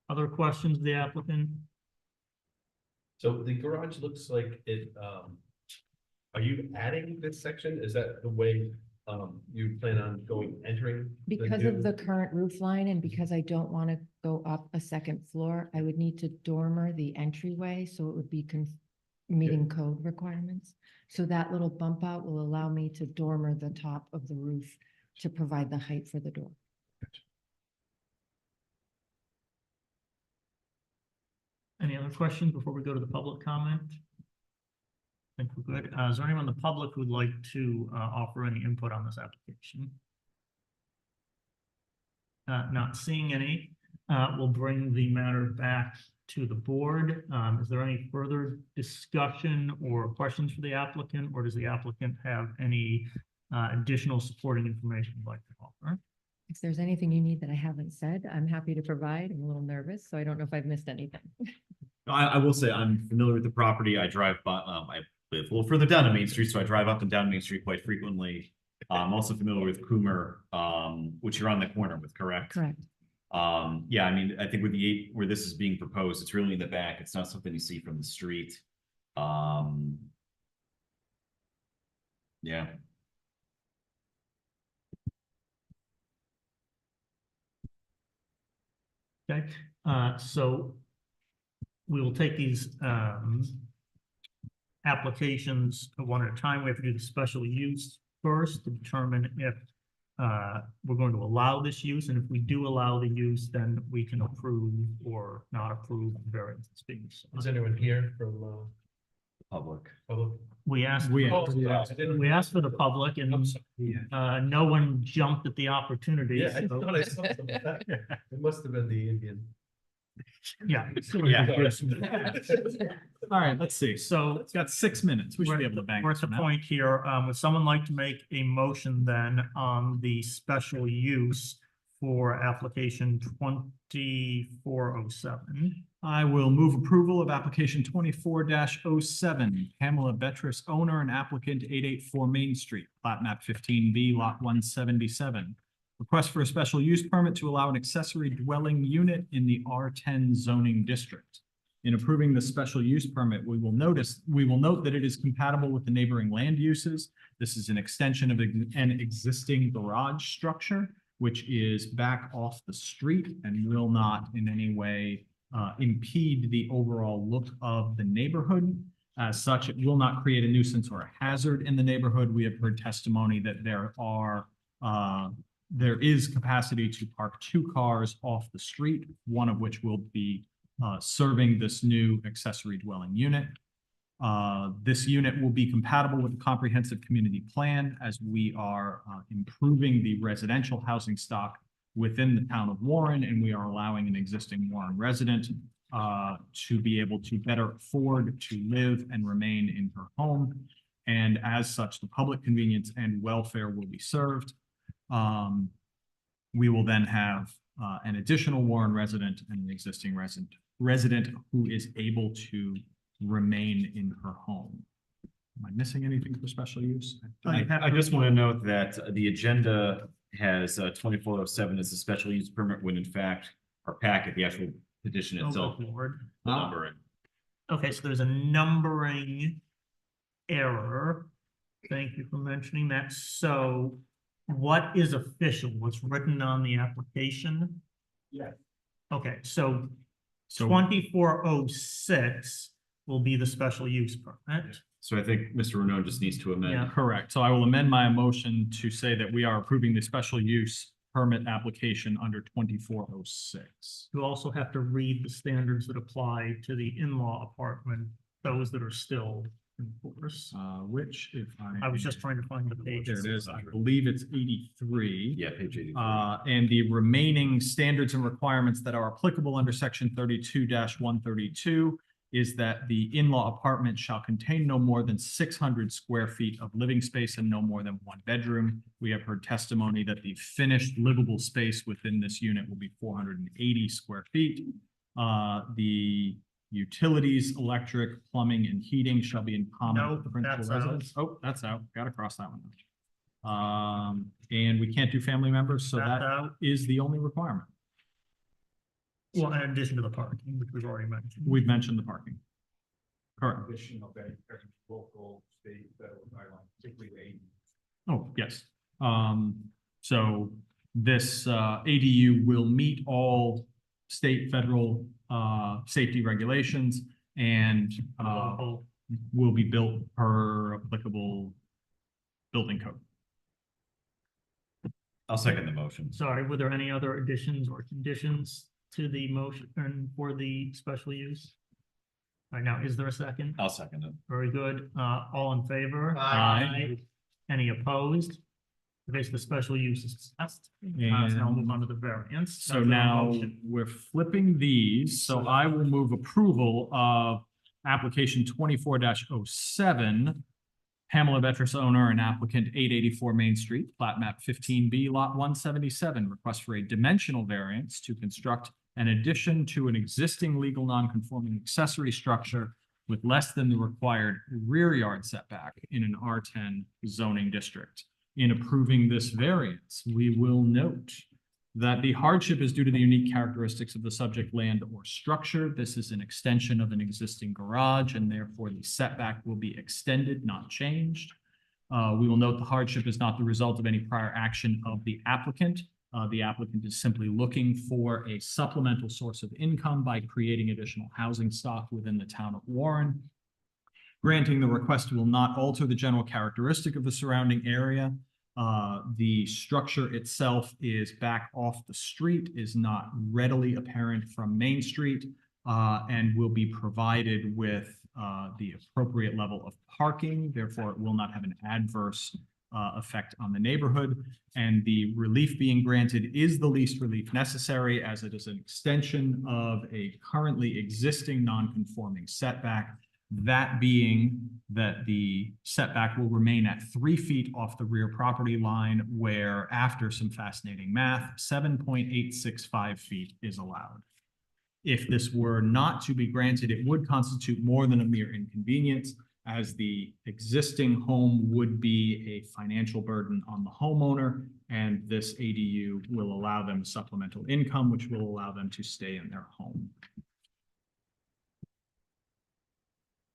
[SPEAKER 1] Other questions, of the applicant?
[SPEAKER 10] So the garage looks like it, are you adding this section? Is that the way, you plan on entering?
[SPEAKER 15] Because of the current roof line and because I don't want to go up a second floor, I would need to dormer the entryway, so it would be meeting code requirements. So that little bump out will allow me to dormer the top of the roof to provide the height for the door.
[SPEAKER 1] Any other questions before we go to the public comment? I think we're good. Is there anyone in the public who'd like to offer any input on this application? Not seeing any, we'll bring the matter back to the board. Is there any further discussion or questions for the applicant, or does the applicant have any additional supporting information you'd like to offer?
[SPEAKER 15] If there's anything you need that I haven't said, I'm happy to provide. I'm a little nervous, so I don't know if I've missed anything.
[SPEAKER 7] I will say I'm familiar with the property. I drive by, I live a little further down to Main Street, so I drive up and down Main Street quite frequently. I'm also familiar with Coomer, which you're on the corner with, correct?
[SPEAKER 15] Correct.
[SPEAKER 7] Yeah, I mean, I think with where this is being proposed, it's really in the back. It's not something you see from the street. Yeah.
[SPEAKER 1] Okay, so we will take these applications one at a time. We have to do the special use first to determine if we're going to allow this use, and if we do allow the use, then we can approve or not approve the variance being sought.
[SPEAKER 5] Is anyone here from,
[SPEAKER 7] Public.
[SPEAKER 5] public?
[SPEAKER 1] We asked,
[SPEAKER 2] We-
[SPEAKER 1] we asked for the public, and no one jumped at the opportunity.
[SPEAKER 5] Yeah, I
[SPEAKER 1] so-
[SPEAKER 5] thought I saw something like that. It must have been the Indian.
[SPEAKER 1] Yeah.
[SPEAKER 2] All right, let's see.
[SPEAKER 1] So
[SPEAKER 2] It's got 6 minutes. We should be able to bang
[SPEAKER 1] we're at
[SPEAKER 2] this
[SPEAKER 1] the
[SPEAKER 2] one out.
[SPEAKER 1] point here, would someone like to make a motion then on the special use for application 2407?
[SPEAKER 2] I will move approval of application 24-07, Pamela Betris, owner and applicant, 884 Main Street, plat map 15B, lot 177. Request for a special use permit to allow an accessory dwelling unit in the R10 zoning district. In approving the special use permit, we will note that it is compatible with the neighboring land uses. This is an extension of an existing garage structure, which is back off the street and will not in any way impede the overall look of the neighborhood. As such, it will not create a nuisance or a hazard in the neighborhood. We have heard testimony that there is capacity to park 2 cars off the street, one of which will be serving this new accessory dwelling unit. This unit will be compatible with the comprehensive community plan as we are improving the residential housing stock within the town of Warren, and we are allowing an existing Warren resident to be able to better afford to live and remain in her home. And as such, the public convenience and welfare will be served. We will then have an additional Warren resident and an existing resident who is able to remain in her home. Am I missing anything for special use?
[SPEAKER 7] I just want to note that the agenda has 2407 as a special use permit, when in fact our packet, the actual petition
[SPEAKER 1] Oh,
[SPEAKER 7] itself,
[SPEAKER 1] good Lord.
[SPEAKER 7] the number it.
[SPEAKER 1] Okay, so there's a numbering error. Thank you for mentioning that. So what is official? What's written on the application?
[SPEAKER 5] Yeah.
[SPEAKER 1] Okay, so
[SPEAKER 2] So
[SPEAKER 1] 2406 will be the special use permit.
[SPEAKER 7] So I think Mr. Renaud just needs to amend.
[SPEAKER 1] Yeah.
[SPEAKER 2] correct. So I will amend my motion to say that we are approving the special use permit application under 2406.
[SPEAKER 1] You also have to read the standards that apply to the in-law apartment, those that are still in force.
[SPEAKER 2] Which if
[SPEAKER 1] I was just trying to find the page.
[SPEAKER 2] There it is. I believe it's 83.
[SPEAKER 7] Yeah, page 83.
[SPEAKER 2] And the remaining standards and requirements that are applicable under section 32-132 is that the in-law apartment shall contain no more than 600 square feet of living space and no more than 1 bedroom. We have heard testimony that the finished livable space within this unit will be 480 square feet. The utilities, electric, plumbing, and heating shall be in common with the
[SPEAKER 1] Nope,
[SPEAKER 2] principal
[SPEAKER 1] that's out.
[SPEAKER 2] residence. Oh, that's out. Gotta cross that one out. And we can't do family members, so
[SPEAKER 1] That's
[SPEAKER 2] that
[SPEAKER 1] out.
[SPEAKER 2] is the only requirement.
[SPEAKER 1] Well, in addition to the parking, which we've already mentioned.
[SPEAKER 2] We've mentioned the parking. Correct.
[SPEAKER 9] Condition of any local, state, federal guidelines, particularly the AD.
[SPEAKER 2] Oh, yes. So this ADU will meet all state, federal safety regulations and will be built per applicable building code.
[SPEAKER 7] I'll second the motion.
[SPEAKER 1] Sorry, were there any other additions or conditions to the motion and for the special use? All right, now, is there a second?
[SPEAKER 7] I'll second it.
[SPEAKER 1] Very good. All in favor?
[SPEAKER 2] Aye.
[SPEAKER 1] Any opposed? Okay, so the special use is passed. So now we'll move on to the variance.
[SPEAKER 2] So now we're flipping these, so I will move approval of application 24-07. Pamela Betris, owner and applicant, 884 Main Street, plat map 15B, lot 177, request for a dimensional variance to construct an addition to an existing legal non-conforming accessory structure with less than the required rear yard setback in an R10 zoning district. In approving this variance, we will note that the hardship is due to the unique characteristics of the subject land or structure. This is an extension of an existing garage, and therefore the setback will be extended, not changed. We will note the hardship is not the result of any prior action of the applicant. The applicant is simply looking for a supplemental source of income by creating additional housing stock within the town of Warren. Granting the request will not alter the general characteristic of the surrounding area. The structure itself is back off the street, is not readily apparent from Main Street, and will be provided with the appropriate level of parking. Therefore, it will not have an adverse effect on the neighborhood. And the relief being granted is the least relief necessary, as it is an extension of a currently existing non-conforming setback. That being that the setback will remain at 3 feet off the rear property line, where after some fascinating math, 7.865 feet is allowed. If this were not to be granted, it would constitute more than a mere inconvenience, as the existing home would be a financial burden on the homeowner, and this ADU will allow them supplemental income, which will allow them to stay in their home.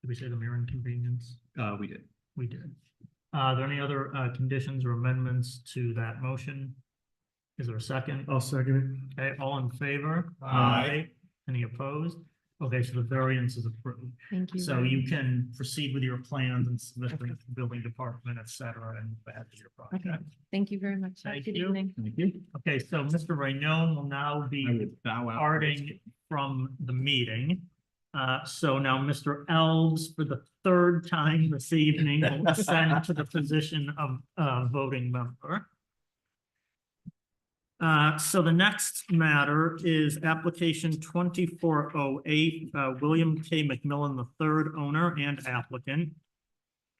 [SPEAKER 1] Did we say the mere inconvenience?
[SPEAKER 2] We did.
[SPEAKER 1] We did. Are there any other conditions or amendments to that motion? Is there a second?
[SPEAKER 6] I'll second
[SPEAKER 1] Okay, all in favor?
[SPEAKER 6] Aye.
[SPEAKER 1] Any opposed? Okay, so the variance is approved.
[SPEAKER 15] Thank you.
[SPEAKER 1] So
[SPEAKER 15] very
[SPEAKER 1] you
[SPEAKER 15] much.
[SPEAKER 1] can proceed with your plans and submit them to the building department, et cetera, and add to your
[SPEAKER 15] Okay,
[SPEAKER 1] project.
[SPEAKER 15] thank you very much. Have a
[SPEAKER 1] Thank
[SPEAKER 15] Good
[SPEAKER 1] you.
[SPEAKER 15] evening.
[SPEAKER 2] Thank you.
[SPEAKER 1] Okay, so Mr. Raynon will now
[SPEAKER 2] I
[SPEAKER 1] be
[SPEAKER 2] will bow out.
[SPEAKER 1] departing from the meeting. So now Mr. Elves, for the third time this evening, will ascend to the position of voting member. So the next matter is application 2408, William K. McMillan III, owner and applicant.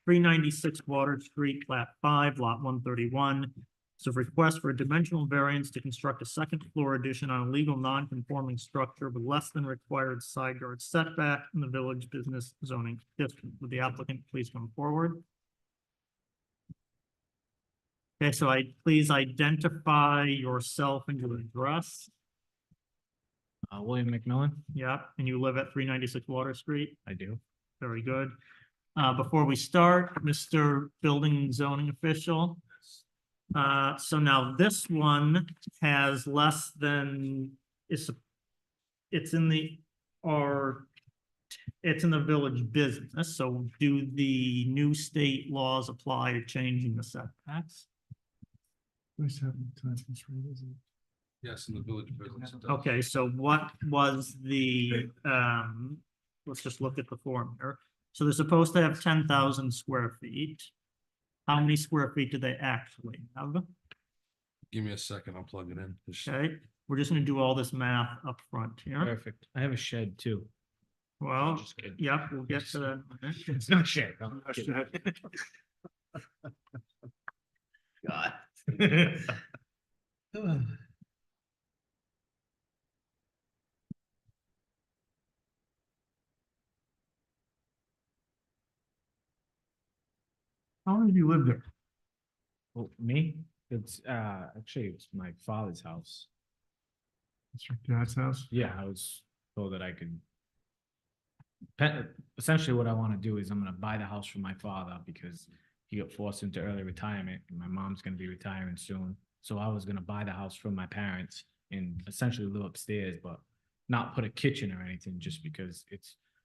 [SPEAKER 1] 396 Water Street, plat 5, lot 131. So request for a dimensional variance to construct a second floor addition on a legal non-conforming structure with less than required side yard setback in the village business zoning district. Would the applicant please come forward? Okay, so please identify yourself and your address.
[SPEAKER 16] William McMillan,
[SPEAKER 1] Yep, and you live at 396 Water Street?
[SPEAKER 16] I do.
[SPEAKER 1] Very good. Before we start, Mr. Building Zoning Official. So now this one has less than, it's in the, it's in the village business, so do the new state laws apply to changing the setbacks?
[SPEAKER 6] it.
[SPEAKER 4] Yes, in the village business. it does.
[SPEAKER 1] Okay, so what was the, let's just look at the form here. So they're supposed to have 10,000 square feet. How many square feet do they actually have?
[SPEAKER 4] Give me a second, I'll plug it in. Just-
[SPEAKER 1] Okay, we're just gonna do all this math up front here.
[SPEAKER 16] Perfect. I have a shed too.
[SPEAKER 1] Well,
[SPEAKER 16] Just kidding.
[SPEAKER 1] yep, we'll get to that.
[SPEAKER 16] It's not a shed. I'm kidding.
[SPEAKER 11] God.
[SPEAKER 6] How long have you lived there?
[SPEAKER 16] Oh, me? It's actually it's my father's house.
[SPEAKER 6] It's your dad's house?
[SPEAKER 16] Yeah, I was told that I could. Essentially, what I want to do is I'm going to buy the house from my father because he got forced into early retirement, and my mom's going to be retiring soon. So I was going to buy the house from my parents and essentially live upstairs, but not put a kitchen or anything, just because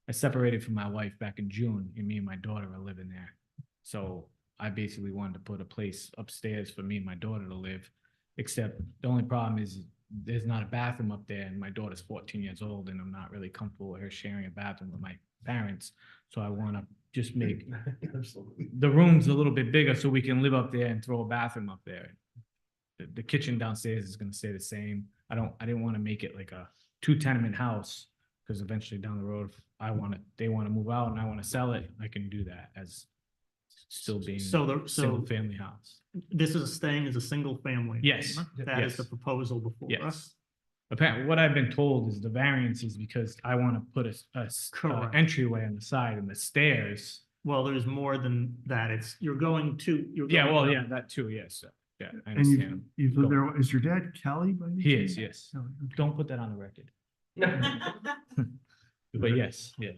[SPEAKER 16] I separated from my wife back in June, and me and my daughter are living there. So I basically wanted to put a place upstairs for me and my daughter to live, except the only problem is there's not a bathroom up there, and my daughter's 14 years old, and I'm not really comfortable with her sharing a bathroom with my parents. So I want to just make
[SPEAKER 5] Absolutely.
[SPEAKER 16] the rooms a little bit bigger so we can live up there and throw a bathroom up there. The kitchen downstairs is gonna stay the same. I didn't want to make it like a 2 tenement house. Because eventually down the road, if they want to move out and I want to sell it, I can do that as still being
[SPEAKER 1] So
[SPEAKER 16] a single family house.
[SPEAKER 1] this is staying as a single family.
[SPEAKER 16] Yes,
[SPEAKER 1] home. That is
[SPEAKER 16] yes.
[SPEAKER 1] the proposal before us.
[SPEAKER 16] Yes. Apparently, what I've been told is the variance is because I want to put a
[SPEAKER 1] Correct.
[SPEAKER 16] entryway on the side and the stairs.
[SPEAKER 1] Well, there's more than that. You're going to.
[SPEAKER 16] Yeah,
[SPEAKER 1] going
[SPEAKER 16] well,
[SPEAKER 1] up-
[SPEAKER 16] yeah, that too, yes. I
[SPEAKER 6] And
[SPEAKER 16] understand.
[SPEAKER 6] you've lived there, is your dad Kelly? by any
[SPEAKER 16] He
[SPEAKER 6] chance?
[SPEAKER 16] is, yes.
[SPEAKER 6] Oh, okay.
[SPEAKER 16] Don't put that on the record. But yes, yeah.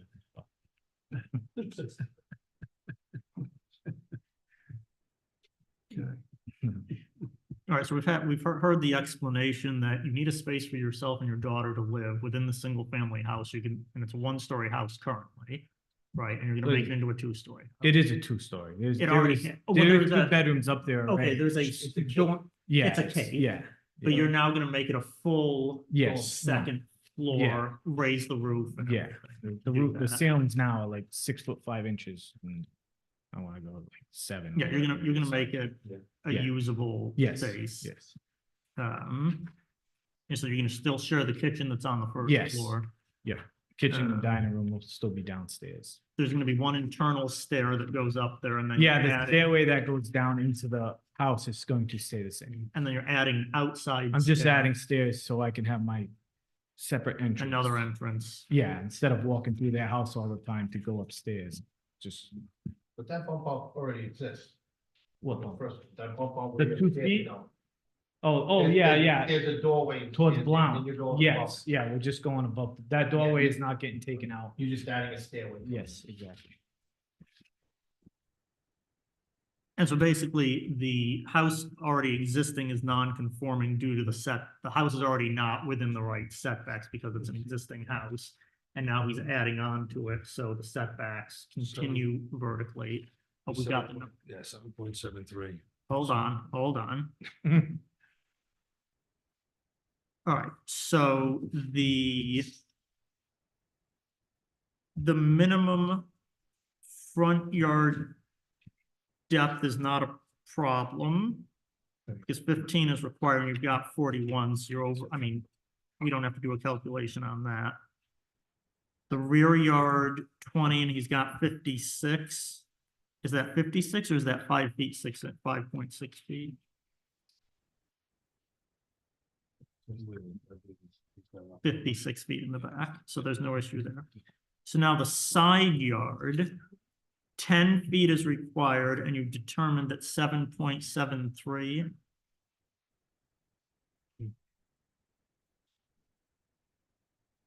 [SPEAKER 1] All right, so we've heard the explanation that you need a space for yourself and your daughter to live within the single family house. And it's a 1-story house currently, right? And you're gonna make it into a 2-story.
[SPEAKER 16] It is a 2-story.
[SPEAKER 1] It already ha- well,
[SPEAKER 16] There's
[SPEAKER 1] there's
[SPEAKER 16] good bedrooms up there
[SPEAKER 1] Okay,
[SPEAKER 16] already.
[SPEAKER 1] there's a dorm,
[SPEAKER 16] Yeah.
[SPEAKER 1] it's a cave.
[SPEAKER 16] Yeah.
[SPEAKER 1] but you're now gonna make it a full
[SPEAKER 16] Yes.
[SPEAKER 1] second floor, raise the roof. and
[SPEAKER 16] Yeah.
[SPEAKER 1] everything.
[SPEAKER 16] The
[SPEAKER 1] Do
[SPEAKER 16] roof, the
[SPEAKER 1] that.
[SPEAKER 16] ceilings now are like 6'5" and I want to go like 7.
[SPEAKER 1] Yeah, you're gonna make it a
[SPEAKER 16] Yeah.
[SPEAKER 1] usable
[SPEAKER 16] Yes,
[SPEAKER 1] space.
[SPEAKER 16] yes.
[SPEAKER 1] And so you're gonna still share the kitchen that's on the first
[SPEAKER 16] Yes.
[SPEAKER 1] floor.
[SPEAKER 16] Yeah, kitchen
[SPEAKER 1] Uh,
[SPEAKER 16] and dining room will still be downstairs.
[SPEAKER 1] There's gonna be one internal stair that goes up there and then.
[SPEAKER 16] Yeah,
[SPEAKER 1] you're
[SPEAKER 16] the
[SPEAKER 1] adding-
[SPEAKER 16] stairway that goes down into the house is going to stay the same.
[SPEAKER 1] And then you're adding outside.
[SPEAKER 16] I'm just
[SPEAKER 1] stair,
[SPEAKER 16] adding stairs so I can have my separate entrance.
[SPEAKER 1] Another entrance.
[SPEAKER 16] Yeah, instead of walking through their house all the time to go upstairs, just.
[SPEAKER 5] But that bump out already exists.
[SPEAKER 16] What
[SPEAKER 5] The
[SPEAKER 16] bump?
[SPEAKER 5] first, that bump out.
[SPEAKER 16] The
[SPEAKER 5] where
[SPEAKER 16] 2
[SPEAKER 5] you're standing
[SPEAKER 16] feet?
[SPEAKER 5] now.
[SPEAKER 16] Oh,
[SPEAKER 5] There's-
[SPEAKER 16] yeah,
[SPEAKER 5] there's-
[SPEAKER 16] yeah,
[SPEAKER 5] There's a doorway.
[SPEAKER 16] towards
[SPEAKER 5] and-
[SPEAKER 16] Blount.
[SPEAKER 5] and you're going
[SPEAKER 16] Yes,
[SPEAKER 5] above.
[SPEAKER 16] yeah, we're just going above. That doorway is not getting taken out.
[SPEAKER 5] You're just adding a stairway.
[SPEAKER 16] Yes, exactly.
[SPEAKER 1] And so basically, the house already existing is non-conforming due to the house is already not within the right setbacks because it's an existing house. And now he's adding on to it, so the setbacks continue vertically. But we got the,
[SPEAKER 4] Yeah, 7.73.
[SPEAKER 1] hold on. All right, so the minimum front yard depth is not a problem. Because 15 is required and you've got 41, so you're over, we don't have to do a calculation on that. The rear yard 20 and he's got 56. Is that 56 or is that 5 feet 6 at 5.6 feet? 56 feet in the back, so there's no issue there. So now the side yard, 10 feet is required and you've determined that 7.73.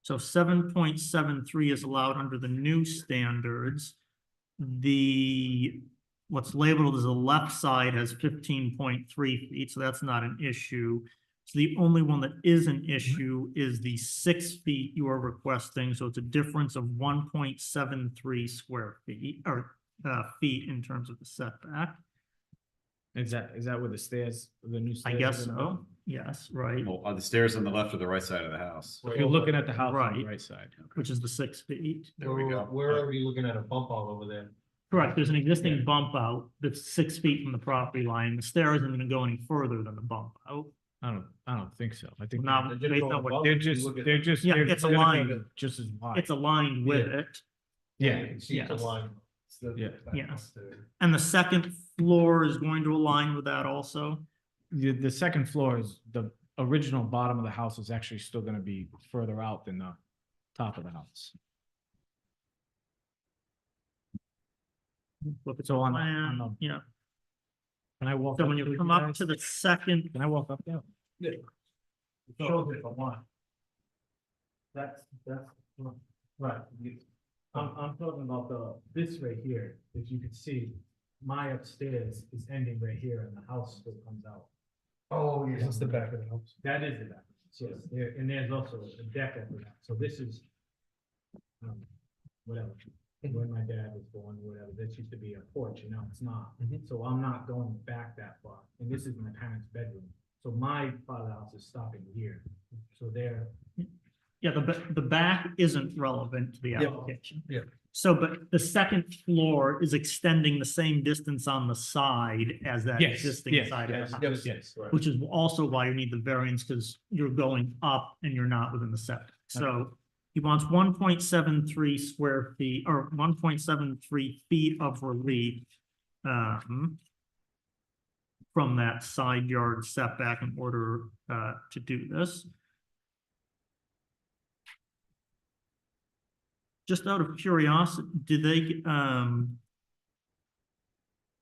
[SPEAKER 1] So 7.73 is allowed under the new standards. What's labeled as the left side has 15.3 feet, so that's not an issue. So the only one that is an issue is the 6 feet you are requesting, so it's a difference of 1.73 square feet, or feet in terms of the setback.
[SPEAKER 16] Is that where the stairs, the new
[SPEAKER 1] I
[SPEAKER 16] stairs?
[SPEAKER 1] guess
[SPEAKER 16] are gonna
[SPEAKER 1] so,
[SPEAKER 16] go?
[SPEAKER 1] yes, right,
[SPEAKER 7] Well, are the stairs on the left or the right side of the house?
[SPEAKER 16] If you're looking at the house on the
[SPEAKER 1] Right.
[SPEAKER 16] right side.
[SPEAKER 1] which is the 6 feet.
[SPEAKER 7] There we go.
[SPEAKER 5] Where are we looking at a bump out over there?
[SPEAKER 1] Correct, there's an existing bump out that's 6 feet from the property line. The stair isn't gonna go any further than the bump out.
[SPEAKER 16] I don't think so. I think.
[SPEAKER 1] Now,
[SPEAKER 5] They're just
[SPEAKER 1] based
[SPEAKER 5] going
[SPEAKER 1] on what,
[SPEAKER 5] above.
[SPEAKER 16] They're
[SPEAKER 5] You
[SPEAKER 16] just,
[SPEAKER 5] look at-
[SPEAKER 16] they're just.
[SPEAKER 1] Yeah,
[SPEAKER 16] they're
[SPEAKER 1] it's
[SPEAKER 16] gonna
[SPEAKER 1] aligned.
[SPEAKER 16] be Just as wide.
[SPEAKER 1] it's aligned with it.
[SPEAKER 16] Yeah,
[SPEAKER 5] You can see it's a
[SPEAKER 1] Yes.
[SPEAKER 5] line.
[SPEAKER 16] yeah.
[SPEAKER 1] Yes. And the second floor is going to align with that also?
[SPEAKER 16] The second floor is, the original bottom of the house is actually still gonna be further out than the top of the house.
[SPEAKER 1] Look at
[SPEAKER 16] So
[SPEAKER 1] the
[SPEAKER 16] on
[SPEAKER 1] plan,
[SPEAKER 16] the-
[SPEAKER 1] yeah.
[SPEAKER 16] Can I walk?
[SPEAKER 1] So
[SPEAKER 16] up
[SPEAKER 1] when
[SPEAKER 16] to
[SPEAKER 1] you
[SPEAKER 16] it,
[SPEAKER 1] come up
[SPEAKER 16] guys?
[SPEAKER 1] to the second,
[SPEAKER 16] Can I walk up there?
[SPEAKER 5] Shows it for one.
[SPEAKER 16] That's, right. I'm talking about this right here, if you could see, my upstairs is ending right here and the house still comes out.
[SPEAKER 5] Oh, yes.
[SPEAKER 8] That's the back of the house.
[SPEAKER 16] That is the back, yes, and there's also a deck over that, so this is. Whatever, when my dad was born, whatever, this used to be a porch, and now it's not, so I'm not going back that far, and this is my parents' bedroom. So my part of the house is stopping here, so they're,
[SPEAKER 1] yeah, the back isn't relevant to the
[SPEAKER 5] Yeah.
[SPEAKER 1] application.
[SPEAKER 5] Yeah.
[SPEAKER 1] So, but the second floor is extending the same distance on the side as that
[SPEAKER 16] Yes,
[SPEAKER 1] existing
[SPEAKER 16] yes,
[SPEAKER 1] side of
[SPEAKER 16] yes,
[SPEAKER 1] the house.
[SPEAKER 16] yes.
[SPEAKER 1] Which is also why you need the variance, because you're going up and you're not within the setback. So he wants 1.73 square feet or 1.73 feet of relief. From that side yard setback in order to do this. Just out of curiosity, do they,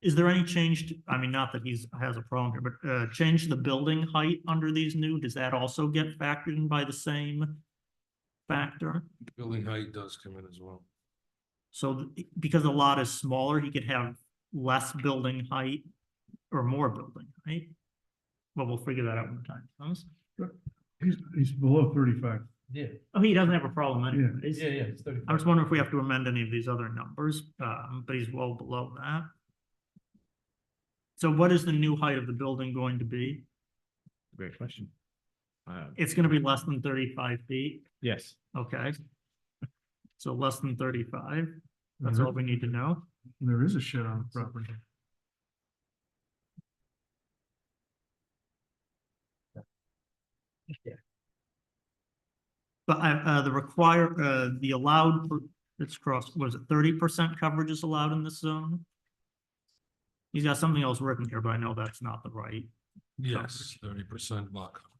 [SPEAKER 1] is there any change to, I mean, not that has a problem here, but change the building height under these new, does that also get factored in by the same factor?
[SPEAKER 4] Building height does come in as well.
[SPEAKER 1] So because the lot is smaller, he could have less building height or more building height? Well, we'll figure that out when the time comes.
[SPEAKER 6] He's below 35.
[SPEAKER 8] Yeah,
[SPEAKER 1] Oh, he doesn't have a problem anyways.
[SPEAKER 8] yeah, it's 35.
[SPEAKER 1] I was wondering if we have to amend any of these other numbers, but he's well below that. So what is the new height of the building going to be?
[SPEAKER 16] Great question.
[SPEAKER 1] It's gonna be less than 35 feet,
[SPEAKER 16] Yes.
[SPEAKER 1] okay? So less than 35, that's all we need to know.
[SPEAKER 6] There is a shed on the property.
[SPEAKER 1] But the allowed, it's cross, was it 30% coverage is allowed in this zone? He's got something else written here, but I know that's not the right.
[SPEAKER 4] Yes, 30% lot coverage.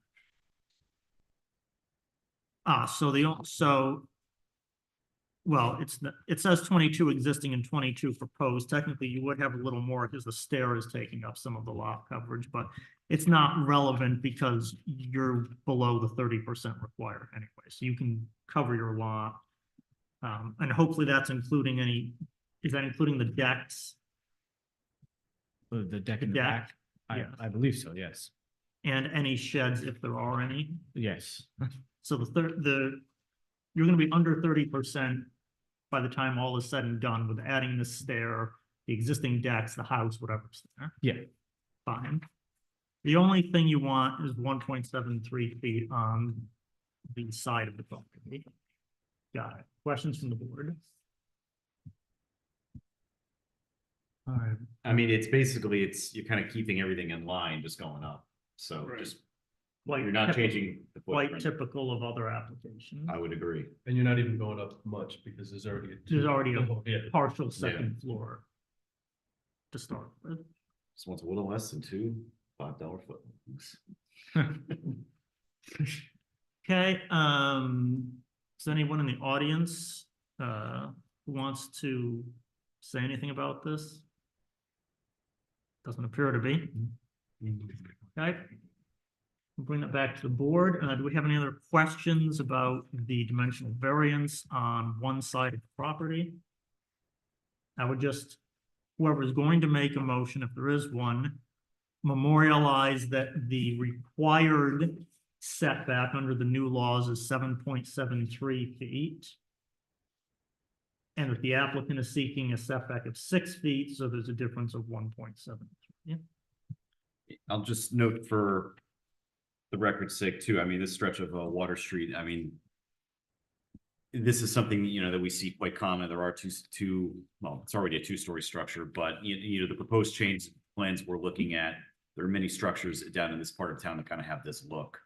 [SPEAKER 1] Well, it says 22 existing and 22 proposed. Technically, you would have a little more because the stair is taking up some of the lot coverage, but it's not relevant because you're below the 30% required anyway. So you can cover your lot. And hopefully that's including is that including the decks
[SPEAKER 16] The deck in the
[SPEAKER 1] deck,
[SPEAKER 16] back?
[SPEAKER 1] yeah.
[SPEAKER 16] I believe so, yes.
[SPEAKER 1] and any sheds if there are any?
[SPEAKER 16] Yes.
[SPEAKER 1] So you're gonna be under 30% by the time all is said and done with adding the stair, the existing decks, the house, whatever's there.
[SPEAKER 16] Yeah.
[SPEAKER 1] Fine. The only thing you want is 1.73 feet on the side of the property. Got it. Questions from the board?
[SPEAKER 7] I mean, it's basically, you're kind of keeping everything in line, just going up. So
[SPEAKER 1] Right.
[SPEAKER 7] just,
[SPEAKER 1] Quite
[SPEAKER 7] you're not
[SPEAKER 1] typical-
[SPEAKER 7] changing the
[SPEAKER 1] Quite
[SPEAKER 7] footprint.
[SPEAKER 1] typical of other applications.
[SPEAKER 7] I would agree.
[SPEAKER 5] And you're not even going up much because there's already.
[SPEAKER 1] There's already
[SPEAKER 5] Yeah.
[SPEAKER 1] a partial second floor to start with.
[SPEAKER 7] This one's a little less than two $5 footings.
[SPEAKER 1] Okay, is anyone in the audience who wants to say anything about this? Doesn't appear to be. Okay. We'll bring it back to the board. Do we have any other questions about the dimensional variance on one side of the property? I would just, whoever's going to make a motion, if there is one, memorialize that the required setback under the new laws is 7.73 feet. And that the applicant is seeking a setback of 6 feet, so there's a difference of 1.73.
[SPEAKER 7] I'll just note for the record's sake too, I mean, this stretch of Water Street, I mean, this is something, that we see quite common. There are well, it's already a two-story structure, but the proposed change plans we're looking at, there are many structures down in this part of town that kind of have this look.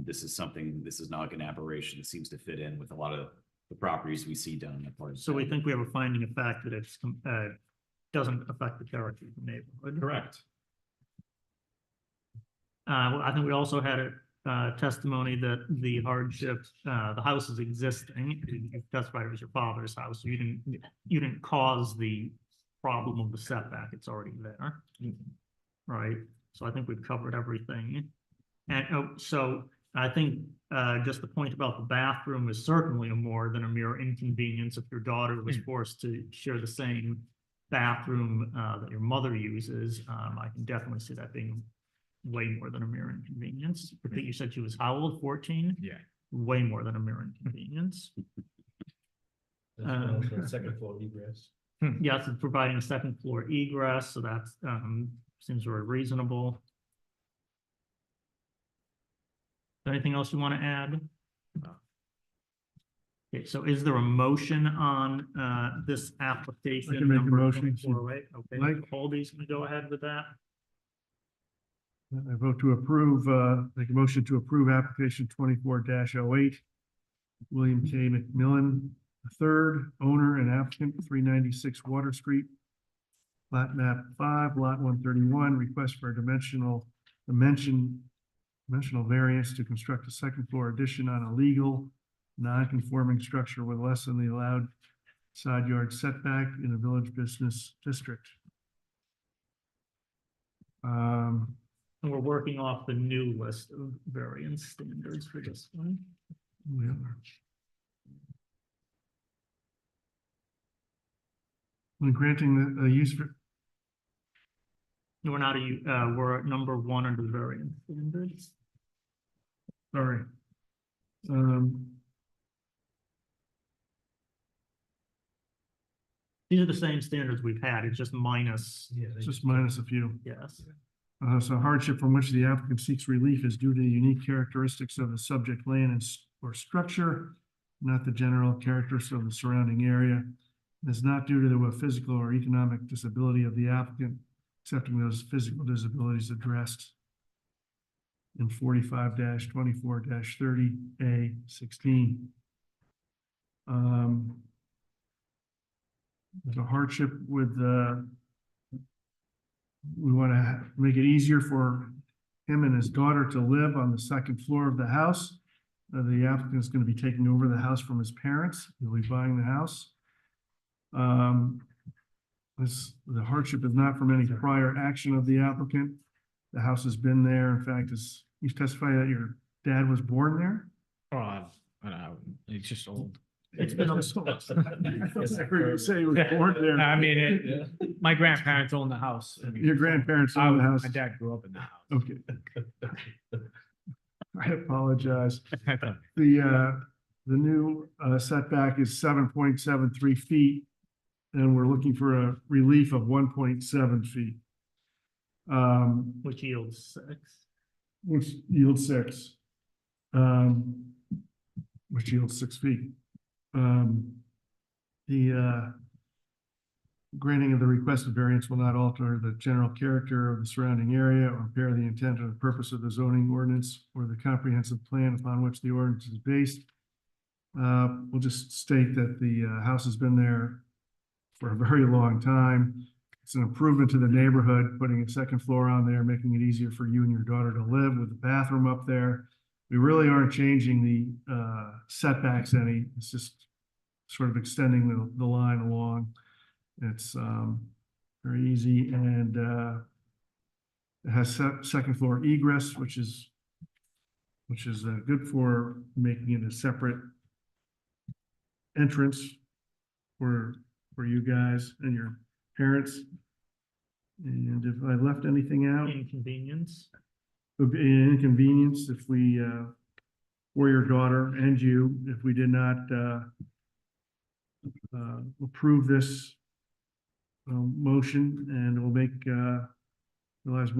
[SPEAKER 7] This is not like an aberration. It seems to fit in with a lot of the properties we see down in that part of
[SPEAKER 1] So we
[SPEAKER 7] town.
[SPEAKER 1] think we have a finding of fact that it's doesn't affect the character of the neighborhood.
[SPEAKER 7] Correct.
[SPEAKER 1] Well, I think we also had a testimony that the hardship, the house is existing. You testified it was your father's house. So you didn't cause the problem of the setback. It's already there. Right? So I think we've covered everything. And so I think just the point about the bathroom is certainly more than a mere inconvenience. If your daughter was forced to share the same bathroom that your mother uses, I can definitely see that being way more than a mere inconvenience. I think you said she was how old? 14?
[SPEAKER 16] Yeah.
[SPEAKER 1] Way more than a mere inconvenience.
[SPEAKER 5] Second floor egress.
[SPEAKER 1] Yes, it's providing a second floor egress, so that seems very reasonable. Anything else you want to add? Okay, so is there a motion on this application?
[SPEAKER 6] I can make a
[SPEAKER 1] number
[SPEAKER 6] motion.
[SPEAKER 1] 2408? Okay,
[SPEAKER 6] Like-
[SPEAKER 1] Mr. Holby's gonna go ahead with that.
[SPEAKER 6] I vote to approve, make a motion to approve application 24-08. William K. McMillan, III, owner and applicant, 396 Water Street. Plat map 5, lot 131, request for a dimensional variance to construct a second floor addition on a legal non-conforming structure with less than the allowed side yard setback in a village business district.
[SPEAKER 1] And we're working off the new list of variance standards for this one.
[SPEAKER 6] We are. When granting the use for,
[SPEAKER 1] We're not we're at number 1 under variance standards.
[SPEAKER 6] sorry.
[SPEAKER 1] These are the same standards we've had, it's just minus.
[SPEAKER 6] Just minus a few.
[SPEAKER 1] Yes.
[SPEAKER 6] So hardship from which the applicant seeks relief is due to the unique characteristics of the subject land or structure, not the general characteristics of the surrounding area. It is not due to the physical or economic disability of the applicant, excepting those physical disabilities addressed in 45-24-30A16. There's a hardship with we want to make it easier for him and his daughter to live on the second floor of the house. The applicant is going to be taking over the house from his parents. He'll be buying the house. The hardship is not from any prior action of the applicant. The house has been there. In fact, you testified that your dad was born there?
[SPEAKER 16] Oh, I don't know, it's just old.
[SPEAKER 1] It's been a
[SPEAKER 6] I heard you say he was born there.
[SPEAKER 16] I mean, my grandparents own the house. I mean,
[SPEAKER 6] Your grandparents own the house.
[SPEAKER 16] My dad grew up in the house.
[SPEAKER 6] Okay. I apologize. The new setback is 7.73 feet, and we're looking for a relief of 1.7 feet.
[SPEAKER 1] Which yields 6.
[SPEAKER 6] Which yields 6. Which yields 6 feet. The granting of the requested variance will not alter the general character of the surrounding area or impair the intent or the purpose of the zoning ordinance or the comprehensive plan upon which the ordinance is based. We'll just state that the house has been there for a very long time. It's an improvement to the neighborhood, putting a second floor on there, making it easier for you and your daughter to live with the bathroom up there. We really aren't changing the setbacks any. It's just sort of extending the line along. It's very easy, and it has second floor egress, which is good for making it a separate entrance for you guys and your parents. And if I left anything out,
[SPEAKER 1] Inconvenience.
[SPEAKER 6] would be an inconvenience if we, or your daughter and you, if we did not approve this motion, and it will make lives a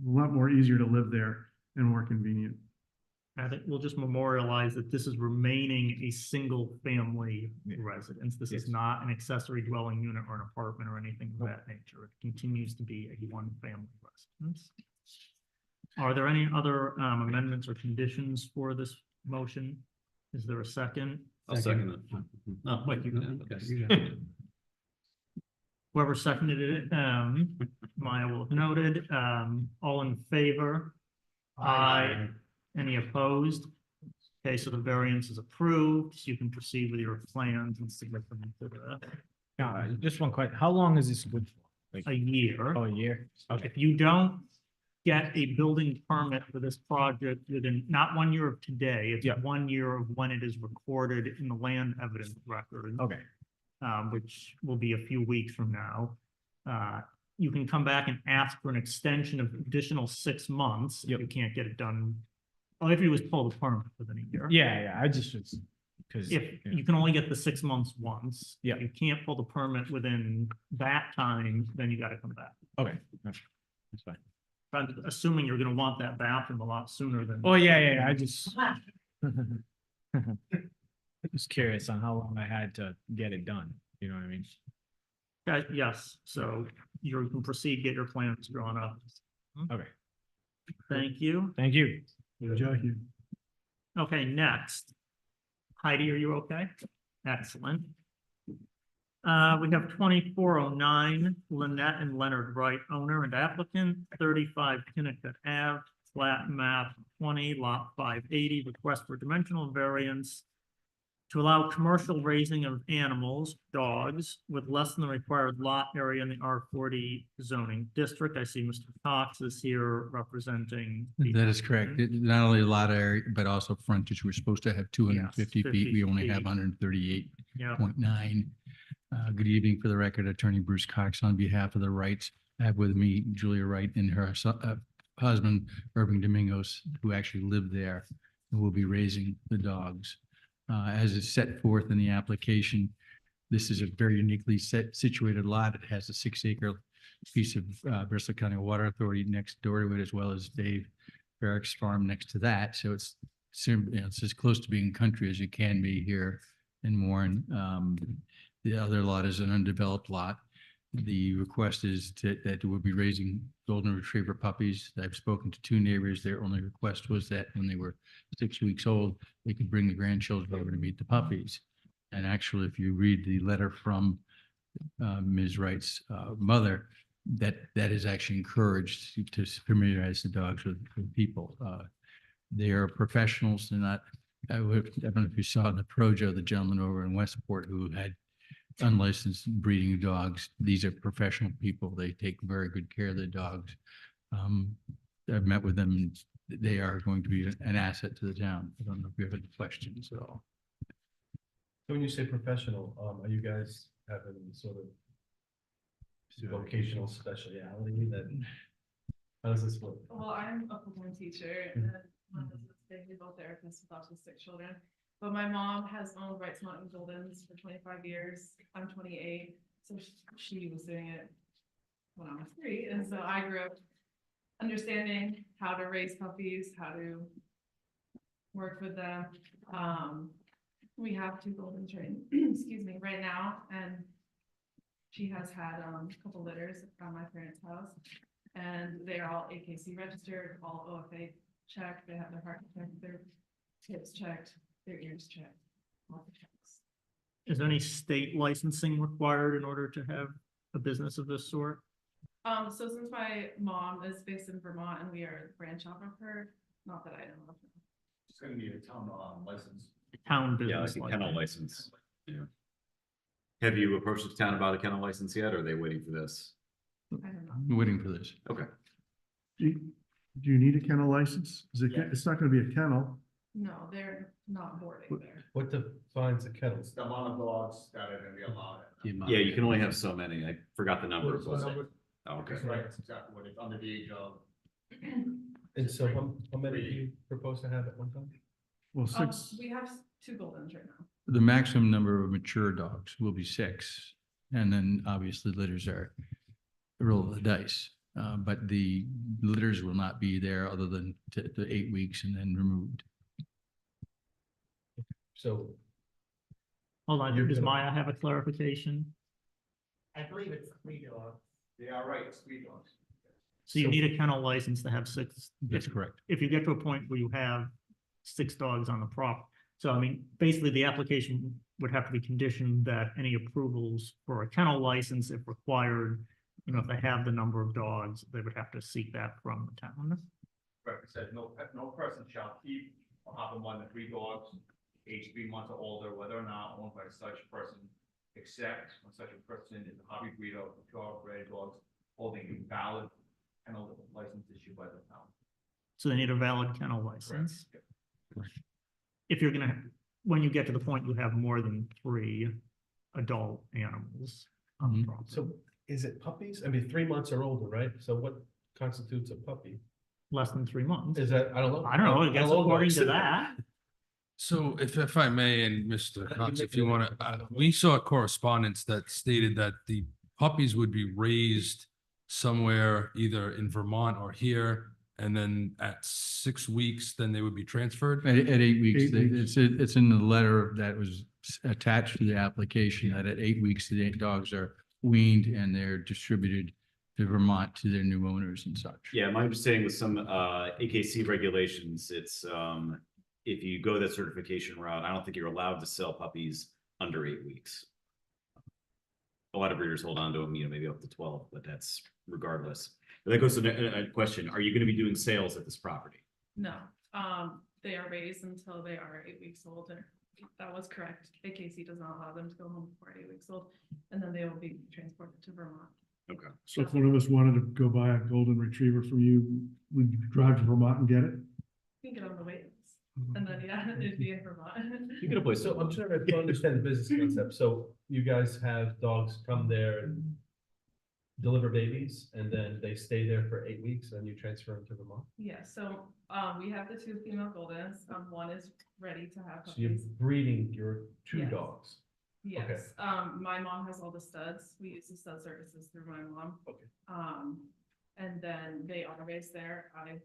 [SPEAKER 6] lot more easier to live there and more convenient.
[SPEAKER 1] I think we'll just memorialize that this is remaining a single family residence. This is not an accessory dwelling unit or an apartment or anything of that nature. It continues to be a one family residence. Are there any other amendments or conditions for this motion? Is there a second?
[SPEAKER 7] I'll second it.
[SPEAKER 1] Oh, wait, you
[SPEAKER 7] Okay.
[SPEAKER 1] Whoever seconded it, Maya will have noted, all in favor? Aye. Any opposed? Okay, so the variance is approved, so you can proceed with your plans and submit them to the,
[SPEAKER 16] Just one question, how long is this good for? Like,
[SPEAKER 1] a year.
[SPEAKER 16] oh, a year? Okay,
[SPEAKER 1] If you don't get a building permit for this project within, not 1 year of today, it's
[SPEAKER 16] Yeah.
[SPEAKER 1] 1 year of when it is recorded in the land evidence record.
[SPEAKER 16] okay,
[SPEAKER 1] Which will be a few weeks from now. You can come back and ask for an extension of additional 6 months. If
[SPEAKER 16] Yep.
[SPEAKER 1] you can't get it done. All you have to do is pull the permit within a year.
[SPEAKER 16] yeah, I just was, because.
[SPEAKER 1] If you can only get the 6 months once.
[SPEAKER 16] Yeah.
[SPEAKER 1] If you can't pull the permit within that time, then you gotta come back.
[SPEAKER 16] Okay, that's fine.
[SPEAKER 1] I'm assuming you're gonna want that bathroom a lot sooner than.
[SPEAKER 16] Oh, yeah, I just, Just curious on how long I had to get it done, you know what I mean?
[SPEAKER 1] Yes, so you can proceed, get your plans drawn up.
[SPEAKER 16] Okay,
[SPEAKER 1] Thank you.
[SPEAKER 16] thank you.
[SPEAKER 6] Enjoy you.
[SPEAKER 1] Okay, next. Heidi, are you okay? Excellent. We have 2409 Lynette and Leonard Wright, owner and applicant, 35 Kinnicott Ave, flat map 20, lot 580, request for dimensional variance to allow commercial raising of animals, dogs, with less than the required lot area in the R40 zoning district. I see Mr. Cox is here representing. the
[SPEAKER 17] That is correct.
[SPEAKER 1] applicant.
[SPEAKER 17] Not only lot area, but also frontage. We're supposed to have 250
[SPEAKER 1] Yes,
[SPEAKER 17] feet.
[SPEAKER 1] 50
[SPEAKER 17] We only have
[SPEAKER 1] feet.
[SPEAKER 17] 138.9.
[SPEAKER 1] Yeah,
[SPEAKER 17] Good evening. For the record, Attorney Bruce Cox on behalf of the Wrights. I have with me Julia Wright and her husband, Irving Domingos, who actually live there and will be raising the dogs. As is set forth in the application, this is a very uniquely situated lot. It has a 6-acre piece of Bristol County Water Authority next door to it, as well as Dave Barrick's farm next to that. So it's as close to being country as you can be here in Warren. The other lot is an undeveloped lot. The request is that we'll be raising golden retriever puppies. I've spoken to 2 neighbors. Their only request was that when they were 6 weeks old, they could bring the grandchildren over to meet the puppies. And actually, if you read the letter from Ms. Wright's mother, that is actually encouraged to familiarize the dogs with people. They are professionals. They're not, I don't know if you saw in the Projo, the gentleman over in Westport who had unlicensed breeding dogs. These are professional people. They take very good care of their dogs. I've met with them. They are going to be an asset to the town. I don't know if you have any questions at all.
[SPEAKER 10] So when you say professional, are you guys having sort of vocational speciality that, how does this work?
[SPEAKER 18] Well, I'm a full-time teacher and then my husband's a behavioral therapist with autistic children. But my mom has owned Wrights Mountain Goldens for 25 years. I'm 28, so she was doing it when I was 3. And so I grew up understanding how to raise puppies, how to work with them. We have 2 golden train, excuse me, right now, and she has had a couple litters from my parents' house, and they are all AKC registered, all OFA checked. They have their heart checked, their hips checked, their ears checked, all the checks.
[SPEAKER 1] is there any state licensing required in order to have a business of this sort?
[SPEAKER 18] So since my mom is based in Vermont and we are a branch off of her, not that I know of.
[SPEAKER 9] It's gonna be a town license.
[SPEAKER 1] Town
[SPEAKER 7] Yeah,
[SPEAKER 1] business.
[SPEAKER 7] like a kennel license. Yeah. Have you approached the town about a kennel license yet, or are they waiting for this?
[SPEAKER 18] I don't know.
[SPEAKER 17] I'm waiting for this.
[SPEAKER 7] Okay.
[SPEAKER 6] Do you need a kennel license? Is it, it's not gonna be a kennel.
[SPEAKER 18] No, they're not boarding there.
[SPEAKER 10] What defines a kennel?
[SPEAKER 9] It's the amount of dogs that are gonna be allowed.
[SPEAKER 7] Yeah, you can only have so many. I forgot the number.
[SPEAKER 9] What's the
[SPEAKER 7] but-
[SPEAKER 9] number?
[SPEAKER 7] Oh, okay.
[SPEAKER 9] That's right, that's exactly what it's under the age of.
[SPEAKER 10] And so how many do you propose to have at one time?
[SPEAKER 6] Well, 6,
[SPEAKER 18] We have 2 goldens right now.
[SPEAKER 17] The maximum number of mature dogs will be 6. And then obviously litters are a roll of the dice. But the litters will not be there other than the 8 weeks and then removed.
[SPEAKER 10] So
[SPEAKER 1] Hold on,
[SPEAKER 10] You're
[SPEAKER 1] does
[SPEAKER 10] gonna-
[SPEAKER 1] Maya have a clarification?
[SPEAKER 9] I believe it's 3 dogs. They are right, it's 3 dogs.
[SPEAKER 1] So you need a kennel license to have 6.
[SPEAKER 17] That's correct.
[SPEAKER 1] If you get to a point where you have 6 dogs on the prop. So I mean, basically the application would have to be conditioned that any approvals for a kennel license, if required, you know, if they have the number of dogs, they would have to seek that from the town.
[SPEAKER 9] Right, it said no person shall keep or have more than 3 dogs, aged 3 months or older, whether or not owned by such person, except when such a person is a hobby breeder of purebred dogs holding a valid kennel license issued by the town.
[SPEAKER 1] So they need a valid kennel license.
[SPEAKER 9] Correct.
[SPEAKER 1] If you're gonna, when you get to the point you have more than 3 adult animals on the property.
[SPEAKER 10] So is it puppies? I mean, 3 months or older, right? So what constitutes a puppy?
[SPEAKER 1] Less than 3 months.
[SPEAKER 10] Is that, I don't know.
[SPEAKER 1] I don't know, I guess
[SPEAKER 10] How old
[SPEAKER 1] according
[SPEAKER 10] dogs?
[SPEAKER 1] to that.
[SPEAKER 4] So if I may, and Mr. Cox, if you want to, we saw correspondence that stated that the puppies would be raised somewhere either in Vermont or here, And then at 6 weeks, then they would be transferred?
[SPEAKER 17] At 8 weeks,
[SPEAKER 6] 8 weeks.
[SPEAKER 17] it's in the letter that was attached to the application that at 8 weeks, the dogs are weaned and they're distributed to Vermont to their new owners and such.
[SPEAKER 7] Yeah, my understanding with some AKC regulations, it's if you go that certification route, I don't think you're allowed to sell puppies under 8 weeks. A lot of breeders hold on to them, maybe up to 12, but that's regardless. But that goes to a question. Are you going to be doing sales at this property?
[SPEAKER 18] No, they are raised until they are 8 weeks old, and that was correct. AKC does not allow them to go home before 8 weeks old, and then they will be transported to Vermont.
[SPEAKER 7] Okay.
[SPEAKER 6] So if one of us wanted to go buy a golden retriever from you, we'd drive to Vermont and get it?
[SPEAKER 18] You can get on the wait list, and then, yeah, it'd be in Vermont.
[SPEAKER 7] You get a place.
[SPEAKER 10] So I'm trying to understand the business concept. So you guys have dogs come there and deliver babies, and then they stay there for 8 weeks, and you transfer them to Vermont?
[SPEAKER 18] Yeah, so, we have the 2 female Goldens, one is ready to have
[SPEAKER 10] So you're
[SPEAKER 18] puppies.
[SPEAKER 10] breeding your 2
[SPEAKER 18] Yes.
[SPEAKER 10] dogs? Okay.
[SPEAKER 18] Yes, my mom has all the studs. We use the stud services through my mom.
[SPEAKER 10] Okay.
[SPEAKER 18] And then they are raised there. I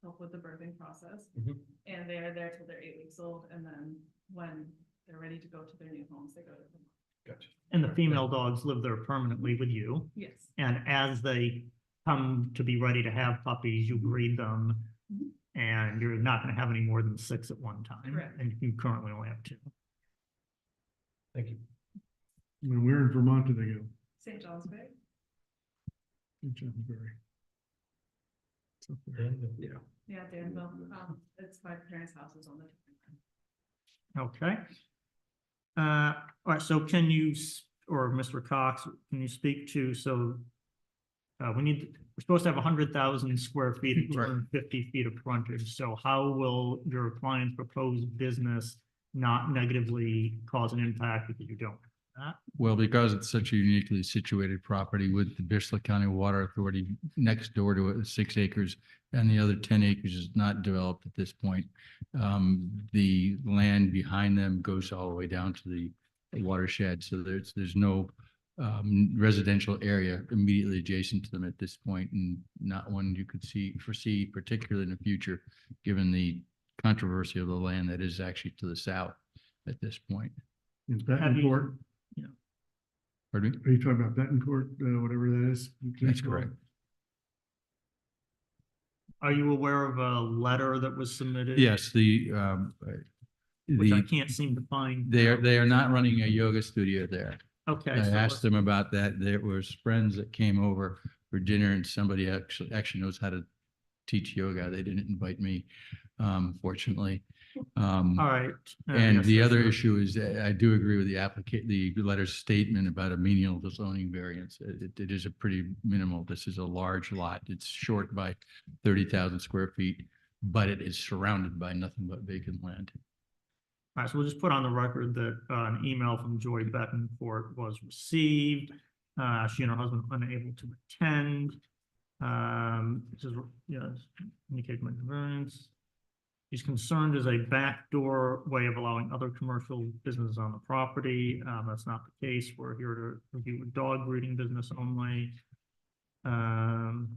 [SPEAKER 18] help with the birthing process.
[SPEAKER 10] Mhm.
[SPEAKER 18] And they are there till they're 8 weeks old. And then when they're ready to go to their new homes, they go to them.
[SPEAKER 10] Gotcha.
[SPEAKER 1] And the female dogs live there permanently with you.
[SPEAKER 18] Yes.
[SPEAKER 1] And as they come to be ready to have puppies, you breed them.
[SPEAKER 18] Mhm.
[SPEAKER 1] And you're not gonna have any more than 6 at one time.
[SPEAKER 18] Correct.
[SPEAKER 1] And you currently only have 2.
[SPEAKER 10] Thank you.
[SPEAKER 6] And where in Vermont do they go?
[SPEAKER 18] St. John's Bay.
[SPEAKER 6] In Johnsbury. It's up there.
[SPEAKER 10] Yeah.
[SPEAKER 18] Yeah, Danville. It's my parents' house is on the.
[SPEAKER 1] Okay. All right, so can you, or Mr. Cox, can you speak to, so we're supposed to have 100,000 square feet and 250 feet of frontage. So how will your client's proposed business not negatively cause an impact because you don't have that?
[SPEAKER 17] Well, because it's such a uniquely situated property with the Bristol County Water Authority next door to it, 6 acres, and the other 10 acres is not developed at this point. The land behind them goes all the way down to the watershed, so there's no residential area immediately adjacent to them at this point, and not one you could foresee, particularly in the future, given the controversy of the land that is actually to the south at this point.
[SPEAKER 6] Is
[SPEAKER 1] Have you-
[SPEAKER 6] Betancourt?
[SPEAKER 17] Pardon me?
[SPEAKER 6] Are you talking about Betancourt, whatever that is?
[SPEAKER 17] That's correct.
[SPEAKER 1] Are you aware of a letter that was submitted?
[SPEAKER 17] Yes,
[SPEAKER 1] Which I can't seem to find.
[SPEAKER 17] they are not running a yoga studio there.
[SPEAKER 1] Okay.
[SPEAKER 17] I
[SPEAKER 1] so
[SPEAKER 17] asked
[SPEAKER 1] let's-
[SPEAKER 17] them about that. There was friends that came over for dinner and somebody actually knows how to teach yoga. They didn't invite me, fortunately.
[SPEAKER 1] All right.
[SPEAKER 17] And
[SPEAKER 1] yes,
[SPEAKER 17] the
[SPEAKER 1] yes,
[SPEAKER 17] other
[SPEAKER 1] sir.
[SPEAKER 17] issue is that I do agree with the letter's statement about a menial zoning variance. It is a pretty minimal. This is a large lot. It's short by 30,000 square feet, but it is surrounded by nothing but vacant land.
[SPEAKER 1] All right, so we'll just put on the record that an email from Joy Betancourt was received. She and her husband unable to attend. This is, yes, indicate my variance. He's concerned as a backdoor way of allowing other commercial businesses on the property. That's not the case. We're here to review a dog breeding business only. The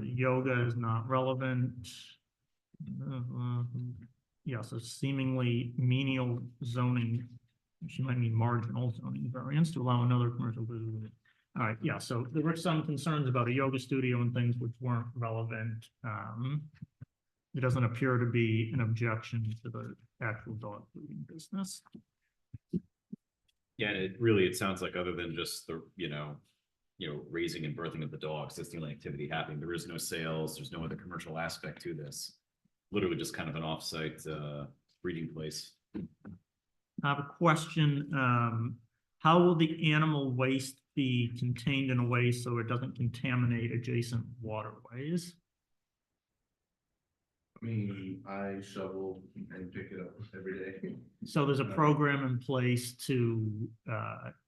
[SPEAKER 1] yoga is not relevant. Yeah, so seemingly menial zoning, she might mean marginal zoning variance to allow another commercial business. All right, yeah, so there were some concerns about a yoga studio and things which weren't relevant. It doesn't appear to be an objection to the actual dog breeding business.
[SPEAKER 7] Yeah, and it sounds like other than just the, raising and birthing of the dogs, that's the only activity happening. There is no sales, there's no other commercial aspect to this. Literally just kind of an offsite breeding place.
[SPEAKER 1] I have a question. How will the animal waste be contained in a way so it doesn't contaminate adjacent waterways?
[SPEAKER 10] I shovel and pick it up every day.
[SPEAKER 1] So there's a program in place to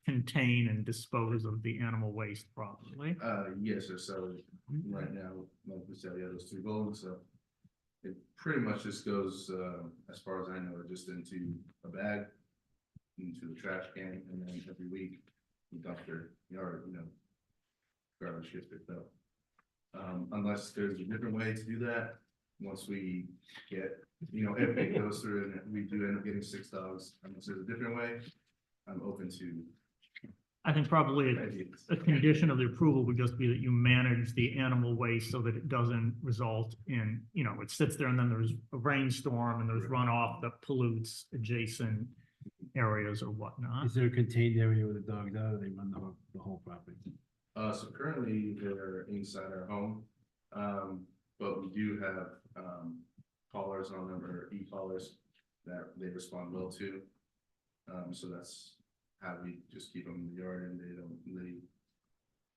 [SPEAKER 1] contain and dispose of the animal waste properly.
[SPEAKER 10] Yes, sir. So right now, like we said, yeah, those 3 goals, so it pretty much just goes, as far as I know, just into a bag, into the trash can, and then every week the dumpster yard, garbage gets picked up.
[SPEAKER 19] Unless there's a different way to do that, once we get, if it goes through and we do end up getting 6 dogs, unless there's a different way, I'm open to
[SPEAKER 1] I think probably
[SPEAKER 19] ideas.
[SPEAKER 1] a condition of the approval would just be that you manage the animal waste so that it doesn't result in, it sits there and then there's a rainstorm and there's runoff that pollutes adjacent areas or whatnot.
[SPEAKER 11] Is there a contained area where the dogs are, or they run the whole property?
[SPEAKER 19] So currently they're inside our home, but we do have, collars on them or e-collars that they respond well to. So that's how we just keep them in the yard and they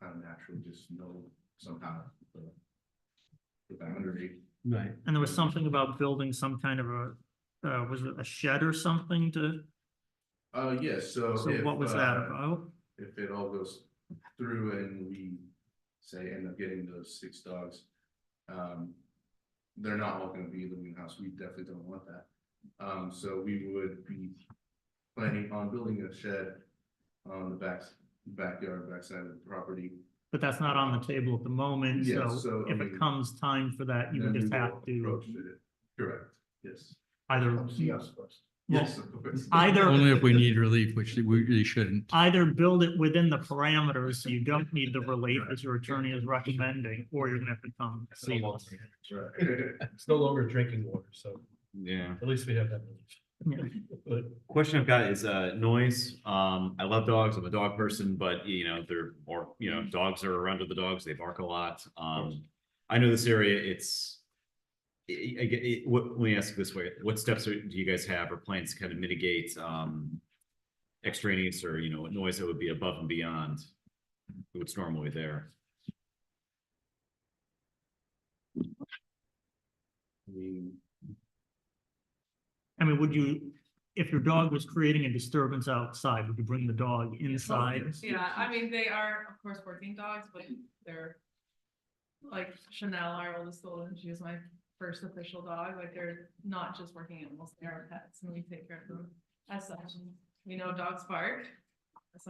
[SPEAKER 19] kind of naturally just know somehow the boundary.
[SPEAKER 11] Right.
[SPEAKER 1] And there was something about building some kind of was it a shed or something to?
[SPEAKER 19] Yes, so.
[SPEAKER 1] So
[SPEAKER 19] if,
[SPEAKER 1] what was that about?
[SPEAKER 19] If it all goes through and we say end up getting those 6 dogs, they're not all gonna be living in the house. We definitely don't want that. So we would be planning on building a shed on the backside of the property.
[SPEAKER 1] But that's not on the table at the moment,
[SPEAKER 19] Yeah,
[SPEAKER 1] so
[SPEAKER 19] so, I
[SPEAKER 1] if
[SPEAKER 19] mean,
[SPEAKER 1] it comes time for that, you would
[SPEAKER 19] then
[SPEAKER 1] just
[SPEAKER 19] we will
[SPEAKER 1] have to
[SPEAKER 19] approach it. Correct, yes.
[SPEAKER 1] either.
[SPEAKER 5] Come see us first.
[SPEAKER 1] Well,
[SPEAKER 19] Yes, of course.
[SPEAKER 1] Either.
[SPEAKER 17] Only if we need relief, which we really shouldn't.
[SPEAKER 1] Either build it within the parameters, so you don't need the relief as your attorney is recommending, or you're gonna have to come see us.
[SPEAKER 10] It's no longer drinking water, so
[SPEAKER 7] Yeah.
[SPEAKER 10] at least we have that.
[SPEAKER 1] Yeah.
[SPEAKER 7] Question I've got is noise. I love dogs. I'm a dog person, but they're more, dogs are around with the dogs. They bark a lot. I know this area, let me ask this way. What steps do you guys have or plans to kind of mitigate extraneous or, noise that would be above and beyond what's normally there?
[SPEAKER 1] I mean, would you, if your dog was creating a disturbance outside, would you bring the dog inside?
[SPEAKER 18] Yeah, I mean, they are, of course, working dogs, but they're like Chanel, our oldest golden, she was my first official dog. Like, they're not just working animals, they are pets, and we take care of them as such. And we know dogs bark,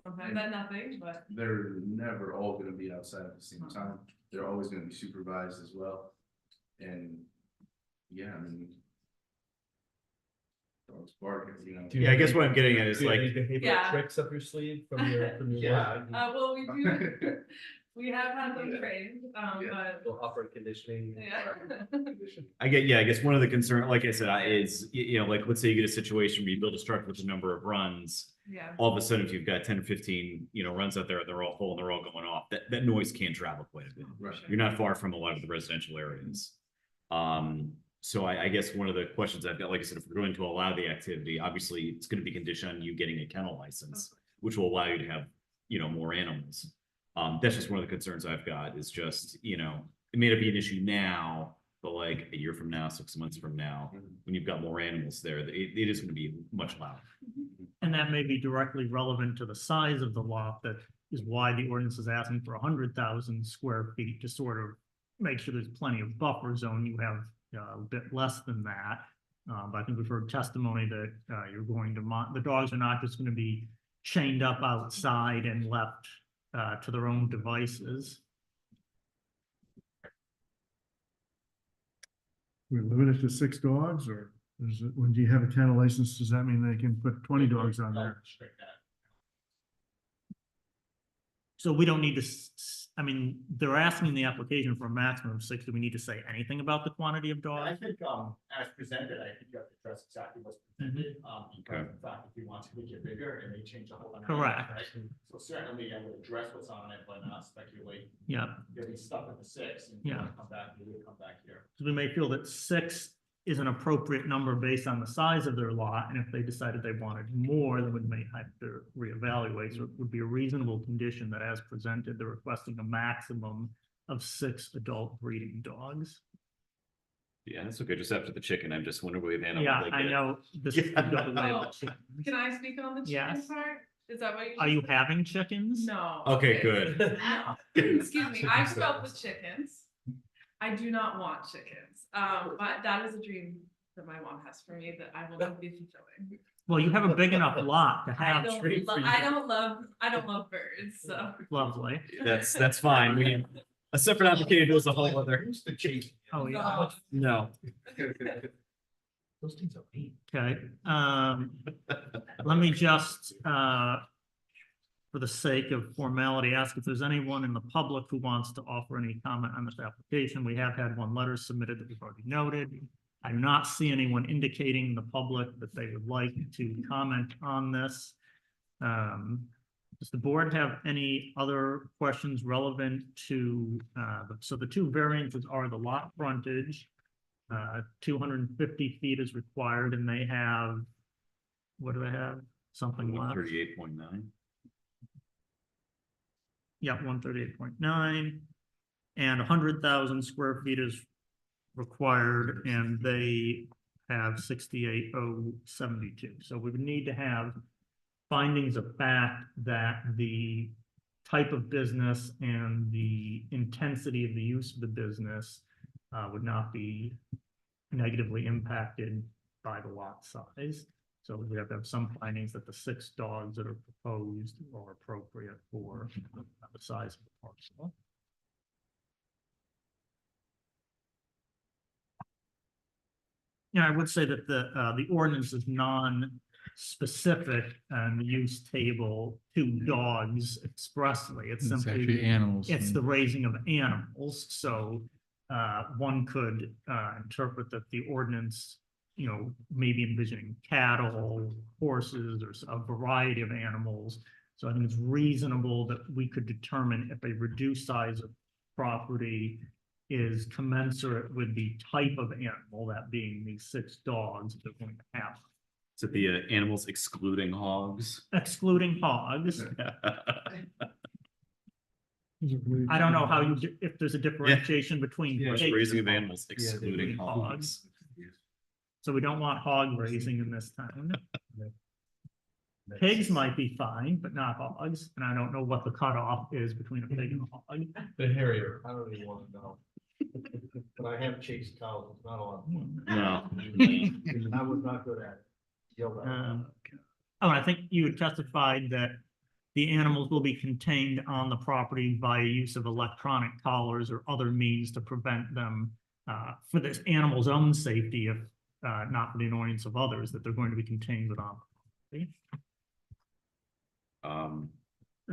[SPEAKER 18] sometimes at nothing, but
[SPEAKER 19] They're never all gonna be outside at the same time. They're always gonna be supervised as well. And yeah, I mean, dogs bark,
[SPEAKER 7] Yeah, I guess what I'm getting at is like,
[SPEAKER 18] Yeah.
[SPEAKER 10] Tricks up your sleeve from your
[SPEAKER 19] Yeah.
[SPEAKER 10] work?
[SPEAKER 18] well, we do, we have had them trained, but
[SPEAKER 10] Little operant conditioning.
[SPEAKER 18] yeah.
[SPEAKER 7] I guess one of the concern, like I said, is, like, let's say you get a situation where you build a structure with a number of runs.
[SPEAKER 18] Yeah.
[SPEAKER 7] All of a sudden, if you've got 10 or 15, runs out there, they're all full and they're all going off, that noise can travel quite a bit.
[SPEAKER 19] Right.
[SPEAKER 7] You're not far from a lot of the residential areas. So I guess one of the questions I've got, like I said, if we're going to allow the activity, obviously it's going to be conditioned on you getting a kennel license, which will allow you to have, more animals. That's just one of the concerns I've got is just, it may not be an issue now, but like a year from now, 6 months from now, when you've got more animals there, it is going to be much louder.
[SPEAKER 1] And that may be directly relevant to the size of the lot. That is why the ordinance is asking for 100,000 square feet to sort of make sure there's plenty of buffer zone. You have a bit less than that. But I think we've heard testimony that you're going to, the dogs are not just going to be chained up outside and left to their own devices.
[SPEAKER 6] We limit it to 6 dogs, or is it, when you have a kennel license, does that mean they can put 20 dogs on there?
[SPEAKER 1] So we don't need to, I mean, they're asking in the application for a maximum of 6. Do we need to say anything about the quantity of
[SPEAKER 13] I
[SPEAKER 1] dogs?
[SPEAKER 13] think, as presented, I think you have to address exactly what's presented, because in fact, if you want to make it bigger, it may change the whole. dynamic,
[SPEAKER 1] Correct.
[SPEAKER 13] right? So certainly I would address what's on it, but not speculate.
[SPEAKER 1] Yeah.
[SPEAKER 13] Getting stuck at the 6 and you
[SPEAKER 1] Yeah.
[SPEAKER 13] wanna come back, you would come back here.
[SPEAKER 1] So we may feel that 6 is an appropriate number based on the size of their lot, and if they decided they wanted more, then we may have to reevaluate. So it would be a reasonable condition that as presented, they're requesting a maximum of 6 adult breeding dogs.
[SPEAKER 7] Yeah, that's okay. Just after the chicken, I'm just wondering where the animal.
[SPEAKER 1] Yeah,
[SPEAKER 7] like
[SPEAKER 1] I
[SPEAKER 7] that.
[SPEAKER 1] know this is the other way of
[SPEAKER 18] Oh,
[SPEAKER 1] the chicken.
[SPEAKER 18] Can I speak on the chicken
[SPEAKER 1] Yes.
[SPEAKER 18] part? Is that what you?
[SPEAKER 1] Are you having chickens?
[SPEAKER 18] No.
[SPEAKER 7] Okay, good.
[SPEAKER 18] No. Excuse me, I've spoke with chickens. I do not want chickens, but that is a dream that my mom has for me that I will not be fulfilling.
[SPEAKER 1] Well, you have a big enough lot to
[SPEAKER 18] I
[SPEAKER 1] have.
[SPEAKER 18] don't love birds, so.
[SPEAKER 1] Lovely.
[SPEAKER 7] That's fine. A separate application was a whole other.
[SPEAKER 1] Oh, yeah.
[SPEAKER 7] No.
[SPEAKER 5] Those things are pain.
[SPEAKER 1] Okay, let me just, for the sake of formality, ask if there's anyone in the public who wants to offer any comment on this application. We have had one letter submitted that we've already noted. I do not see anyone indicating in the public that they would like to comment on this. Does the board have any other questions relevant to, so the two variances are the lot frontage. 250 feet is required, and they have, what do they have? Something left.
[SPEAKER 7] 38.9.
[SPEAKER 1] Yeah, 138.9. And 100,000 square feet is required, and they have 68,072. So we would need to have findings of fact that the type of business and the intensity of the use of the business would not be negatively impacted by the lot size. So we have to have some findings that the 6 dogs that are proposed are appropriate for the size of the parcel. Yeah, I would say that the ordinance is non-specific and the use table to dogs expressly. It's
[SPEAKER 17] It's
[SPEAKER 1] simply
[SPEAKER 17] actually animals.
[SPEAKER 1] It's the raising of animals, so one could interpret that the ordinance, you know, maybe envisioning cattle, horses, or a variety of animals. So I think it's reasonable that we could determine if a reduced size of property is commensurate with the type of animal, that being these 6 dogs that we're going to have.
[SPEAKER 7] So the animals excluding hogs.
[SPEAKER 1] Excluding hogs. I don't know how if there's a differentiation between. pigs
[SPEAKER 7] Raising of
[SPEAKER 1] and
[SPEAKER 7] animals
[SPEAKER 1] hogs.
[SPEAKER 7] excluding hogs.
[SPEAKER 1] So we don't want hog raising in this town. Pigs might be fine, but not hogs, and I don't know what the cutoff is between a pig and a hog.
[SPEAKER 5] The Harrier, I don't even want to know. But I have chased cows, it's not a lot of fun.
[SPEAKER 7] No.
[SPEAKER 5] And I was not good at it. Yelled at.
[SPEAKER 1] Oh, and I think you had testified that the animals will be contained on the property via use of electronic collars or other means to prevent them, for this animal's own safety, if not for the annoyance of others, that they're going to be contained within the property.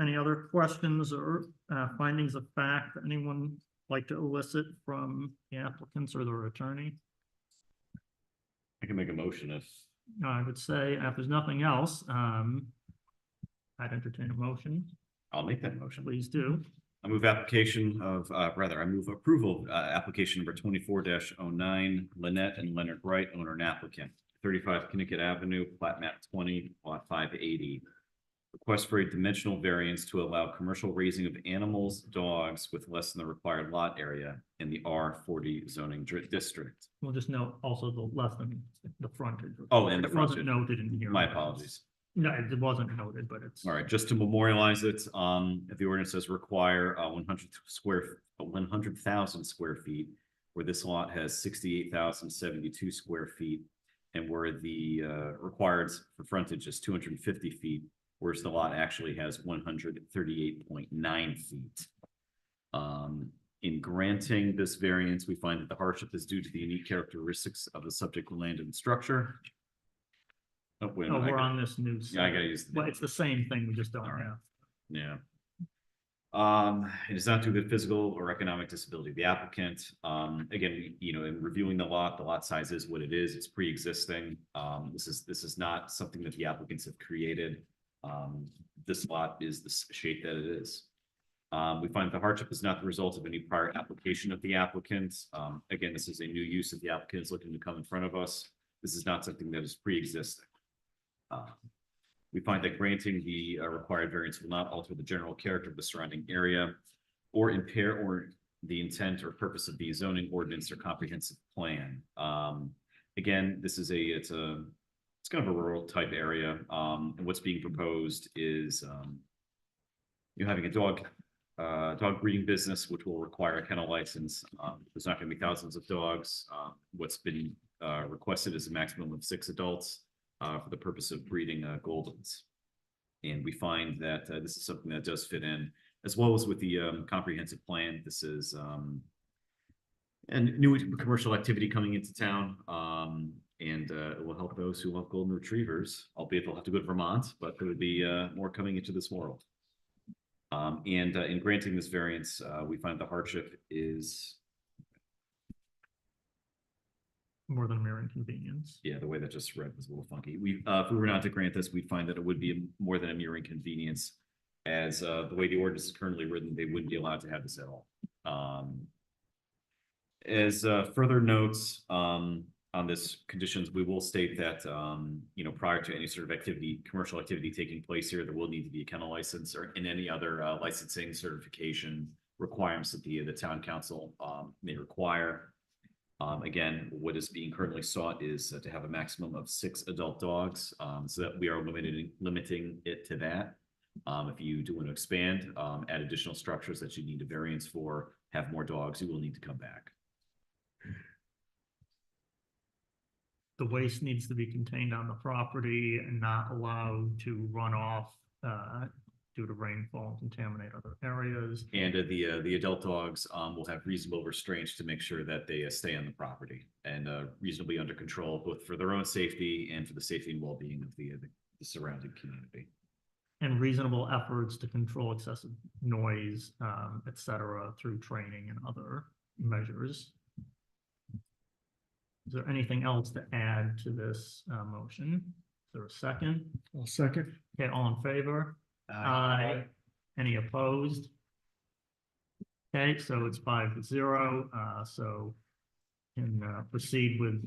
[SPEAKER 1] Any other questions or findings of fact that anyone like to elicit from the applicants or their attorney?
[SPEAKER 7] I can make a motion if.
[SPEAKER 1] I would say if there's nothing else, I'd entertain a motion.
[SPEAKER 7] I'll make that motion.
[SPEAKER 1] Please do.
[SPEAKER 7] I move application of, I move approval, application number 24-09, Lynette and Leonard Wright, owner and applicant, 35 Connecticut Avenue, plat map 20, lot 580. Request for a dimensional variance to allow commercial raising of animals, dogs with less than the required lot area in the R40 zoning district.
[SPEAKER 1] We'll just note also the less than the frontage.
[SPEAKER 7] Oh, and the
[SPEAKER 1] It wasn't
[SPEAKER 7] frontage.
[SPEAKER 1] noted in here.
[SPEAKER 7] My apologies.
[SPEAKER 1] No, it wasn't noted, but it's.
[SPEAKER 7] All right, just to memorialize it, if the ordinance says require 100,000 square feet, where this lot has 68,072 square feet, and where the required for frontage is 250 feet, whereas the lot actually has 138.9 feet. In granting this variance, we find that the hardship is due to the unique characteristics of the subject land and structure. Oh, wait a
[SPEAKER 1] Oh,
[SPEAKER 7] minute,
[SPEAKER 1] we're on this new.
[SPEAKER 7] Yeah, I gotta use.
[SPEAKER 1] Well, it's the same thing, we just don't have.
[SPEAKER 7] Yeah. It is not due to physical or economic disability of the applicant. Again, in reviewing the lot size is what it is. It's pre-existing. This is not something that the applicants have created. This lot is the shape that it is. We find the hardship is not the result of any prior application of the applicant. Again, this is a new use of the applicant is looking to come in front of us. This is not something that is pre-existing. We find that granting the required variance will not alter the general character of the surrounding area or impair or the intent or purpose of the zoning ordinance or comprehensive plan. Again, this is it's kind of a rural type area. And what's being proposed is having a dog breeding business, which will require a kennel license. There's not going to be thousands of dogs. What's been requested is a maximum of 6 adults. For the purpose of breeding Goldens. And we find that this is something that does fit in as well as with the comprehensive plan. This is and new commercial activity coming into town. And it will help those who love golden retrievers, albeit they'll have to go to Vermont, but there would be more coming into this world. And in granting this variance, we find the hardship is,
[SPEAKER 1] More than mere inconvenience.
[SPEAKER 7] yeah, the way that just read was a little funky. We, if we were not to grant this, we'd find that it would be more than a mere inconvenience, as the way the ordinance is currently written, they wouldn't be allowed to have this at all. As further notes on this conditions, we will state that you know, prior to any sort of activity, commercial activity taking place here, there will need to be a kennel license or in any other licensing certification requirements that the town council may require. Again, what is being currently sought is to have a maximum of 6 adult dogs, so that we are limiting it to that. If you do want to expand, add additional structures that you need a variance for, have more dogs, you will need to come back.
[SPEAKER 1] The waste needs to be contained on the property and not allowed to run off due to rainfall and contaminate other areas.
[SPEAKER 7] And the adult dogs will have reasonable restraints to make sure that they stay on the property and reasonably under control, both for their own safety and for the safety and well-being of the surrounding community.
[SPEAKER 1] And reasonable efforts to control excessive noise, et cetera, through training and other measures. Is there anything else to add to this motion? Is there a second?
[SPEAKER 6] I'll second.
[SPEAKER 1] Okay, all in favor? Aye. Any opposed? Okay, so it's 5-0, so can proceed with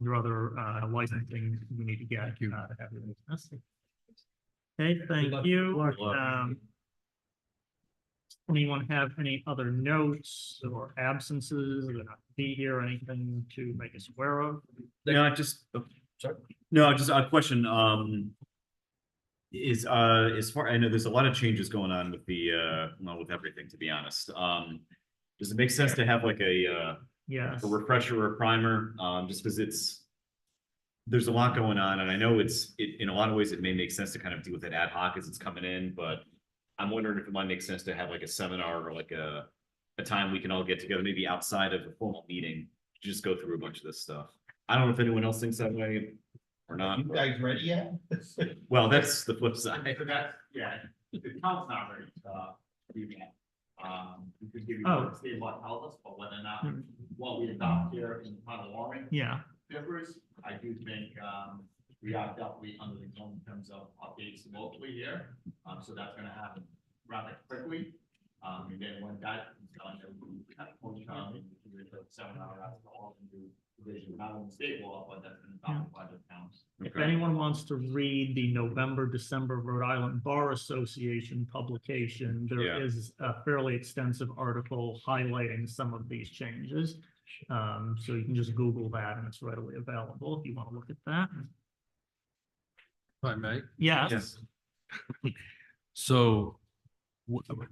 [SPEAKER 1] your other licensing we need to get to have your business. Okay, thank you. Anyone have any other notes or absences that not be here, or anything to make us aware of?
[SPEAKER 7] No, just a question. Is as far, I know there's a lot of changes going on with the well, with everything, to be honest. Does it make sense to have like a
[SPEAKER 1] yes,
[SPEAKER 7] a refresher or a primer? Just because there's a lot going on, and I know in a lot of ways it may make sense to kind of deal with it ad hoc as it's coming in, but I'm wondering if it might make sense to have like a seminar or like a time we can all get together, maybe outside of a formal meeting, to just go through a bunch of this stuff. I don't know if anyone else thinks that way or not.
[SPEAKER 5] You guys ready yet?
[SPEAKER 7] Well, that's the flip side.
[SPEAKER 9] So that's, yeah, the town's not ready to do that. We could give you
[SPEAKER 1] Oh.
[SPEAKER 9] what the state law tells us, but whether or not what we adopt here in the town of Warren
[SPEAKER 1] yeah,
[SPEAKER 9] differs, I do think, we are definitely under the gun in terms of updates locally here. So that's gonna happen rather quickly. And then when that is done, there will be kind of come and do the seminar as to all the new provision, not only state law, but that's been adopted by the towns.
[SPEAKER 1] if anyone wants to read the November, December Rhode Island Bar Association publication, there
[SPEAKER 7] Yeah.
[SPEAKER 1] is a fairly extensive article highlighting some of these changes. So you can just Google that and it's readily available if you want to look at that.
[SPEAKER 4] If I may.
[SPEAKER 1] Yes.
[SPEAKER 4] So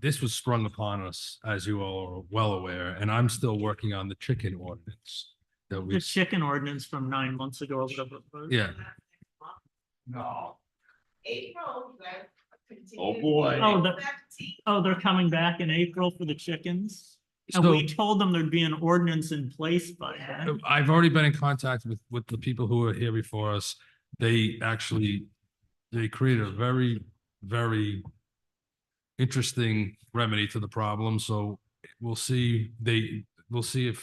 [SPEAKER 4] this was sprung upon us, as you all are well aware, and I'm still working on the chicken ordinance that we.
[SPEAKER 1] The chicken ordinance from 9 months ago, or whatever it was.
[SPEAKER 4] Yeah,
[SPEAKER 9] No.
[SPEAKER 14] April, you guys continue.
[SPEAKER 7] Oh, boy.
[SPEAKER 1] Oh, they're coming back in April for the chickens? And we told them there'd be an ordinance in place by then.
[SPEAKER 4] I've already been in contact with the people who were here before us. They created a very, very interesting remedy to the problem. So we'll see, we'll see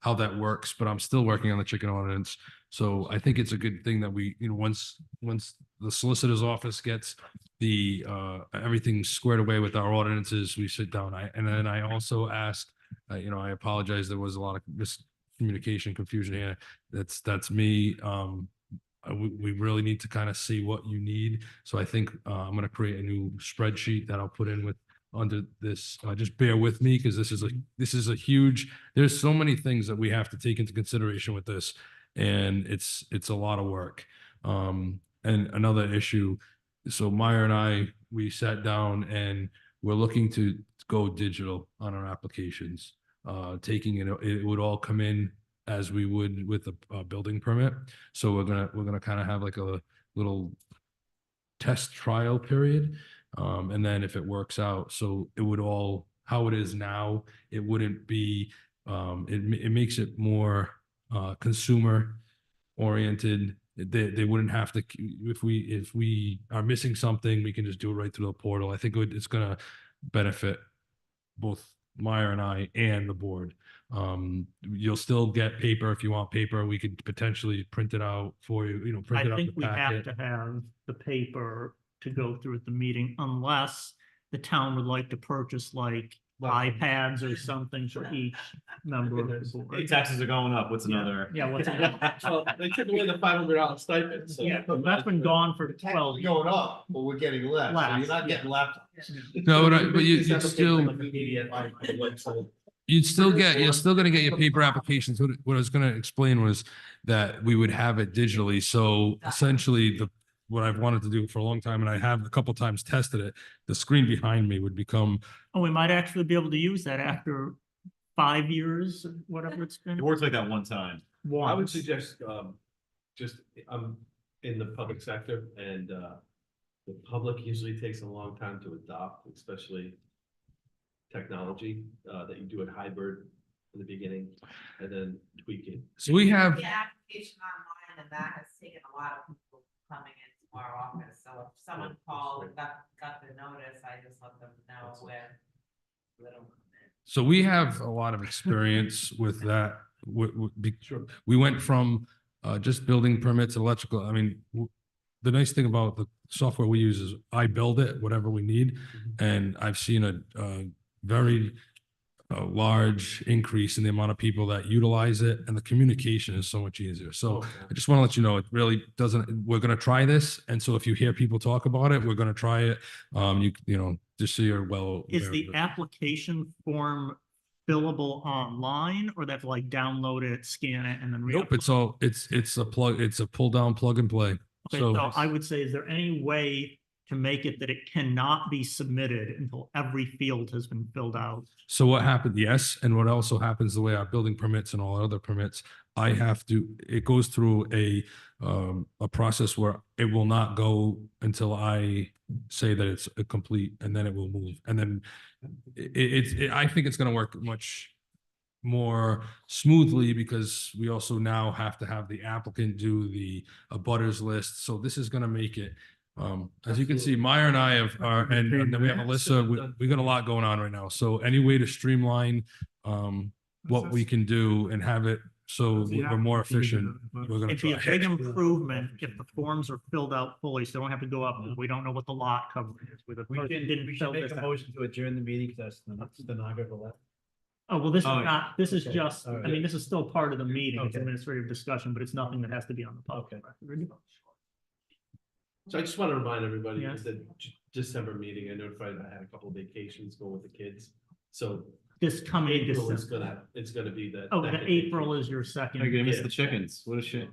[SPEAKER 4] how that works, but I'm still working on the chicken ordinance. So I think it's a good thing that we, once the solicitor's office gets the everything squared away with our ordinances, we sit down. And then I also asked, I apologize, there was a lot of miscommunication, confusion here. That's me. We really need to kind of see what you need. So I think I'm going to create a new spreadsheet that I'll put in with under this. Just bear with me, because this is a huge, there's so many things that we have to take into consideration with this, and it's a lot of work. And another issue, so Meyer and I, we sat down and we're looking to go digital on our applications. It would all come in as we would with a building permit. So we're gonna kind of have like a little test trial period And then if it works out, so it would all, how it is now, it wouldn't be, it makes it more consumer oriented. They wouldn't have to, if we are missing something, we can just do it right through the portal. I think it's gonna benefit both Meyer and I and the board. You'll still get paper if you want paper. We could potentially print it out for you, you know, print it
[SPEAKER 1] I
[SPEAKER 4] out
[SPEAKER 1] think
[SPEAKER 4] the
[SPEAKER 1] we have
[SPEAKER 4] packet.
[SPEAKER 1] to have the paper to go through at the meeting unless the town would like to purchase like iPads or something for each member of the
[SPEAKER 7] Hey,
[SPEAKER 1] board.
[SPEAKER 7] taxes are going up. What's another?
[SPEAKER 1] Yeah, what's another?
[SPEAKER 5] Well, they took away the $500 stipend, so.
[SPEAKER 1] Yeah, but that's been gone for
[SPEAKER 5] The tax
[SPEAKER 1] 12
[SPEAKER 5] is going up, but we're getting less, so
[SPEAKER 1] Less,
[SPEAKER 5] you're not getting laptops.
[SPEAKER 4] No, but
[SPEAKER 5] Just
[SPEAKER 4] you'd
[SPEAKER 5] have to pay
[SPEAKER 4] still,
[SPEAKER 5] like immediate, like,
[SPEAKER 4] you're still gonna get your paper applications. What I was gonna explain was that we would have it digitally. So essentially what I've wanted to do for a long time, and I have a couple times tested it, the screen behind me would become,
[SPEAKER 1] Oh, we might actually be able to use that after 5 years, whatever it's been.
[SPEAKER 7] It worked like that one time.
[SPEAKER 10] I would
[SPEAKER 1] Once.
[SPEAKER 10] suggest, just, I'm in the public sector and, the public usually takes a long time to adopt, especially technology, that you do it hybrid in the beginning and then tweak it.
[SPEAKER 4] so we have,
[SPEAKER 14] The application online, and that has taken a lot of people coming into our office, so if someone called and got the notice, I just let them know when. Let them come in.
[SPEAKER 4] so we have a lot of experience with that. We went from just building permits, electrical. I mean, the nice thing about the software we use is I build it, whatever we need. And I've seen a very large increase in the amount of people that utilize it, and the communication is so much easier. So I just want to let you know, it really doesn't, we're going to try this. And so if you hear people talk about it, we're going to try it. You know, just so you're well.
[SPEAKER 1] Is
[SPEAKER 4] aware
[SPEAKER 1] the
[SPEAKER 4] of it.
[SPEAKER 1] application form fillable online, or they have to like download it, scan it, and then?
[SPEAKER 4] Nope, it's all, it's a plug, it's a pull down, plug and play.
[SPEAKER 1] Okay, so I would say, is there any way to make it that it cannot be submitted until every field has been filled out?
[SPEAKER 4] So what happened? Yes. And what also happens, the way our building permits and all our other permits, I have to, it goes through a process where it will not go until I say that it's a complete, and then it will move. And then I think it's going to work much more smoothly, because we also now have to have the applicant do the abutters list. So this is going to make it, as you can see, Meyer and I have, and then we have Alyssa, we got a lot going on right now. So any way to streamline what we can do and have it so we're more efficient, we're gonna
[SPEAKER 1] It'd be a
[SPEAKER 4] try.
[SPEAKER 1] big improvement if the forms are filled out fully, so they don't have to go up, we don't know what the lot coverage is. The person didn't fill this out.
[SPEAKER 11] to adjourn the meeting, because that's the stenographer left.
[SPEAKER 1] Oh, well, this is
[SPEAKER 11] Oh,
[SPEAKER 1] not, this is
[SPEAKER 11] okay.
[SPEAKER 1] just,
[SPEAKER 11] All
[SPEAKER 1] I
[SPEAKER 11] right.
[SPEAKER 1] mean, this is still part of the meeting, it's
[SPEAKER 11] Okay.
[SPEAKER 1] administrative discussion, but it's nothing that has to be on the public record.
[SPEAKER 10] So I just want to remind everybody,
[SPEAKER 1] Yeah.
[SPEAKER 10] it's the December meeting. I notified I had a couple of vacations going with the kids. So
[SPEAKER 1] This coming
[SPEAKER 10] April is
[SPEAKER 1] December.
[SPEAKER 10] it's gonna be the.
[SPEAKER 1] Oh, the April is your second.
[SPEAKER 7] You're gonna miss
[SPEAKER 10] Yeah.
[SPEAKER 7] the chickens. What a shit.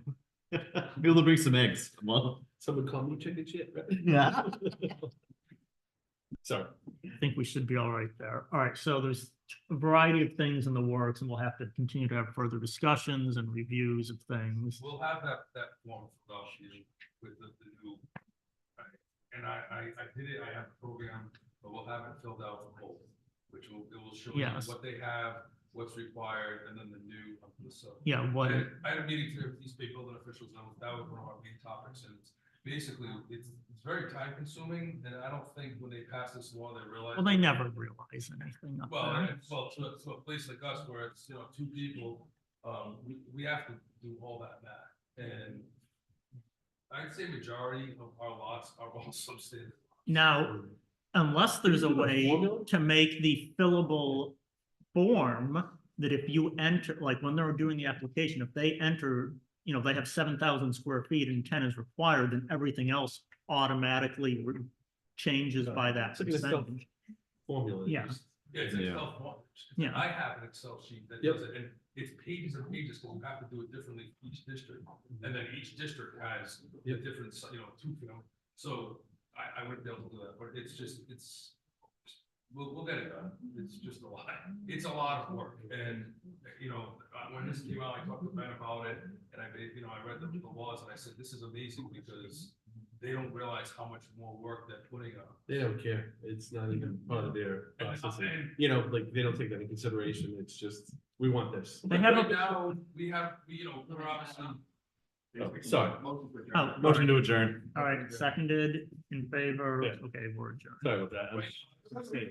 [SPEAKER 7] Be able to bring some eggs. Well,
[SPEAKER 10] Someone call me chicken shit, right?
[SPEAKER 7] Yeah.
[SPEAKER 10] Sorry.
[SPEAKER 1] I think we should be all right there. All right, so there's a variety of things in the works, and we'll have to continue to have further discussions and reviews of things.
[SPEAKER 4] We'll have that form filled out with the new. And I did it, I have the program, but we'll have it filled out for both, which it will show you
[SPEAKER 1] Yes.
[SPEAKER 4] what they have, what's required, and then the new. So
[SPEAKER 1] Yeah, what-
[SPEAKER 4] I had a meeting today with East Bay Building officials, and that was one of our main topics, and it's basically, it's very time consuming, and I don't think when they pass this law, they realize.
[SPEAKER 1] Well, they never realize anything up
[SPEAKER 4] Well,
[SPEAKER 1] there.
[SPEAKER 4] to a place like us where it's, two people, we have to do all that math. And I'd say majority of our lots are all substandard.
[SPEAKER 1] Now, unless there's a way to make the fillable form that if you enter, like when they're doing the application, if they enter, they have 7,000 square feet and 10 is required, then everything else automatically changes by that
[SPEAKER 10] So it's still
[SPEAKER 1] percentage.
[SPEAKER 10] formula.
[SPEAKER 1] Yeah.
[SPEAKER 4] Yeah, it's
[SPEAKER 7] Yeah.
[SPEAKER 4] Excel form.
[SPEAKER 1] Yeah.
[SPEAKER 4] I have an Excel sheet that
[SPEAKER 10] Yep.
[SPEAKER 4] does it, and it's pages and pages, because you have to do it differently for each district. And then each district has a different, so I wouldn't be able to do that, but we'll get it done. It's just a lot. It's a lot of work. And, when this came out, I talked to Ben about it, and I read the laws, and I said, this is amazing, because they don't realize how much more work they're putting on.
[SPEAKER 11] They don't care. It's not even part of their
[SPEAKER 4] And-
[SPEAKER 11] processing.
[SPEAKER 4] and-
[SPEAKER 11] You know, like, they don't take that into consideration. It's just, we want this.
[SPEAKER 1] They have
[SPEAKER 4] Right
[SPEAKER 1] a,
[SPEAKER 4] now, we have, you know, we're obviously.
[SPEAKER 11] Oh, sorry.
[SPEAKER 1] oh,
[SPEAKER 7] Motion to adjourn.
[SPEAKER 1] all right, seconded, in favor,
[SPEAKER 11] Yeah.
[SPEAKER 1] okay, we're adjourned.
[SPEAKER 11] Sorry about that.